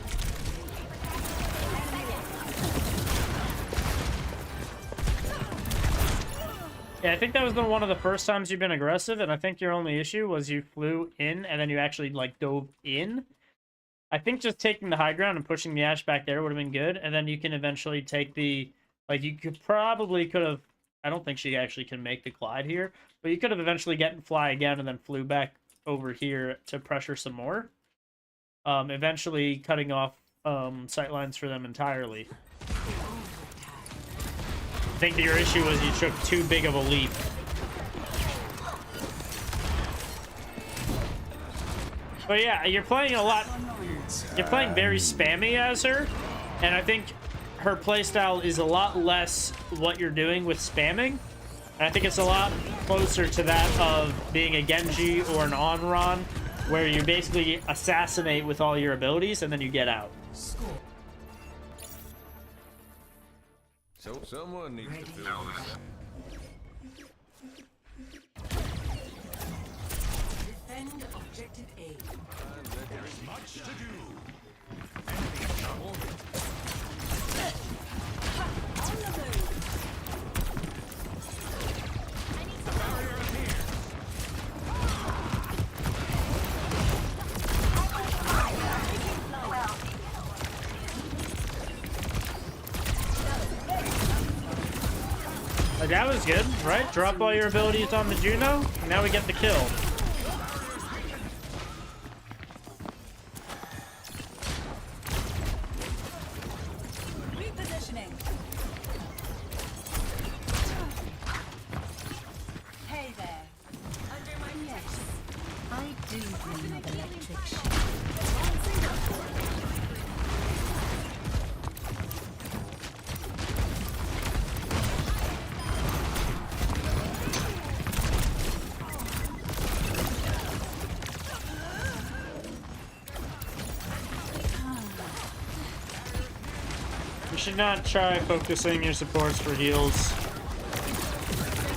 Yeah, I think that was one of the first times you've been aggressive, and I think your only issue was you flew in and then you actually, like, dove in. I think just taking the high ground and pushing the Ash back there would have been good, and then you can eventually take the... Like, you could have... I don't think she actually can make the Clyde here, but you could have eventually gotten fly again and then flew back over here to pressure some more. Eventually cutting off sightlines for them entirely. I think that your issue was you took too big of a leap. But yeah, you're playing a lot... You're playing very spammy as her, and I think her playstyle is a lot less what you're doing with spamming. And I think it's a lot closer to that of being a Genji or an Onron, where you basically assassinate with all your abilities and then you get out. So someone needs to fill this. Defend objective A. There is much to do. On the move. that was good, right? Drop all your abilities on the Juno. Now we get the kill. Repositioning. Hey there. Under my yes, I do dream of electric sheep. You should not try focusing your supports for heals.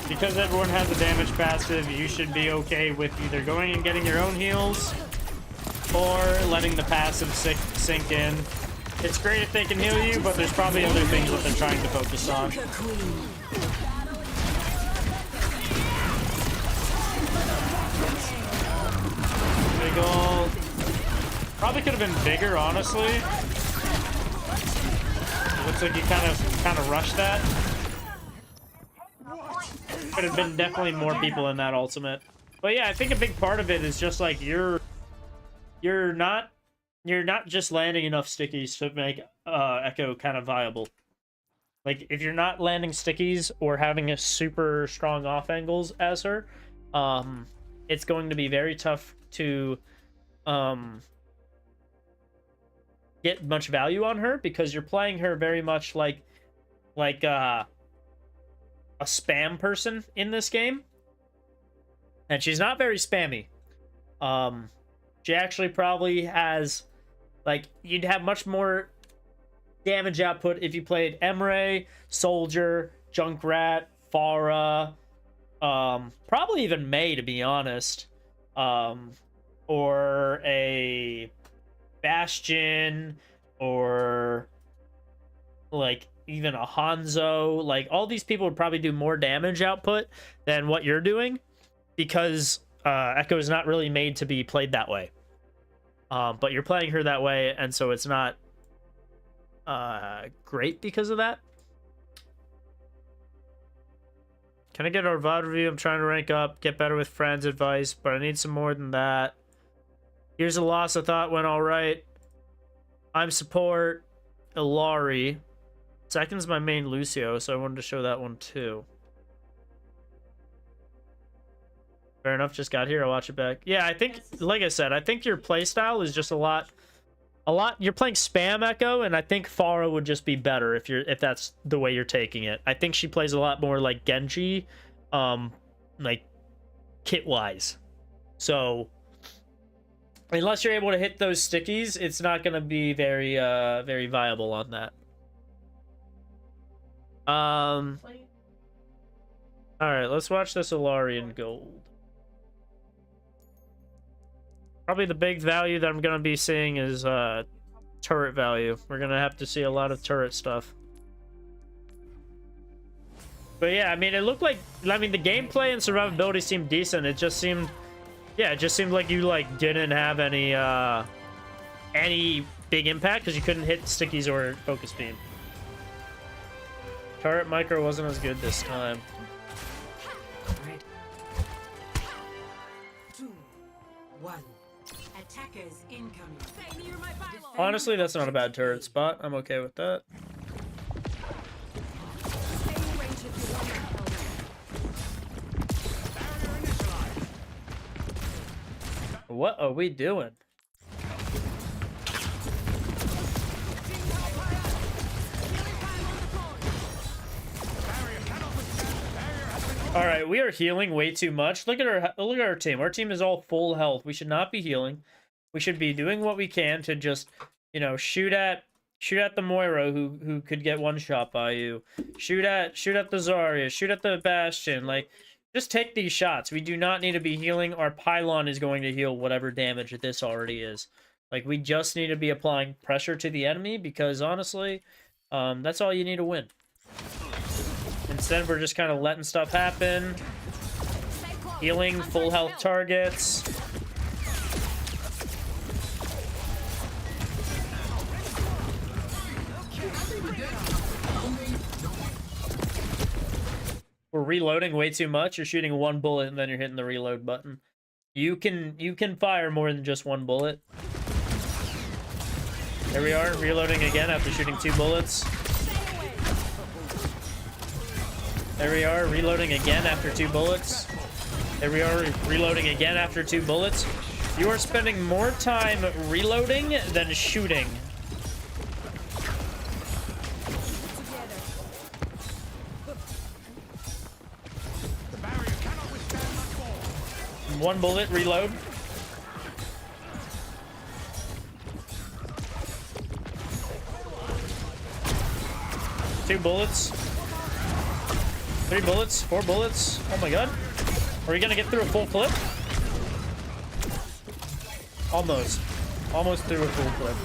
Because everyone has a damage passive, you should be okay with either going and getting your own heals or letting the passive sink in. It's great if they can heal you, but there's probably other things that they're trying to focus on. Big ol'. Probably could have been bigger, honestly. Looks like you kind of rushed that. Could have been definitely more people in that ultimate. But yeah, I think a big part of it is just like you're not just landing enough stickies to make Echo kind of viable. Like if you're not landing stickies or having a super strong off angles as her, it's going to be very tough to get much value on her, because you're playing her very much like a spam person in this game, and she's not very spammy. She actually probably has, like, you'd have much more damage output if you played Emre, Soldier, Junkrat, Pharah, probably even Mei, to be honest, or a Bastion, or like even a Hanzo. Like all these people would probably do more damage output than what you're doing, because Echo is not really made to be played that way. But you're playing her that way, and so it's not great because of that. Can I get our VOD review? I'm trying to rank up, get better with friends advice, but I need some more than that. Here's a loss I thought went all right. I'm support Ilari. Second's my main Lucio, so I wanted to show that one too. Fair enough, just got here, I'll watch it back. Yeah, I think, like I said, I think your playstyle is just a lot, you're playing spam Echo, and I think Pharah would just be better if that's the way you're taking it. I think she plays a lot more like Genji, like kit-wise. So unless you're able to hit those stickies, it's not going to be very very viable on that. All right, let's watch this Ilarian Gold. Probably the big value that I'm going to be seeing is turret value. We're going to have to see a lot of turret stuff. But yeah, I mean, it looked like, I mean, the gameplay and survivability seemed decent. It just seemed, yeah, it just seemed like you like didn't have any big impact because you couldn't hit stickies or focus beam. Turret micro wasn't as good this time. 2, 1. Attackers incoming. Honestly, that's not a bad turret spot. I'm okay with that. What are we doing? All right, we are healing way too much. Look at our team. Our team is all full health. We should not be healing. We should be doing what we can to just, you know, shoot at the Moira who could get one shot by you. Shoot at the Zarya. Shoot at the Bastion. Like, just take these shots. We do not need to be healing. Our pylon is going to heal whatever damage this already is. Like, we just need to be applying pressure to the enemy because honestly, that's all you need to win. Instead, we're just kind of letting stuff happen. Healing full health targets. we're reloading way too much. You're shooting one bullet and then you're hitting the reload button. You can fire more than just one bullet. There we are, reloading again after shooting 2 bullets. There we are, reloading again after 2 bullets. There we are, reloading again after 2 bullets. You are spending more time reloading than shooting. One bullet, reload. Two bullets. 3 bullets, 4 bullets. Oh my god. Are we gonna get through a full clip? Almost. Almost through a full clip.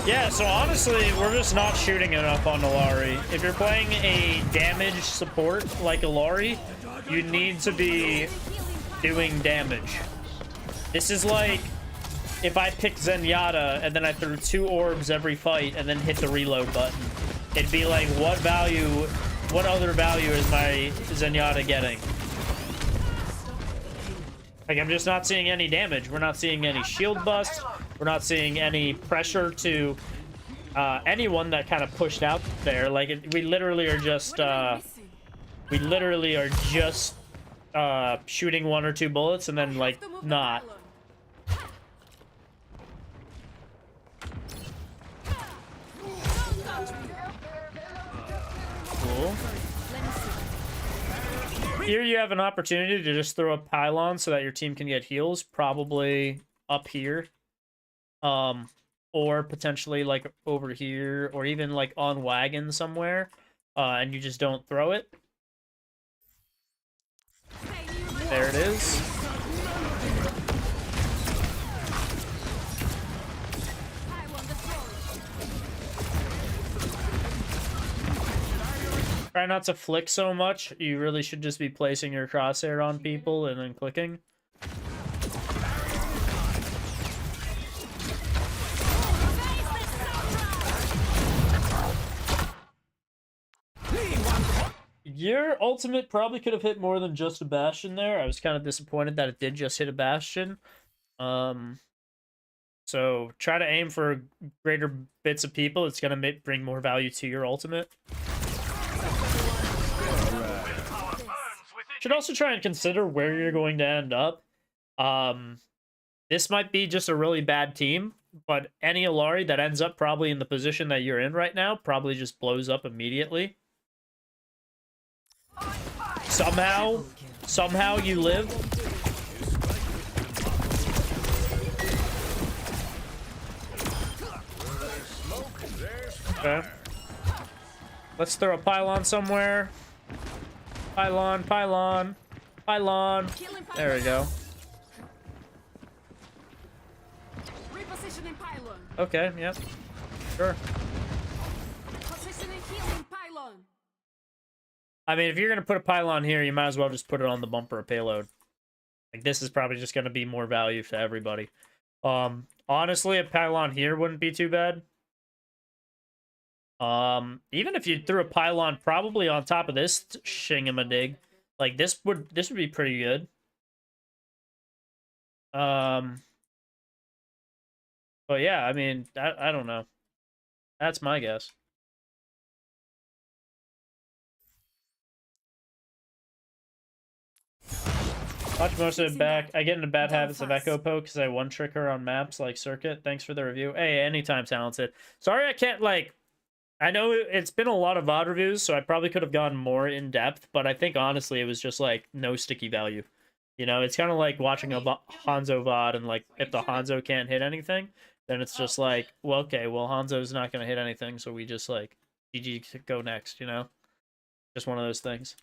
Yeah, so honestly, we're just not shooting enough on Illari. If you're playing a damage support like Illari, you need to be doing damage. This is like if I picked Zenyatta and then I threw 2 orbs every fight and then hit the reload button. It'd be like, what other value is my Zenyatta getting? Like, I'm just not seeing any damage. We're not seeing any shield bust. We're not seeing any pressure to anyone that kind of pushed out there. Like, we literally are just shooting 1 or 2 bullets and then, like, not. Cool. Here you have an opportunity to just throw a pylon so that your team can get heals, probably up here. Or potentially like over here, or even like on wagon somewhere, and you just don't throw it. There it is. Try not to flick so much. You really should just be placing your crosshair on people and then clicking. Your ultimate probably could have hit more than just a Bastion there. I was kind of disappointed that it did just hit a Bastion. So try to aim for greater bits of people. It's going to bring more value to your ultimate. Should also try and consider where you're going to end up. This might be just a really bad team, but any Illari that ends up probably in the position that you're in right now probably just blows up immediately. Somehow you live. Okay. Let's throw a pylon somewhere. Pylon, pylon, pylon. There we go. Okay, yep. Sure. I mean, if you're going to put a pylon here, you might as well just put it on the bumper of payload. Like, this is probably just going to be more value to everybody. Honestly, a pylon here wouldn't be too bad. Even if you threw a pylon probably on top of this shingamadig, like, this would be pretty good. But yeah, I mean, I don't know. That's my guess. Watch most of it back. I get into bad habits of echo poke because I one-trick her on maps like Circuit. Thanks for the review. Hey, anytime, talented. Sorry I can't, like... I know it's been a lot of VOD reviews, so I probably could have gone more in-depth, but I think, honestly, it was just, like, no sticky value. You know, it's kind of like watching a Hanzo VOD, and, like, if the Hanzo can't hit anything, then it's just like, well, okay, well, Hanzo's not going to hit anything, so we just, like, GG, go next, you know? Just one of those things.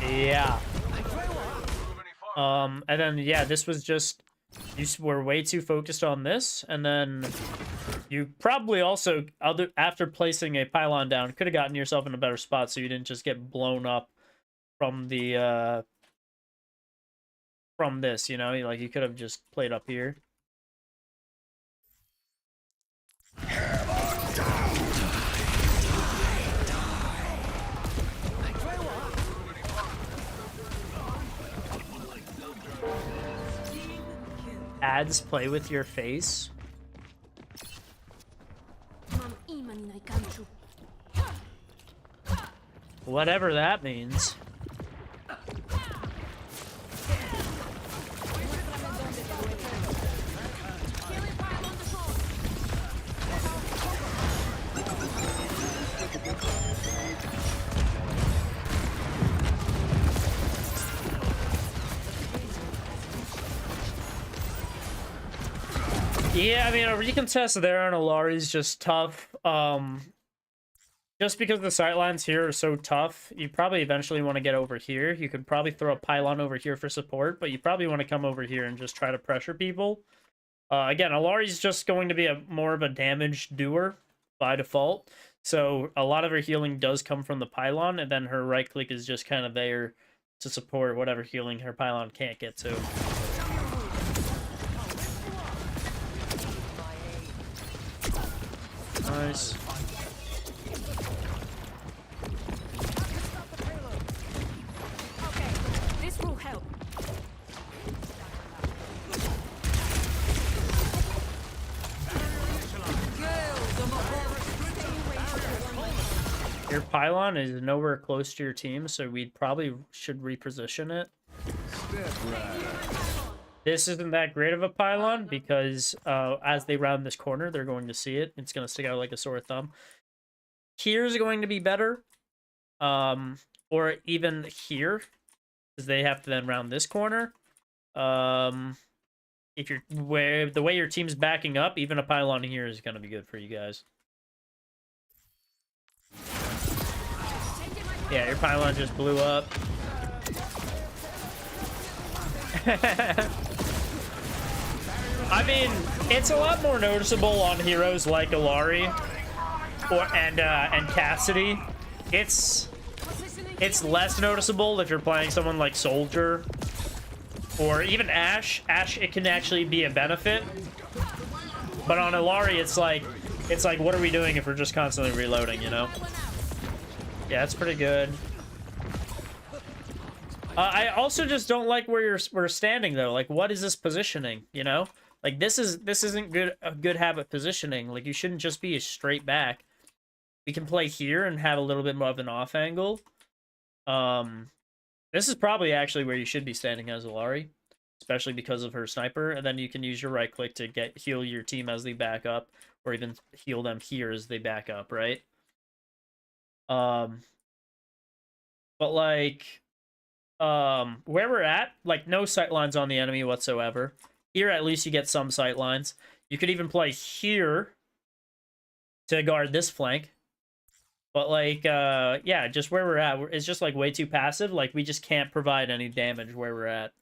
Yeah. And then, yeah, this was just, you were way too focused on this, and then you probably also, after placing a pylon down, could have gotten yourself in a better spot so you didn't just get blown up from the from this, you know? Like, you could have just played up here. Ads play with your face. Whatever that means. Yeah, I mean, a recontest there on Alari is just tough. Just because the sightlines here are so tough, you probably eventually want to get over here. You could probably throw a pylon over here for support, but you probably want to come over here and just try to pressure people. Again, Alari's just going to be more of a damage doer by default. So a lot of her healing does come from the pylon, and then her right click is just kind of there to support whatever healing her pylon can't get to. Nice. Okay, this will help. Your pylon is nowhere close to your team, so we probably should reposition it. This isn't that great of a pylon because as they round this corner, they're going to see it. It's going to stick out like a sore thumb. Here's going to be better. Or even here, because they have to then round this corner. If you're the way your team's backing up, even a pylon here is going to be good for you guys. Yeah, your pylon just blew up. I mean, it's a lot more noticeable on heroes like Alari and Cassidy. It's less noticeable if you're playing someone like Soldier or even Ashe. Ashe, it can actually be a benefit, but on Alari, it's like, what are we doing if we're just constantly reloading? You know? Yeah, that's pretty good. I also just don't like where we're standing though. Like, what is this positioning? You know? Like, this isn't a good habit positioning. Like, you shouldn't just be a straight back. We can play here and have a little bit more of an off angle. This is probably actually where you should be standing as Alari, especially because of her sniper. And then you can use your right click to heal your team as they back up, or even heal them here as they back up, right? But like, where we're at, like, no sightlines on the enemy whatsoever. Here, at least you get some sightlines. You could even play here to guard this flank. But, like, yeah, just where we're at, it's just, like, way too passive. Like, we just can't provide any damage where we're at.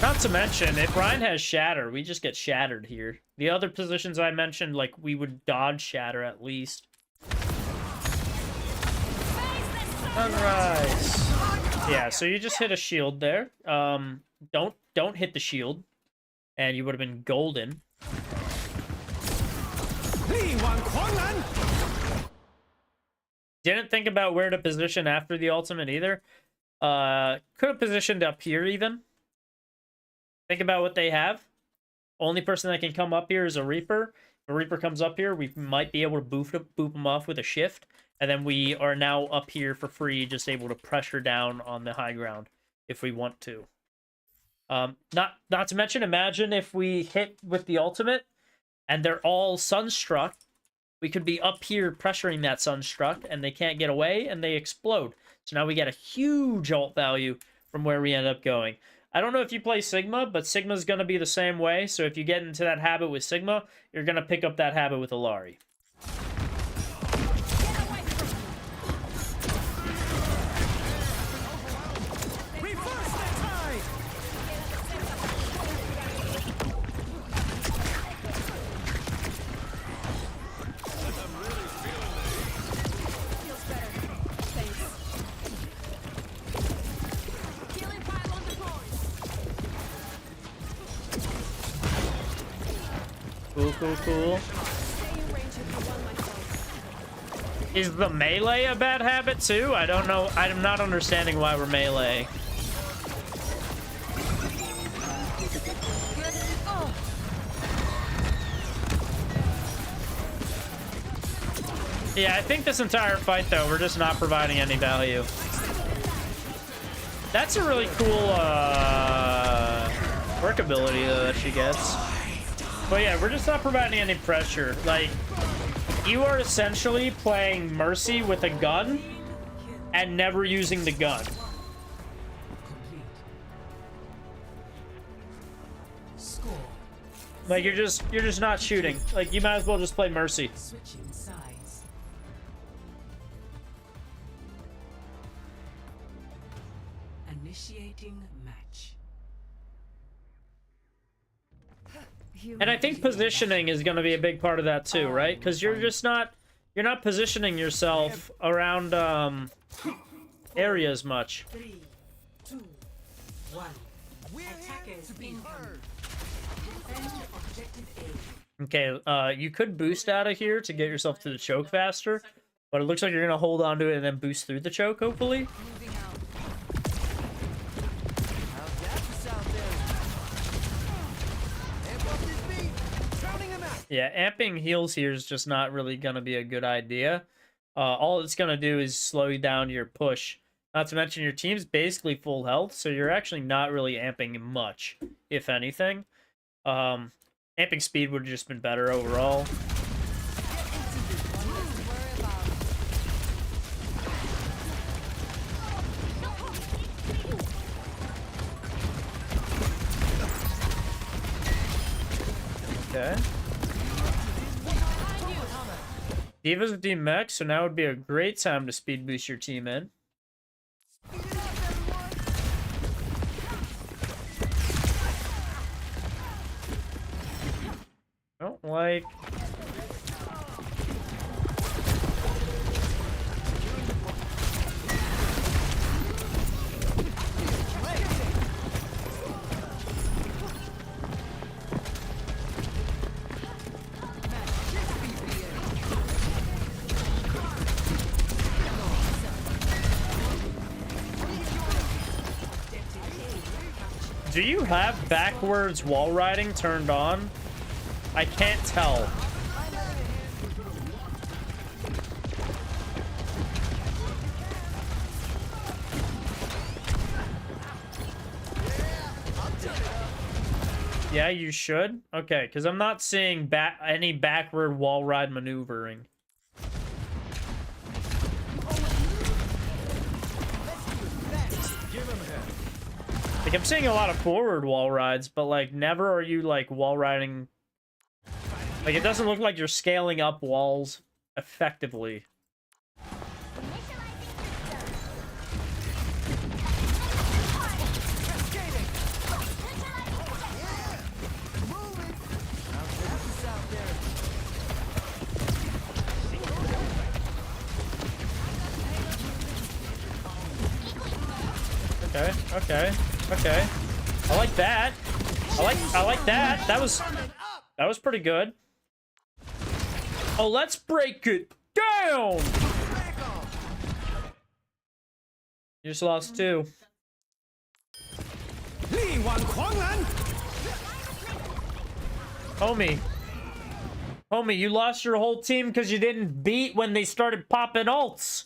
Not to mention, if Ryan has Shatter, we just get shattered here. The other positions I mentioned, like, we would dodge Shatter at least. Sunrise. Yeah, so you just hit a shield there. Don't hit the shield, and you would have been golden. Didn't think about where to position after the ultimate either. Could have positioned up here even. Think about what they have. Only person that can come up here is a Reaper. If a Reaper comes up here, we might be able to boop them off with a shift. And then we are now up here for free, just able to pressure down on the high ground if we want to. Not to mention, imagine if we hit with the ultimate and they're all Sunstruck. We could be up here pressuring that Sunstruck and they can't get away and they explode. So now we get a huge ult value from where we end up going. I don't know if you play Sigma, but Sigma's going to be the same way. So if you get into that habit with Sigma, you're going to pick up that habit with Alari. cool. Is the melee a bad habit too? I don't know. I'm not understanding why we're melee. Yeah, I think this entire fight, though, we're just not providing any value. That's a really cool work ability, though, that she gets. But yeah, we're just not providing any pressure. Like, you are essentially playing Mercy with a gun and never using the gun. Like, you're just not shooting. Like, you might as well just play Mercy. Switching sides. Initiating match. And I think positioning is going to be a big part of that too, right? Because you're not positioning yourself around areas much. 3, 2, 1. Attackers incoming. Defend objective A. Okay, you could boost out of here to get yourself to the choke faster, but it looks like you're going to hold on to it and then boost through the choke, hopefully. Moving out. Yeah, amping heals here is just not really going to be a good idea. All it's going to do is slow you down your push. Not to mention your team's basically full health, so you're actually not really amping much, if anything. Amping speed would have just been better overall. Okay. Diva's with D-Mech, so now would be a great time to speed boost your team in. Don't like... Do you have backwards wall riding turned on? I can't tell. Yeah, you should. Okay, because I'm not seeing any backward wall ride maneuvering. Like, I'm seeing a lot of forward wall rides, but, like, never are you, like, wall riding. Like, it doesn't look like you're scaling up walls effectively. Okay. I like that. I like that. That was pretty good. Oh, let's break it down. You just lost 2. Homie, you lost your whole team because you didn't beat when they started popping ults.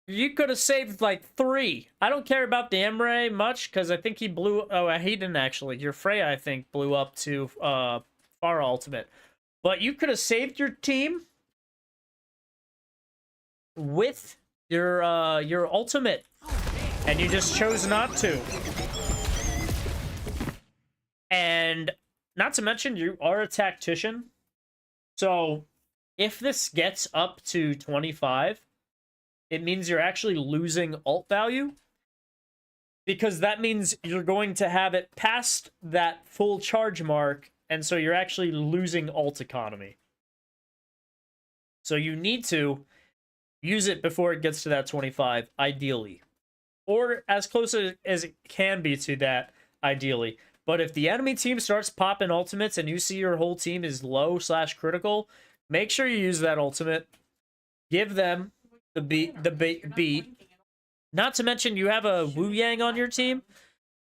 You could have saved like 3. I don't care about the Emre much because I think he blew. Oh, he didn't actually. Your Freya, I think, blew up to far ultimate. But you could have saved your team with your ultimate, and you just chose not to. And not to mention, you are a tactician. So if this gets up to 25. It means you're actually losing ult value, because that means you're going to have it past that full charge mark, and so you're actually losing ult economy. So you need to use it before it gets to that 25, ideally. Or as close as it can be to that, ideally. But if the enemy team starts popping ultimates and you see your whole team is low/critical, make sure you use that ultimate. Give them the beat. Not to mention you have a Wu Yang on your team.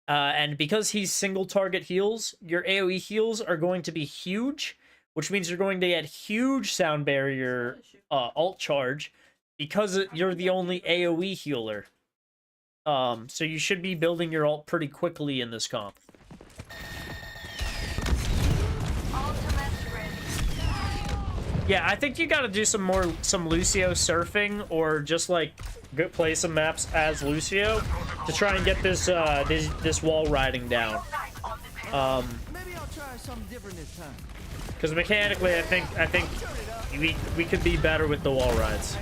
And because he's single target heals, your AoE heals are going to be huge, which means you're going to get huge sound barrier ult charge because you're the only AoE healer. So you should be building your ult pretty quickly in this comp. Yeah, I think you got to do some Lucio surfing, or just like play some maps as Lucio to try and get this this wall riding down. Maybe I'll try something different this time. Because mechanically, I think we could be better with the wall rides.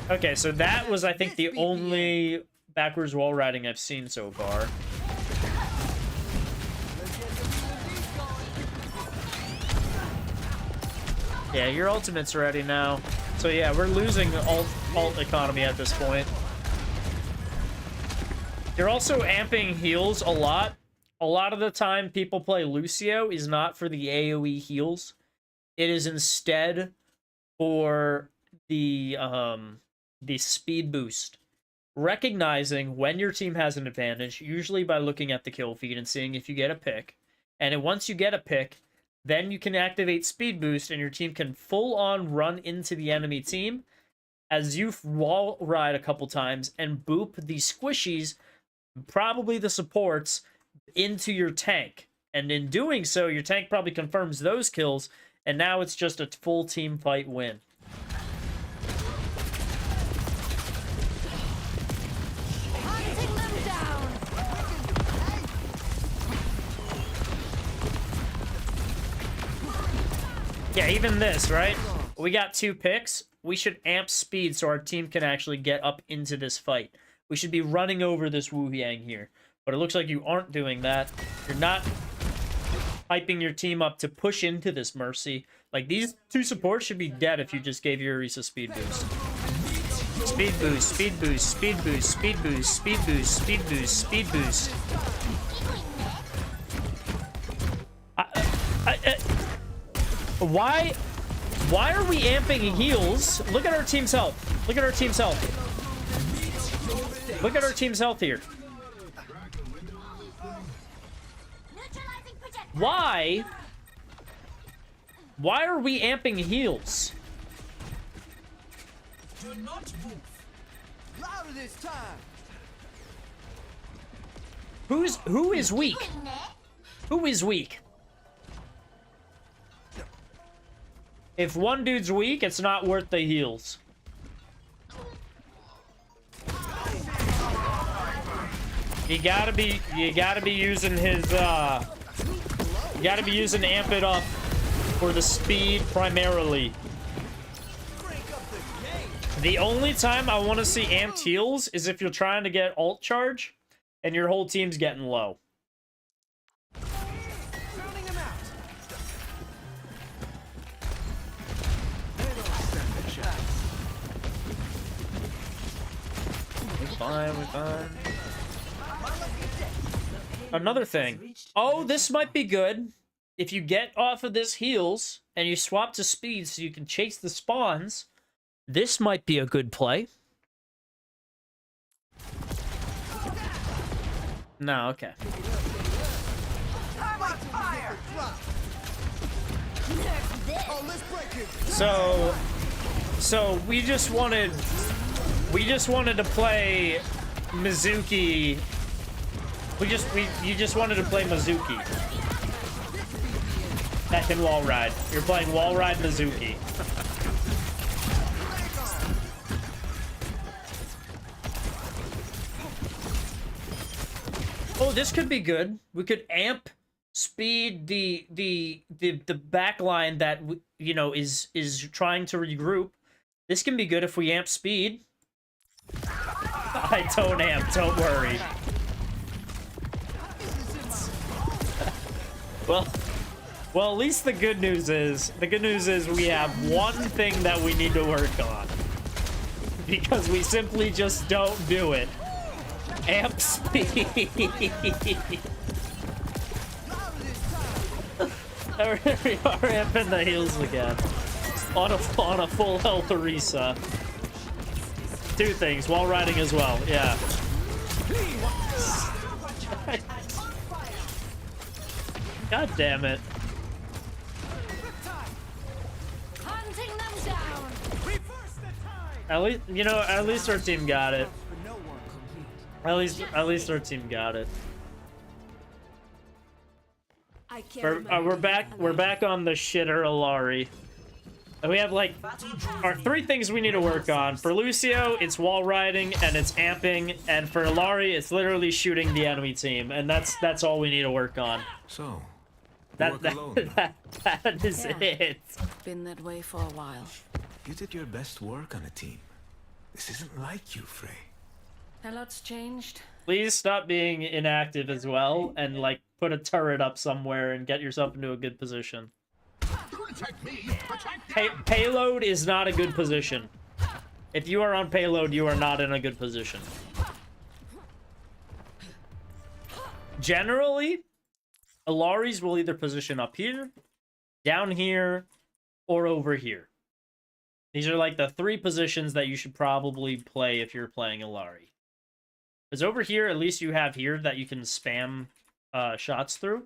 Okay, so that was, I think, the only backwards wall riding I've seen so far. Yeah, your ultimate's ready now. So yeah, we're losing ult economy at this point. You're also amping heals a lot. A lot of the time, people play Lucio is not for the AoE heals. It is instead for the speed boost. Recognizing when your team has an advantage, usually by looking at the kill feed and seeing if you get a pick. And then once you get a pick, then you can activate speed boost and your team can full on run into the enemy team as you wall ride a couple times and boop the squishies, probably the supports, into your tank. And in doing so, your tank probably confirms those kills, and now it's just a full team fight win. Hunting them down. Yeah, even this, right? We got 2 picks. We should amp speed so our team can actually get up into this fight. We should be running over this Wu Yang here. But it looks like you aren't doing that. You're not hyping your team up to push into this Mercy. Like, these 2 supports should be dead if you just gave your Orisa speed boost. Speed boost, speed boost, speed boost, speed boost, speed boost, speed boost, speed boost. Why are we amping heals? Look at our team's health. Look at our team's health. Look at our team's health here. Why are we amping heals? Do not move. Louder this time. Who is weak? Who is weak? If one dude's weak, it's not worth the heals. You gotta be using his you gotta be using amp it up for the speed primarily. The only time I want to see amped heals is if you're trying to get ult charge and your whole team's getting low. We're fine. Another thing. Oh, this might be good. If you get off of this heals and you swap to speed so you can chase the spawns, this might be a good play. No, okay. So we just wanted to play Mizuki. You just wanted to play Mizuki. That can wall ride. You're playing wall ride Mizuki. Oh, this could be good. We could amp speed the backline that is trying to regroup. This can be good if we amp speed. I don't amp, don't worry. Well, at least the good news is we have one thing that we need to work on. Because we simply just don't do it. Amp speed. There we are, amping the heals again. On a full health Orisa. Two things, while riding as well, yeah. God damn it. Hunting them down. At least our team got it. At least our team got it. We're back on the shitter Alari. And we have like our 3 things we need to work on. For Lucio, it's wall riding and it's amping, and for Alari, it's literally shooting the enemy team, and that's all we need to work on. So, That is it. Been that way for a while. You did your best work on a team. This isn't like you, Frey. A lot's changed. Please stop being inactive as well, and like put a turret up somewhere and get yourself into a good position. Payload is not a good position. If you are on payload, you are not in a good position. Generally, Alaris will either position up here, down here, or over here. These are like the 3 positions that you should probably play if you're playing Alari. Because over here, at least you have here that you can spam shots through.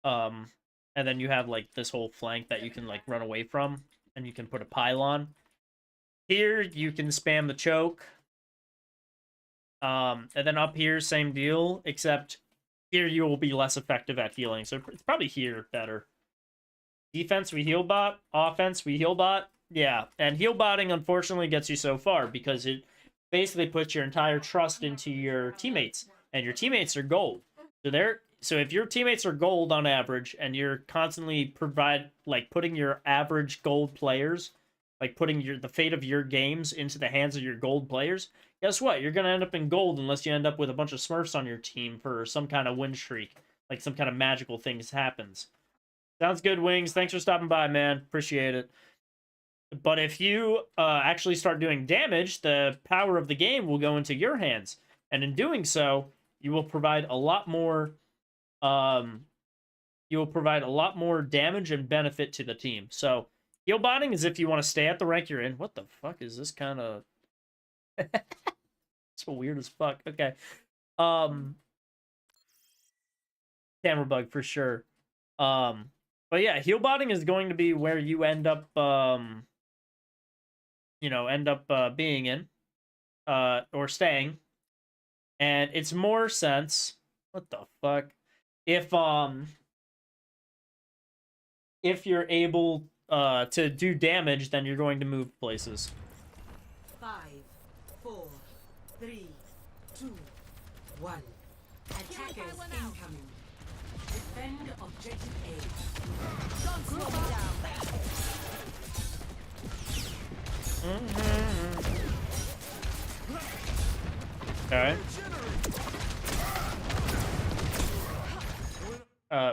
And then you have like this whole flank that you can like run away from, and you can put a pylon. Here you can spam the choke. And then up here, same deal, except here you will be less effective at healing. So it's probably here better. Defense, we heal bot. Offense, we heal bot. Yeah, and heal botting unfortunately gets you so far because it basically puts your entire trust into your teammates, and your teammates are gold. So if your teammates are gold on average, and you're constantly putting your average gold players, like putting the fate of your games into the hands of your gold players, guess what? You're gonna end up in gold unless you end up with a bunch of Smurfs on your team for some kind of win streak, like some kind of magical things happens. Sounds good, Wings. Thanks for stopping by, man. Appreciate it. But if you actually start doing damage, the power of the game will go into your hands, and in doing so, you will provide a lot more. You will provide a lot more damage and benefit to the team. So, heal botting is if you want to stay at the rank you're in. What the fuck is this kind of... It's weird as fuck. Okay. Camera bug for sure. But yeah, heal botting is going to be where you end up, being in, or staying. And it's more sense... What the fuck? If you're able to do damage, then you're going to move places. 5, 4, 3, 2, 1. Attackers incoming. Defend objective A. Don't slow me down. Alright.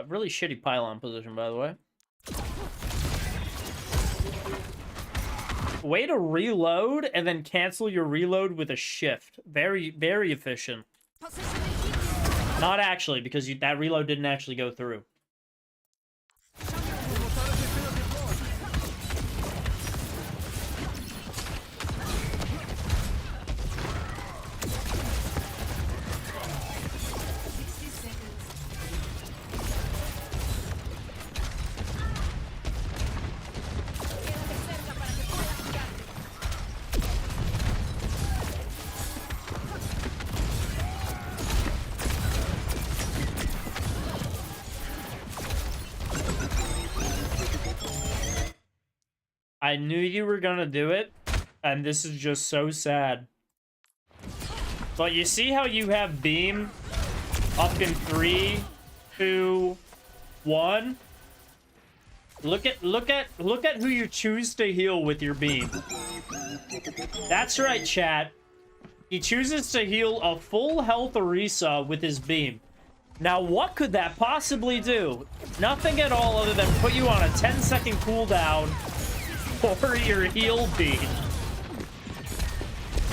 Really shitty pylon position, by the way. Way to reload and then cancel your reload with a shift. Very, very efficient. Not actually, because that reload didn't actually go through. I knew you were gonna do it, and this is just so sad. But you see how you have beam up in 3, 2, 1? Look at who you choose to heal with your beam. That's right, chat. He chooses to heal a full health Orisa with his beam. Now, what could that possibly do? Nothing at all other than put you on a 10-second cooldown for your heal beam.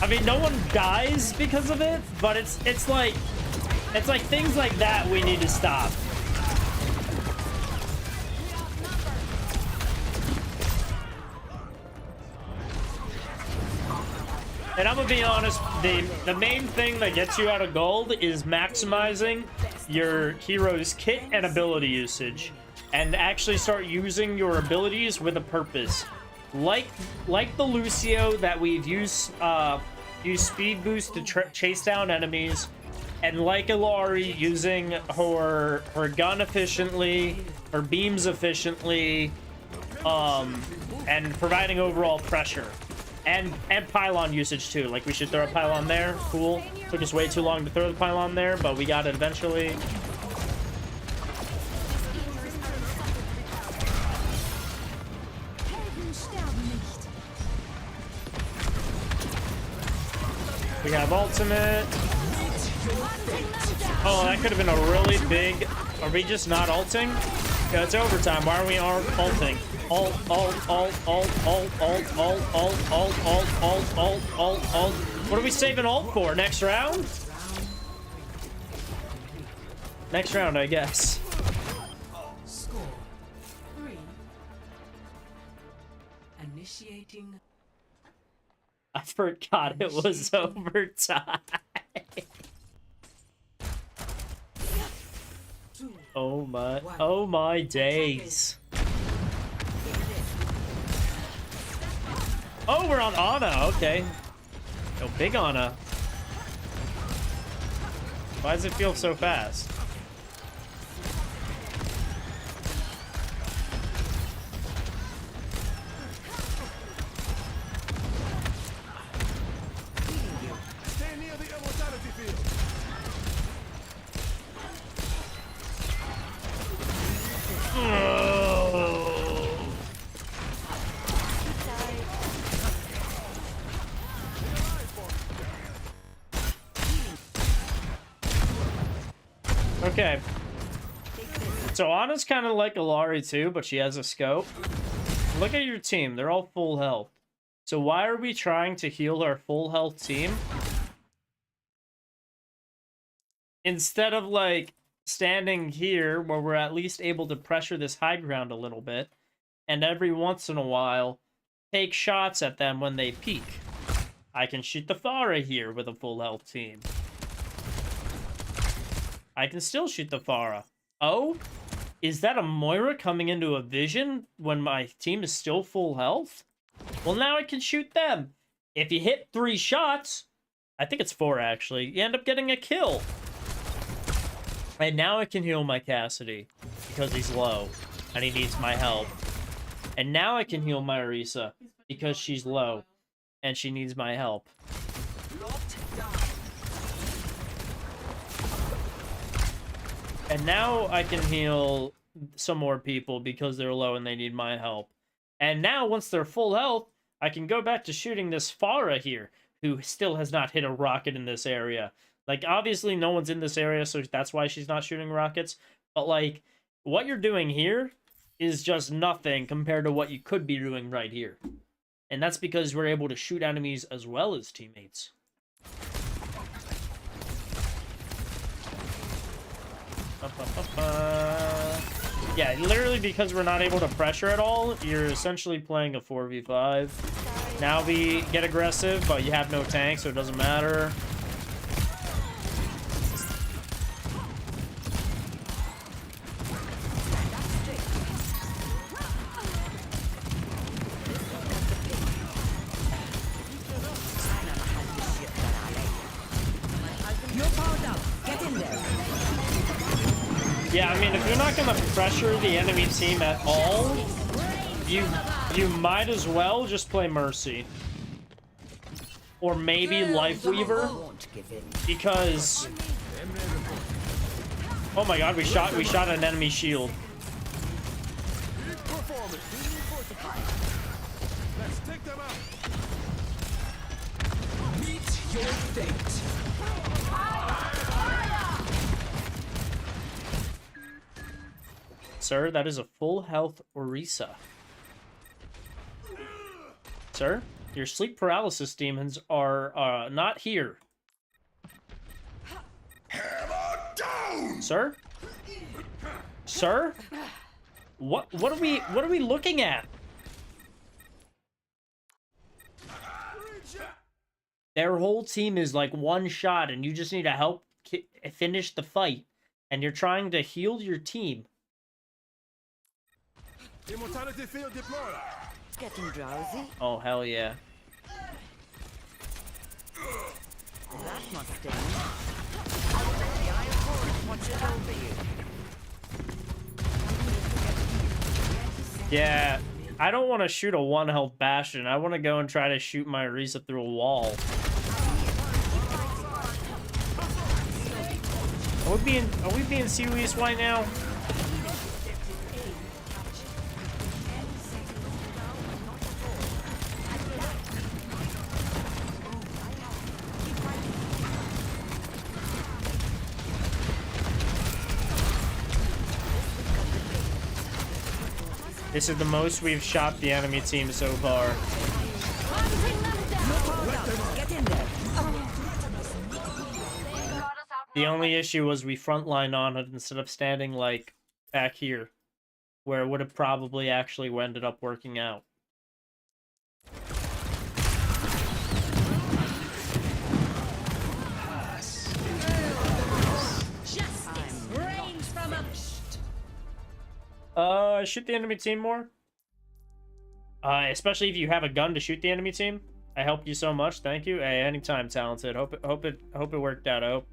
I mean, no one dies because of it, but it's like things like that we need to stop. And I'm gonna be honest, the main thing that gets you out of gold is maximizing your hero's kit and ability usage, and actually start using your abilities with a purpose. Like the Lucio that we've used speed boost to chase down enemies, and like Ilari using her gun efficiently, her beams efficiently, and providing overall pressure. And pylon usage too. Like, we should throw a pylon there. Cool. Took us way too long to throw the pylon there, but we got it eventually. We have ultimate. Oh, that could have been a really big... Are we just not ulting? Yeah, it's overtime. Why are we ulting? Alt. What are we saving alt for? Next round? Next round, I guess. Score 3. Initiating. I forgot it was overtime. Oh my days. Oh, we're on Ana. Okay. Oh, big Ana. Why does it feel so fast? Stay near the immortality field. Okay. So Ana's kind of like Ilari too, but she has a scope. Look at your team. They're all full health. So why are we trying to heal our full health team? Instead of, like, standing here where we're at least able to pressure this high ground a little bit, and every once in a while take shots at them when they peek. I can shoot the Pharah here with a full health team. I can still shoot the Pharah. Oh? Is that a Moira coming into a vision when my team is still full health? Well, now I can shoot them. If you hit 3 shots, I think it's 4 actually, you end up getting a kill. And now I can heal my Cassidy because he's low and he needs my help. And now I can heal my Orisa because she's low and she needs my help. And now I can heal some more people because they're low and they need my help. And now, once they're full health, I can go back to shooting this Pharah here, who still has not hit a rocket in this area. Like, obviously, no one's in this area, so that's why she's not shooting rockets. But, like, what you're doing here is just nothing compared to what you could be doing right here. And that's because we're able to shoot enemies as well as teammates. Yeah, literally because we're not able to pressure at all, you're essentially playing a 4v5. Now we get aggressive, but you have no tank, so it doesn't matter. Yeah, I mean, if you're not going to pressure the enemy team at all, you might as well just play Mercy. Or maybe Life Weaver. Because... Oh my god, we shot an enemy shield. Let's take them out. Meet your fate. Sir, that is a full health Orisa. Sir? Your sleep paralysis demons are not here. Hammer down! Sir? Sir? What are we looking at? Their whole team is like one shot and you just need to help finish the fight. And you're trying to heal your team. Immortality field deployed. Getting drowsy? Oh, hell yeah. That must sting. The Iron Force watches over you. Yeah, I don't want to shoot a 1 health Bastion. I want to go and try to shoot my Risa through a wall. Are we being Seaweed right now? This is the most we've shot the enemy team so far. Get in there. The only issue was we frontline on it instead of standing like back here, where it would have probably actually ended up working out. Shoot the enemy team more. Especially if you have a gun to shoot the enemy team. I helped you so much. Thank you. Hey, anytime, talented. Hope it worked out. I hope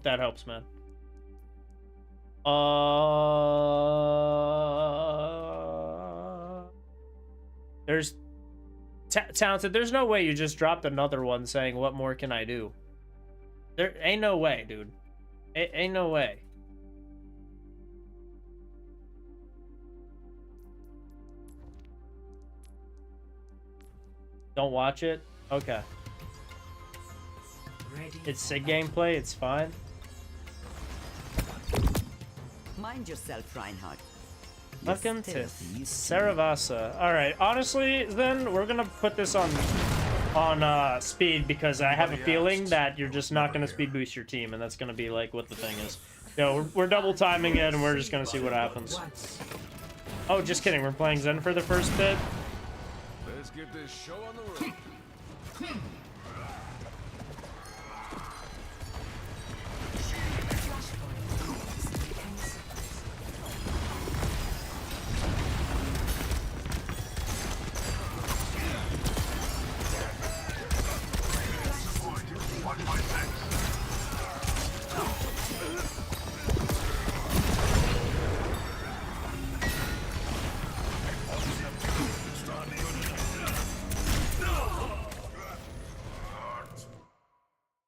that helps, man. There's talented. There's no way you just dropped another one saying, "What more can I do?" There ain't no way, dude. Ain't no way. Don't watch it? Okay. It's SIG gameplay, it's fine. Mind yourself, Reinhardt. Welcome to Saravasa. Alright, honestly, then, we're gonna put this on speed because I have a feeling that you're just not gonna speed boost your team, and that's gonna be, like, what the thing is. No, we're double timing it, and we're just gonna see what happens. Oh, just kidding, we're playing Zen for the first bit. Let's get this show on the road.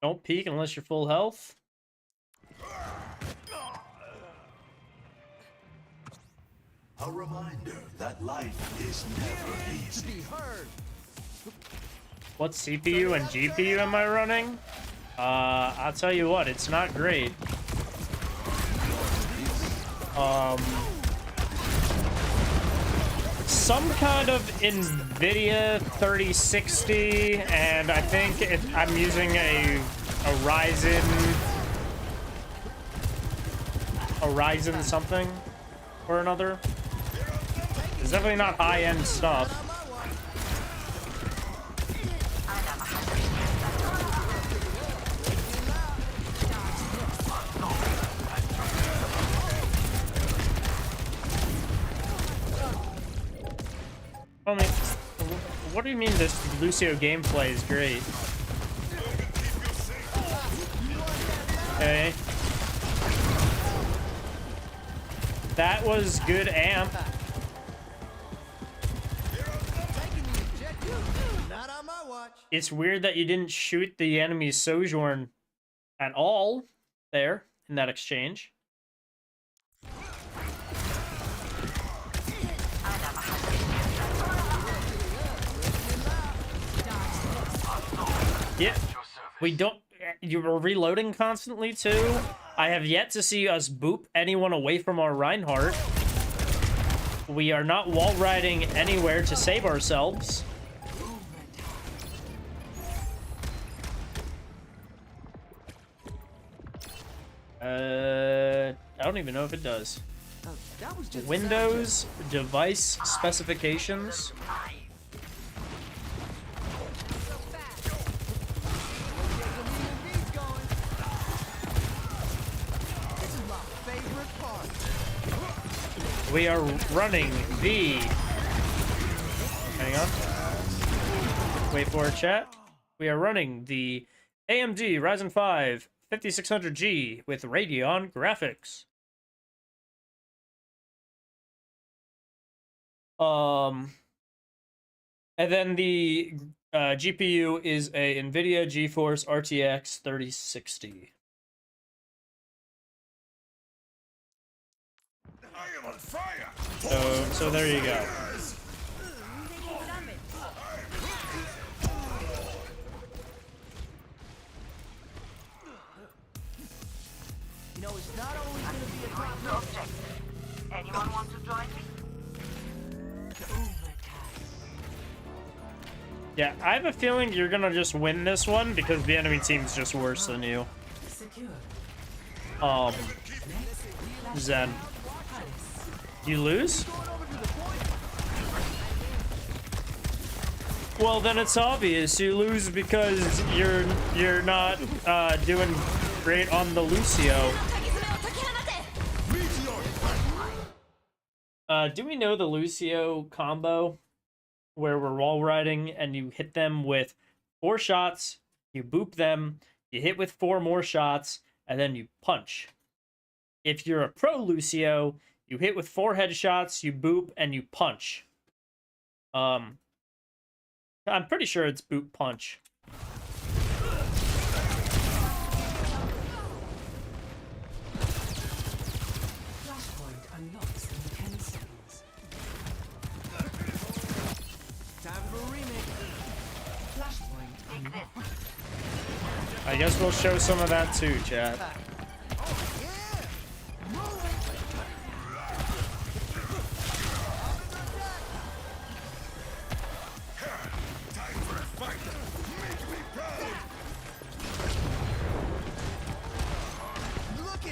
Don't peek unless you're full health. A reminder that life is never easy. What CPU and GPU am I running? I'll tell you what, it's not great. Some kind of NVIDIA 3060, and I think I'm using a Ryzen something or another. It's definitely not high-end stuff. I mean, what do you mean this Lucio gameplay is great? Okay. That was good amp. It's weird that you didn't shoot the enemy's Sojourn at all there in that exchange. Yeah, we don't. You were reloading constantly too. I have yet to see us boop anyone away from our Reinhardt. We are not wall riding anywhere to save ourselves. I don't even know if it does. That was just Windows device specifications. We are running the. Hang on. Wait for it, chat. We are running the AMD Ryzen 5 5600G with Radeon graphics. And then the GPU is a NVIDIA GeForce RTX 3060. I am on fire. So there you go. You know, it's not always going to be a drop objective. Anyone want to join me? Yeah, I have a feeling you're gonna just win this one because the enemy team's just worse than you. Zen. You lose? Well, then it's obvious you lose because you're not doing great on the Lucio. Do we know the Lucio combo where we're wall riding and you hit them with 4 shots, you boop them, you hit with 4 more shots, and then you punch? If you're a pro Lucio, you hit with 4 headshots, you boop, and you punch. I'm pretty sure it's boop punch. I guess we'll show some of that too, chat.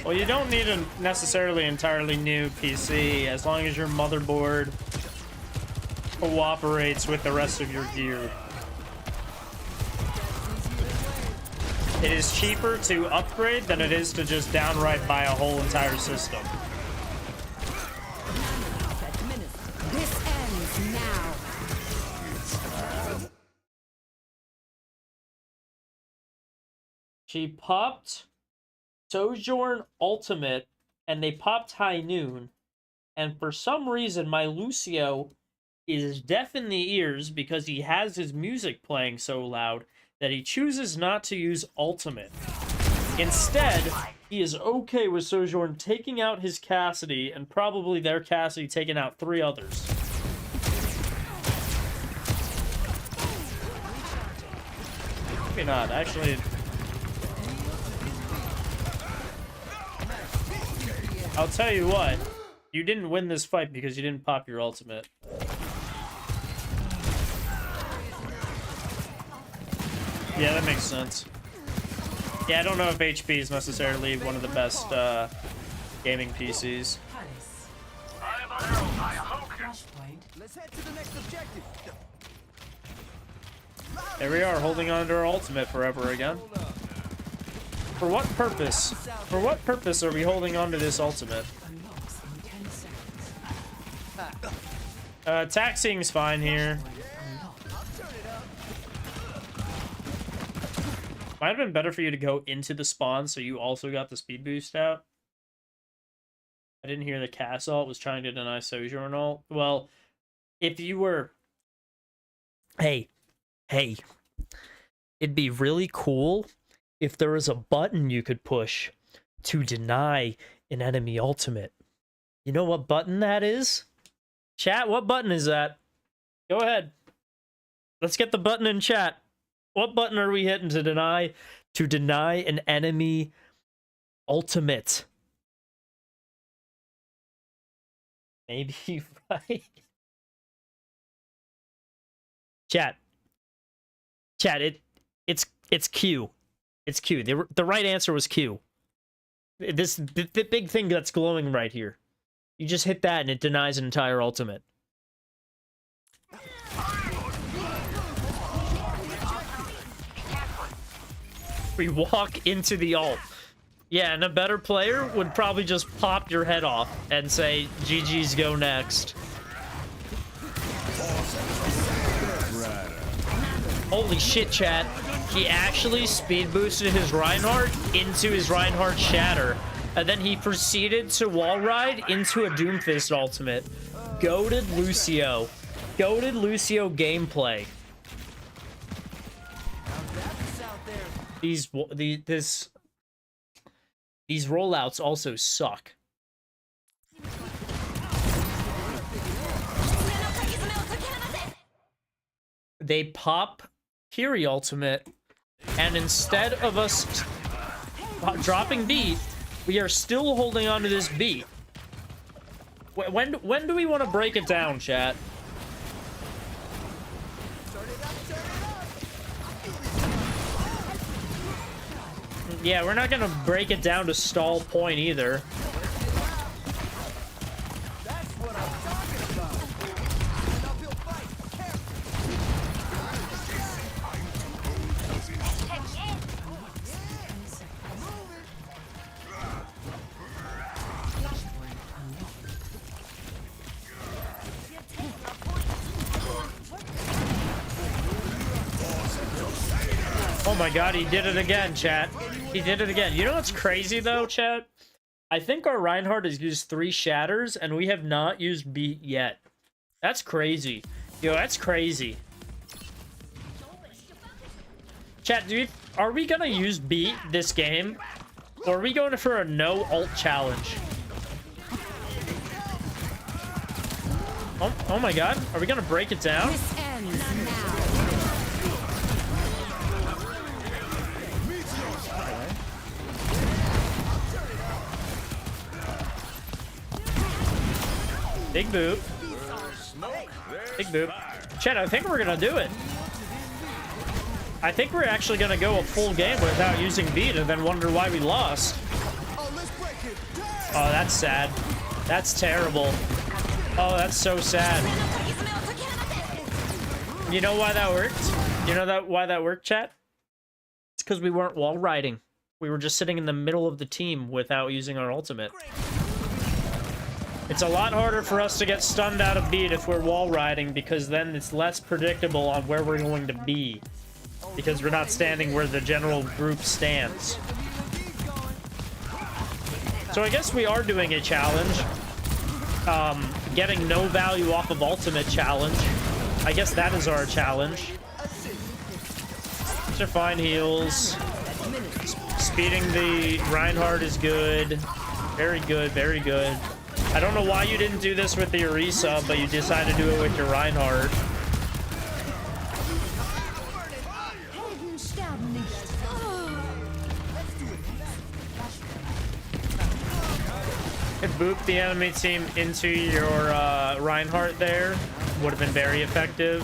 Well, you don't need a necessarily entirely new PC as long as your motherboard cooperates with the rest of your gear. It is cheaper to upgrade than it is to just downright buy a whole entire system. This ends now. She popped Sojourn Ultimate, and they popped High Noon, and for some reason my Lucio is deaf in the ears because he has his music playing so loud that he chooses not to use Ultimate. Instead, he is okay with Sojourn taking out his Cassidy, and probably their Cassidy taking out 3 others. Maybe not, actually. I'll tell you what, you didn't win this fight because you didn't pop your ultimate. Yeah, that makes sense. Yeah, I don't know if HP is necessarily one of the best gaming PCs. There we are, holding on to our ultimate forever again. For what purpose? For what purpose are we holding on to this ultimate? Taxiing's fine here. Might have been better for you to go into the spawn so you also got the speed boost out. I didn't hear the cast ult was trying to deny Sojourn ult. Well, if you were... Hey. It'd be really cool if there was a button you could push to deny an enemy ultimate. You know what button that is? Chat, what button is that? Go ahead. Let's get the button in chat. What button are we hitting to deny an enemy ultimate? Maybe right. Chat, it's Q. It's Q. The right answer was Q. This big thing that's glowing right here. You just hit that and it denies an entire ultimate. We walk into the ult. Yeah, and a better player would probably just pop your head off and say, GG's, go next. Holy shit, chat. He actually speed boosted his Reinhardt into his Reinhardt Shatter. And then he proceeded to wall ride into a Doomfist ultimate. Goated Lucio. Goated Lucio gameplay. These rollouts also suck. They pop Kiri ultimate, and instead of us dropping beat, we are still holding on to this beat. When do we want to break it down, chat? Yeah, we're not gonna break it down to stall point either. That's what I'm talking about. An uphill fight. Oh my god, he did it again, chat. He did it again. You know what's crazy though, chat? I think our Reinhardt has used 3 shatters and we have not used beat yet. That's crazy. Yo, that's crazy. Chat, dude, are we gonna use beat this game? Or are we going for a no ult challenge? Oh my god, are we gonna break it down? This ends now. Big boop. Big boop. Chat, I think we're gonna do it. I think we're actually gonna go a full game without using beat and then wonder why we lost. Oh, that's sad. That's terrible. Oh, that's so sad. You know why that worked? You know why that worked, chat? It's because we weren't wall riding. We were just sitting in the middle of the team without using our ultimate. It's a lot harder for us to get stunned out of beat if we're wall riding, because then it's less predictable on where we're going to be. Because we're not standing where the general group stands. So I guess we are doing a challenge. Getting no value off of ultimate challenge. I guess that is our challenge. These are fine heals. Speeding the Reinhardt is good. Very good, very good. I don't know why you didn't do this with the Orisa, but you decided to do it with your Reinhardt. It booped the enemy team into your Reinhardt there. Would have been very effective.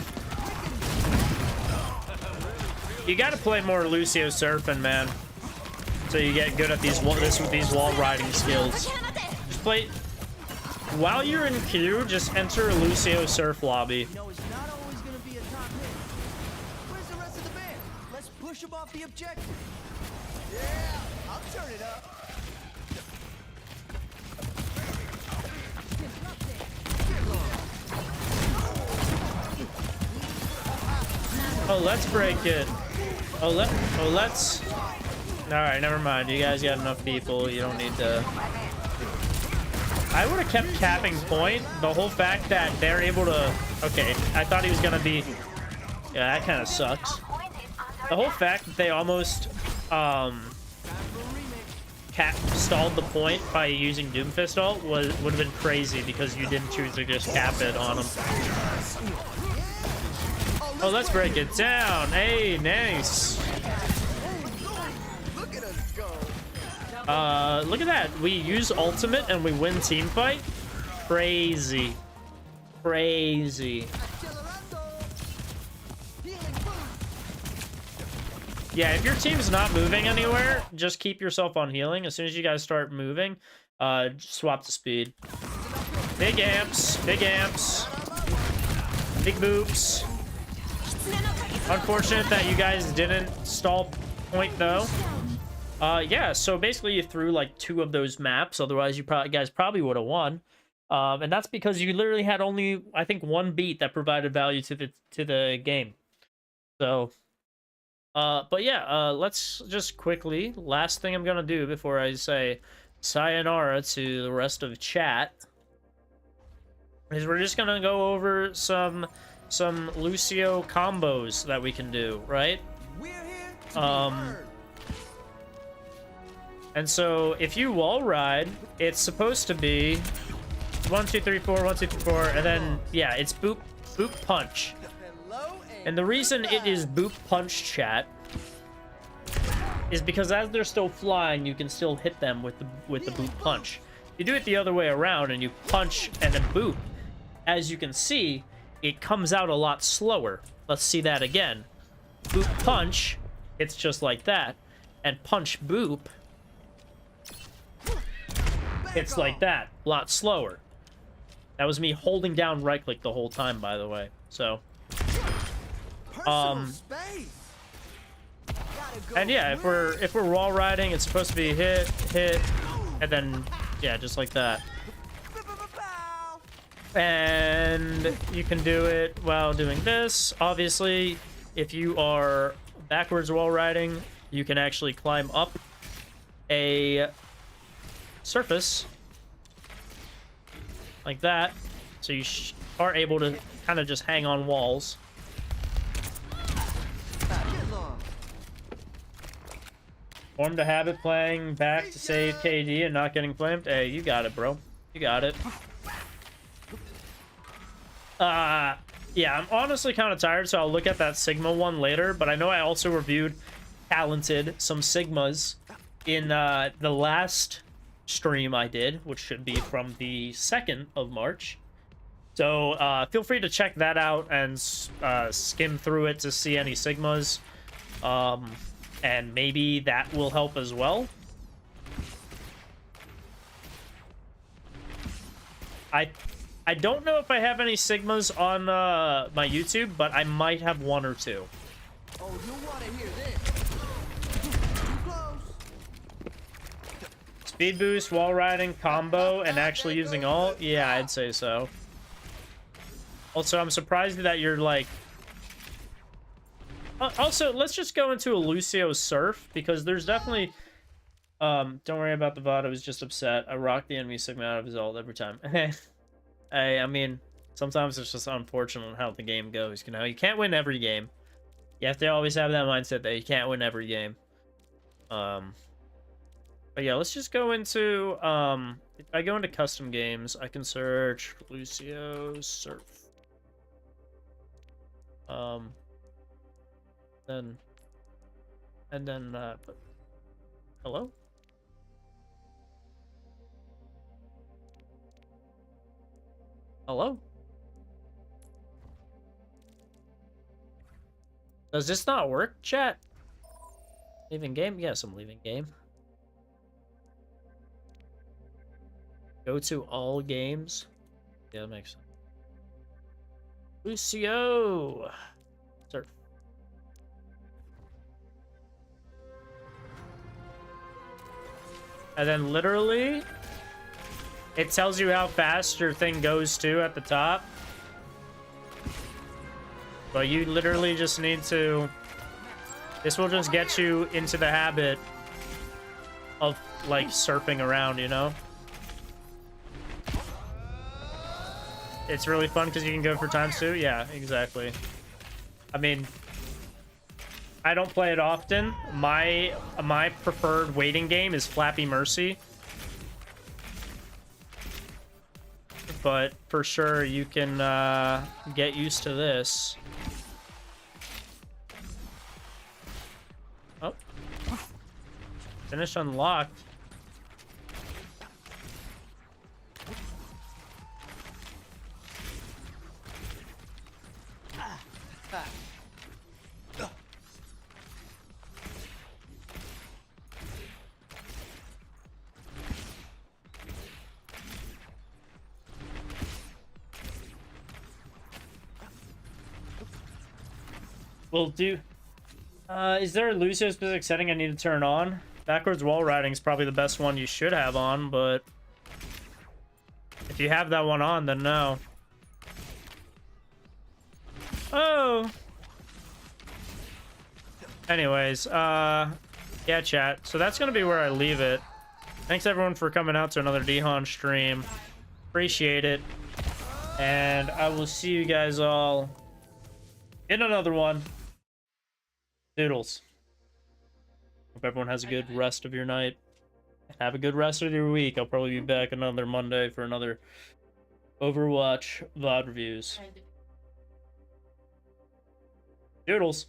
You got to play more Lucio surfing, man, so you get good at these wall riding skills. Just play. While you're in queue, just enter a Lucio surf lobby. No, it's not always gonna be a top hit. Where's the rest of the band? Let's push them off the objective. Yeah, I'll turn it up. Oh, let's break it. Let's. All right, never mind. You guys got enough people. You don't need to. I would have kept capping point. The whole fact that they're able to... Okay, I thought he was going to be... Yeah, that kind of sucks. The whole fact that they almost stalled the point by using Doomfist ult would have been crazy because you didn't choose to just cap it on them. Oh, let's break it down. Hey, nice. Look at that. We use ultimate and we win team fight. Crazy. Crazy. Yeah, if your team's not moving anywhere, just keep yourself on healing. As soon as you guys start moving, swap to speed. Big amps, big amps, big boops. Unfortunate that you guys didn't stall point though. Yeah, so basically you threw like 2 of those maps. Otherwise, you guys probably would have won. And that's because you literally had only, I think, 1 beat that provided value to the game. So. But yeah, let's just quickly, last thing I'm gonna do before I say sayonara to the rest of chat is we're just gonna go over some Lucio combos that we can do, right? We're here to be heard. And so if you wall ride, it's supposed to be 1 2 3 4 1 2 3 4, and then yeah, it's boop punch. Hello And the reason it is boop punch, chat, is because as they're still flying, you can still hit them with the boop punch. You do it the other way around and you punch and then boop. As you can see, it comes out a lot slower. Let's see that again. Boop punch, it's just like that. And punch boop, it's like that, a lot slower. That was me holding down right click the whole time, by the way. So personal space. and yeah, if we're wall riding, it's supposed to be hit, and then yeah, just like that. And you can do it while doing this. Obviously, if you are backwards wall riding, you can actually climb up a surface like that, so you are able to kind of just hang on walls. Formed a habit playing back to save KD and not getting flamed. Hey, you got it, bro. You got it. Yeah, I'm honestly kind of tired, so I'll look at that Sigma one later, but I know I also reviewed Talented, some Sigmas, in the last stream I did, which should be from the 2nd of March. So feel free to check that out and skim through it to see any Sigmas. And maybe that will help as well. I don't know if I have any Sigmas on my YouTube, but I might have 1 or 2. Oh, you'll want to hear this. Too close. Speed boost, wall riding, combo, and actually using ult? Yeah, I'd say so. Also, I'm surprised that you're like... Also, let's just go into a Lucio Surf, because there's definitely... don't worry about the VOD, I was just upset. I rocked the enemy Sigma out of his ult every time. I mean, sometimes it's just unfortunate how the game goes, you know? You can't win every game. You have to always have that mindset that you can't win every game. But yeah, let's just go into... if I go into custom games, I can search Lucio Surf. Hello? Hello? Does this not work, chat? Leaving game? Yes, I'm leaving game. Go to all games. Yeah, that makes sense. Lucio! Surf. And then literally, it tells you how fast your thing goes to at the top. But you literally just need to... This will just get you into the habit of, like, surfing around, you know? It's really fun because you can go for times too. Yeah, exactly. I mean, I don't play it often. My preferred waiting game is Flappy Mercy. But for sure, you can get used to this. Oh. Finish unlocked. We'll do... is there a Lucio specific setting I need to turn on? Backwards wall riding is probably the best one you should have on, but... if you have that one on, then no. Oh! Anyways, yeah, chat. So that's gonna be where I leave it. Thanks everyone for coming out to another Dehon stream. Appreciate it. And I will see you guys all in another one. Doodles. Hope everyone has a good rest of your night. Have a good rest of your week. I'll probably be back another Monday for another Overwatch VOD Reviews. Doodles.